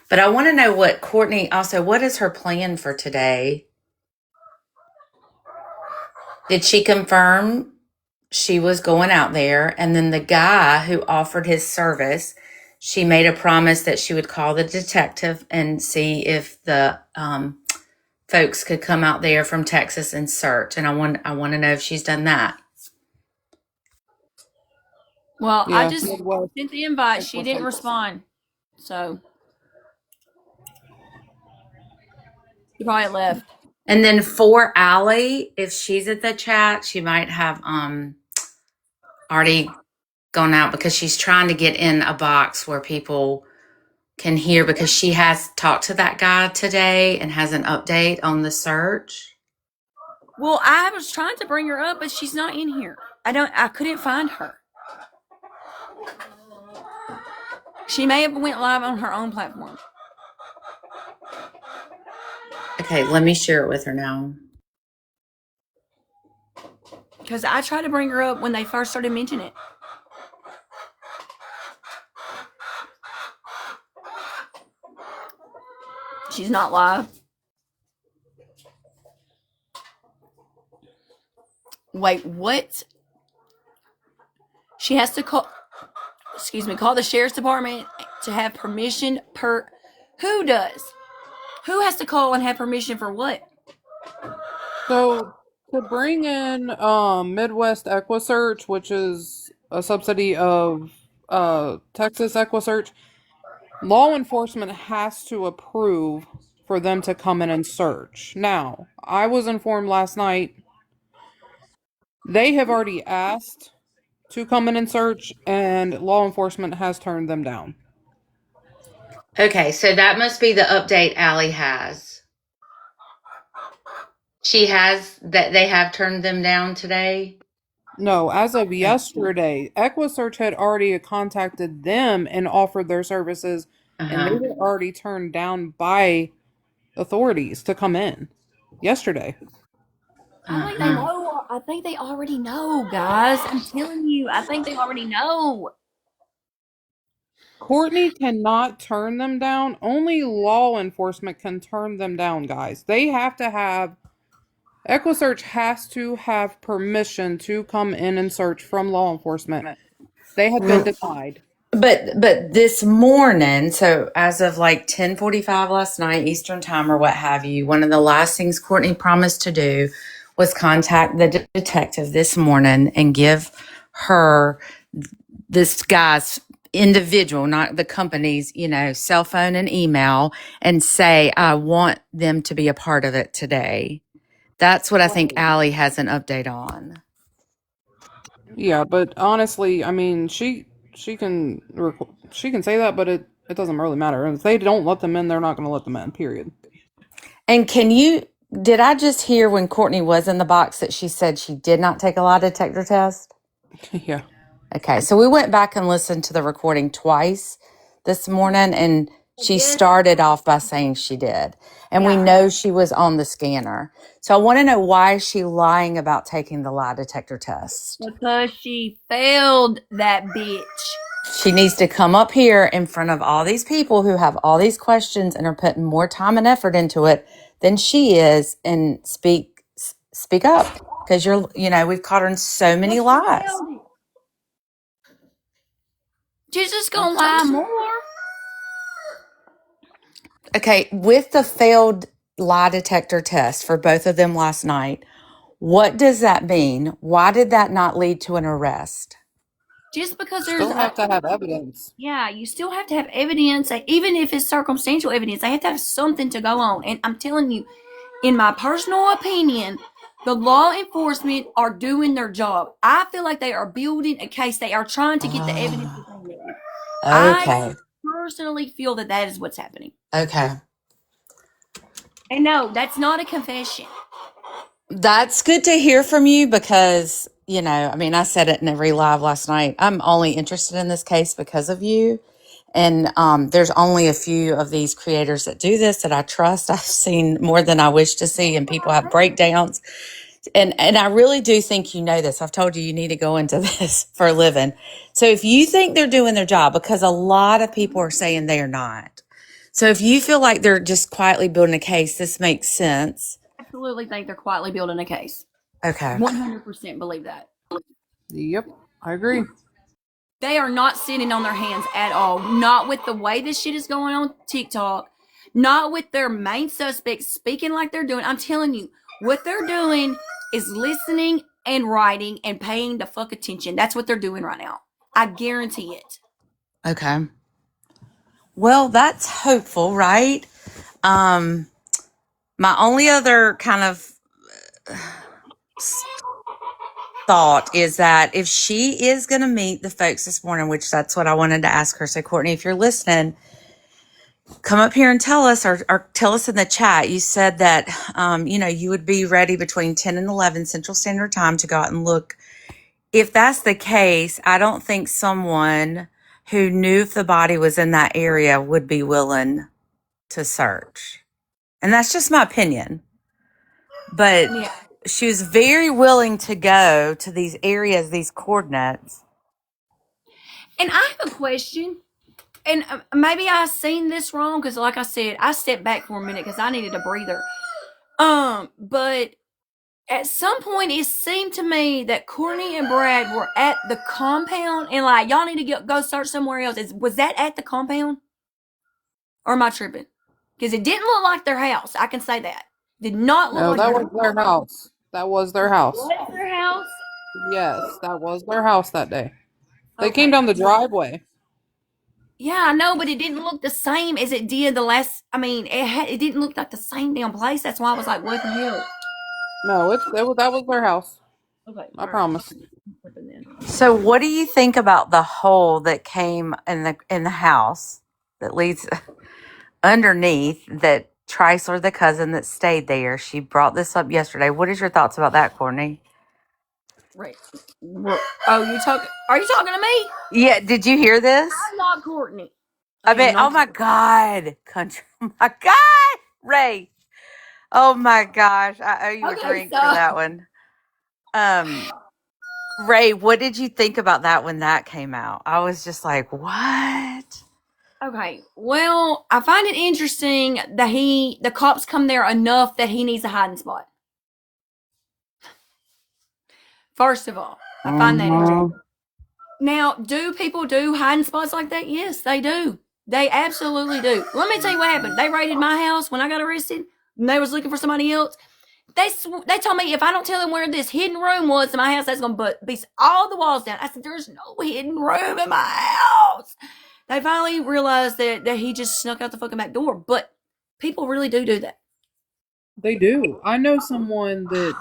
But I want to know what Courtney, also, what is her plan for today? Did she confirm she was going out there? And then the guy who offered his service, she made a promise that she would call the detective and see if the folks could come out there from Texas and search. And I want to know if she's done that. Well, Yeah, I just Midwest. sent the invite. She didn't respond. So she probably left. And then for Allie, if she's at the chat, she might have already gone out because she's trying to get in a box where people can hear, because she has talked to that guy today and has an update on the search. Well, I was trying to bring her up, but she's not in here. I couldn't find her. She may have went live on her own platform. Okay, let me share it with her now. Because I tried to bring her up when they first started mentioning it. She's not live. Wait, what? She has to call the sheriff's department to have permission per. Who does? Who has to call and have permission for what? So to bring in Midwest EquiSearch, which is a subsidy of Texas EquiSearch, law enforcement has to approve for them to come in and search. Now, I was informed last night they have already asked to come in and search, and law enforcement has turned them down. Okay, so that must be the update Allie has. She has that they have turned them down today. No, as of yesterday, EquiSearch had already contacted them and offered their services, and they were already turned down by authorities to come in yesterday. I think they know. I think they already know, guys. I'm telling you, I think they already know. Courtney cannot turn them down. Only law enforcement can turn them down, guys. They have to have EquiSearch has to have permission to come in and search from law enforcement. They have been denied. But this morning, so as of like 10:45 last night Eastern time or what have you, one of the last things Courtney promised to do was contact the detective this morning and give her this guy's individual, not the company's, cell phone and email, and say, I want them to be a part of it today. That's what I think Allie has an update on. Yeah, but honestly, I mean, she can she can say that, but it doesn't really matter. If they don't let them in, they're not going to let them in. Period. And did I just hear when Courtney was in the box that she said she did not take a lie detector test? Yeah. Okay, so we went back and listened to the recording twice this morning, and she started off by saying she did. And we Yeah. know she was on the scanner. So I want to know, why is she lying about taking the lie detector test? Because she failed that bitch. She needs to come up here in front of all these people who have all these questions and are putting more time and effort into it than she is, and speak up, because we've caught her in so many lies. She's just gonna lie more. Okay, with the failed lie detector test for both of them last night, what does that mean? Why did that not lead to an arrest? Just because there's Still have to have evidence. yeah, you still have to have evidence, even if it's circumstantial evidence. They have to have something to go on. And I'm telling you, in my personal opinion, the law enforcement are doing their job. I feel like they are building a case. They are trying to get the evidence that they need. I Okay. personally feel that that is what's happening. Okay. And no, that's not a confession. That's good to hear from you, because, I said it in every live last night. I'm only interested in this case because of you. And there's only a few of these creators that do this that I trust. I've seen more than I wish to see, and people have breakdowns. And I really do think you know this. I've told you you need to go into this for a living. So if you think they're doing their job, because a lot of people are saying they are not. So if you feel like they're just quietly building a case, this makes sense. Absolutely think they're quietly building a case. Okay. 100% believe that. Yep, I agree. They are not sitting on their hands at all. Not with the way this shit is going on TikTok. Not with their main suspects speaking like they're doing. I'm telling you, what they're doing is listening and writing and paying the fuck attention. That's what they're doing right now. I guarantee it. Okay. Well, that's hopeful, right? My only other kind of thought is that if she is going to meet the folks this morning, which that's what I wanted to ask her. So, Courtney, if you're listening, come up here and tell us, or tell us in the chat. You said that, you would be ready between 10 and 11 Central Standard Time to go out and look. If that's the case, I don't think someone who knew if the body was in that area would be willing to search. And that's just my opinion. But Yeah. she was very willing to go to these areas, these coordinates. And I have a question. And maybe I seen this wrong because, like I said, I stepped back for a minute because I needed a breather. But at some point, it seemed to me that Courtney and Brad were at the compound, and like y'all need to go search somewhere else. Was that at the compound, or am I tripping? Because it didn't look like their house. I can say that. Did not look No, like that their was their house. That was their house. was their house. Yes, that was their house that day. They came Okay. down the driveway. Yeah, I know, but it didn't look the same as it did the last. I mean, it didn't look like the same damn place. That's why I was like, what the hell? No, that was their house. Okay, I promise. So, what do you think about the hole that came in the house that leads underneath, that Chrysler, the cousin that stayed there, she brought this up yesterday. What is your thoughts about that, Courtney? Right. Oh, you talking? Are you talking to me? Yeah, did you hear this? I'm not Courtney. I am bet. Oh not. my God, country. Oh my God, Ray. Oh my gosh, I owe you a Okay, drink so for that one. Ray, what did you think about that when that came out? I was just like, what? okay. Well, I find it interesting that the cops come there enough that he needs a hiding spot. First of all, I find that interesting. Now, do people do hiding spots like that? Yes, they do. They absolutely do. Let me tell you what happened. They raided my house when I got arrested, and they was looking for somebody else. They told me if I don't tell them where this hidden room was in my house, that's gonna beat all the walls down. I said, "There's no hidden room in my house." They finally realized that he just snuck out the fucking back door. But people really do that. They do. I know someone that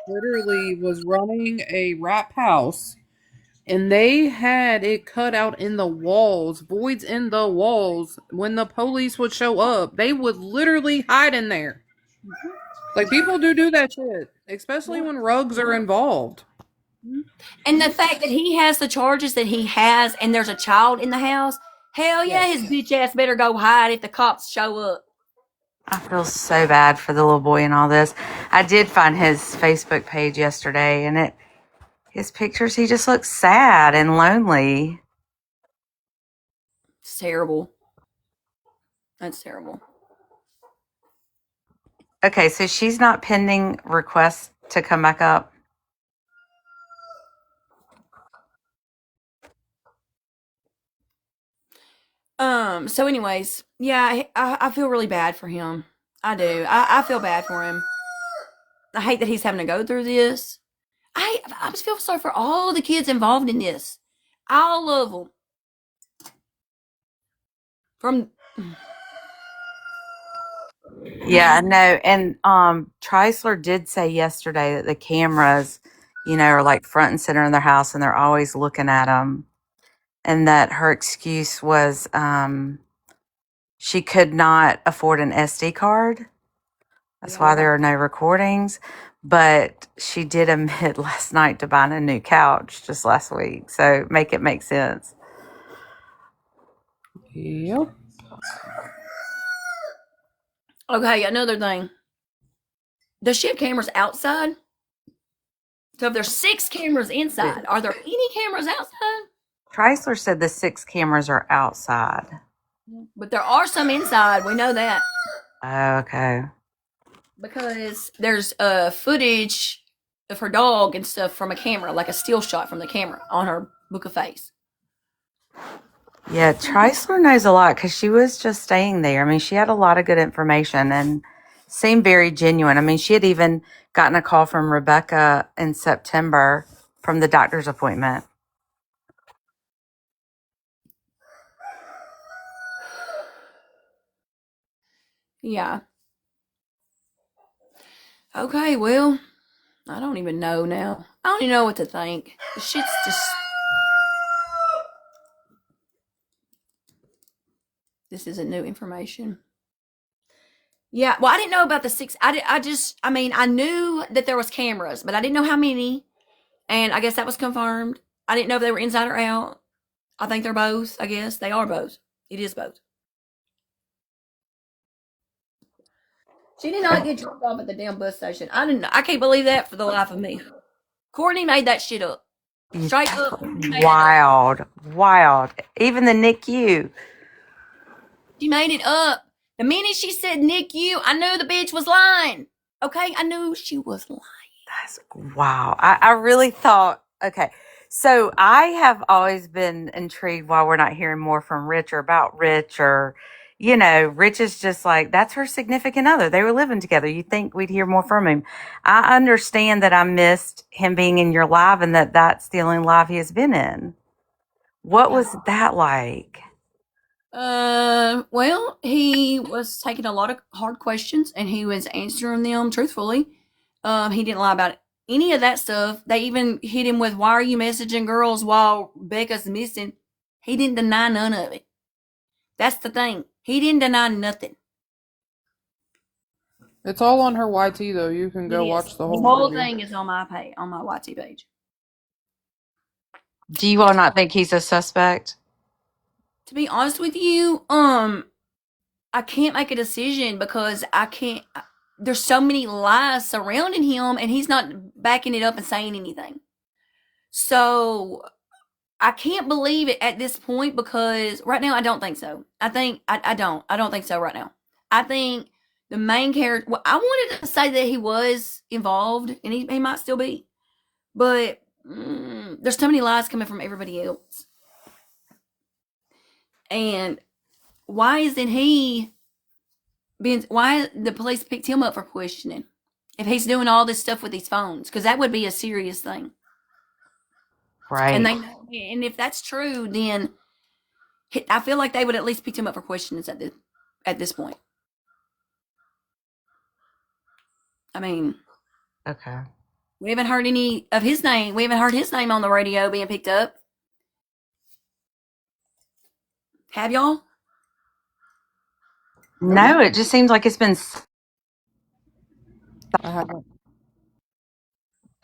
literally was running a rap house And they had it cut out in the walls, voids in the walls. When the police would show up, they would literally hide in there. Like, people do that shit, especially when rugs are involved. And the fact that he has the charges that he has and there's a child in the house, hell yeah, his bitch ass better go hide if the cops show up. I feel so bad for the little boy and all this. I did find his Facebook page yesterday, and his pictures, he just looks sad and lonely. It's terrible. That's terrible. Okay, so she's not pending requests to come back up. So anyways, yeah, I feel really bad for him. I do. I feel bad for him. I hate that he's having to go through this. I just feel sorry for all the kids involved in this. All of them. From Yeah, no, and Chrysler did say yesterday that the cameras, are like front and center in their house, and they're always looking at them, and that her excuse was she could not afford an SD card. That's why there are no recordings. But she did admit last night to buying a new couch just last week, so make it make sense. Yep. okay, another thing. Does she have cameras outside? So if there's 6 cameras inside, are there any cameras outside? Chrysler said the 6 cameras are outside. But there are some inside. We know that Oh, okay. because there's footage of her dog and stuff from a camera, like a still shot from the camera on her book of face. Yeah, Chrysler knows a lot because she was just staying there. I mean, she had a lot of good information and seemed very genuine. I mean, she had even gotten a call from Rebecca in September from the doctor's appointment. Yeah. Okay, well, I don't even know now. I don't even know what to think. The shit's just. This isn't new information. Yeah, well, I didn't know about the 6. I mean, I knew that there was cameras, but I didn't know how many. And I guess that was confirmed. I didn't know if they were inside or out. I think they're both. I guess they are both. It is both. She did not get dropped off at the damn bus station. I can't believe that for the life of me. Courtney made that shit up. Straight up. Wild. Even the NICU. She made it up. The minute she said NICU, I knew the bitch was lying. Okay, I knew she was lying. That's wow. I really thought, okay. So I have always been intrigued why we're not hearing more from Rich or about Rich or, Rich is just like, that's her significant other. They were living together. You'd think we'd hear more from him. I understand that I missed him being in your live and that's the only live he has been in. What was that like? Well, he was taking a lot of hard questions and he was answering them truthfully. He didn't lie about any of that stuff. They even hit him with, "Why are you messaging girls while Becca's missing?" He didn't deny none of it. That's the thing. He didn't deny nothing. It's all on her YT though. You can go watch the whole video. Thing is on my page, on my YT page. Do you all not think he's a suspect? To be honest with you, I can't make a decision because I can't. There's so many lies surrounding him, and he's not backing it up and saying anything. So I can't believe it at this point because right now I don't think so. I don't think so right now. I think the main character. Well, I wanted to say that he was involved, and he might still be, but there's so many lies coming from everybody else. And why isn't he being? Why the police picked him up for questioning if he's doing all this stuff with these phones? Because that would be a serious thing. Right. And if that's true, then I feel like they would at least pick him up for questions at this point. I mean, Okay. We haven't heard any of his name. We haven't heard his name on the radio being picked up. Have y'all? No, it just seems like it's been, I haven't.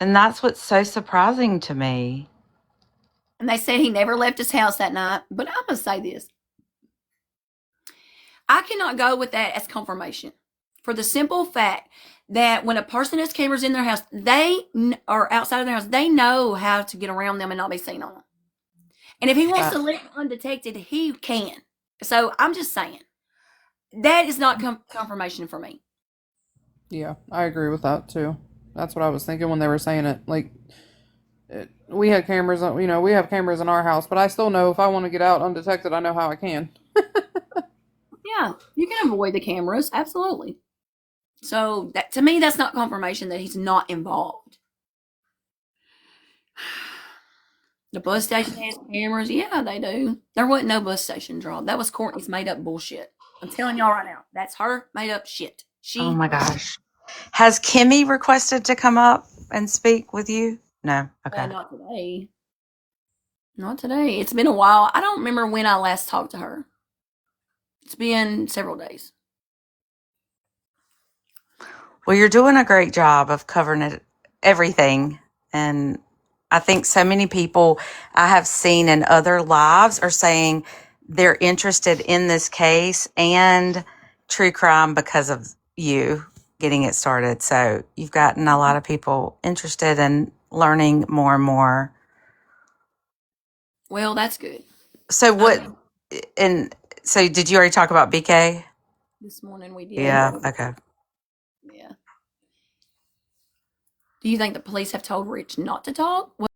and that's what's so surprising to me. And they said he never left his house that night. But I'm going to say this. I cannot go with that as confirmation for the simple fact that when a person has cameras in their house, they are outside of their house, they know how to get around them and not be seen on them. And if he wants to live undetected, he can. So I'm just saying that is not confirmation for me. Yeah, I agree with that too. That's what I was thinking when they were saying it. Like, we had cameras, we have cameras in our house, but I still know if I want to get out undetected, I know how I can. Yeah, you can avoid the cameras, absolutely. So that, to me, that's not confirmation that he's not involved. The bus station has cameras. Yeah, they do. There wasn't no bus station drop. That was Courtney's made up bullshit. I'm telling y'all right now, that's her made up shit. Oh my gosh. Has Kimmy requested to come up and speak with you? No. Okay. Not today. Not today. It's been a while. I don't remember when I last talked to her. It's been several days. Well, you're doing a great job of covering it, everything. And I think so many people I have seen in other lives are saying they're interested in this case and true crime because of you getting it started. So you've gotten a lot of people interested in learning more and more. Well, that's good. So what, and so did you already talk about BK? This morning we did. Yeah. Okay. Yeah. Do you think the police have told Rich not to talk?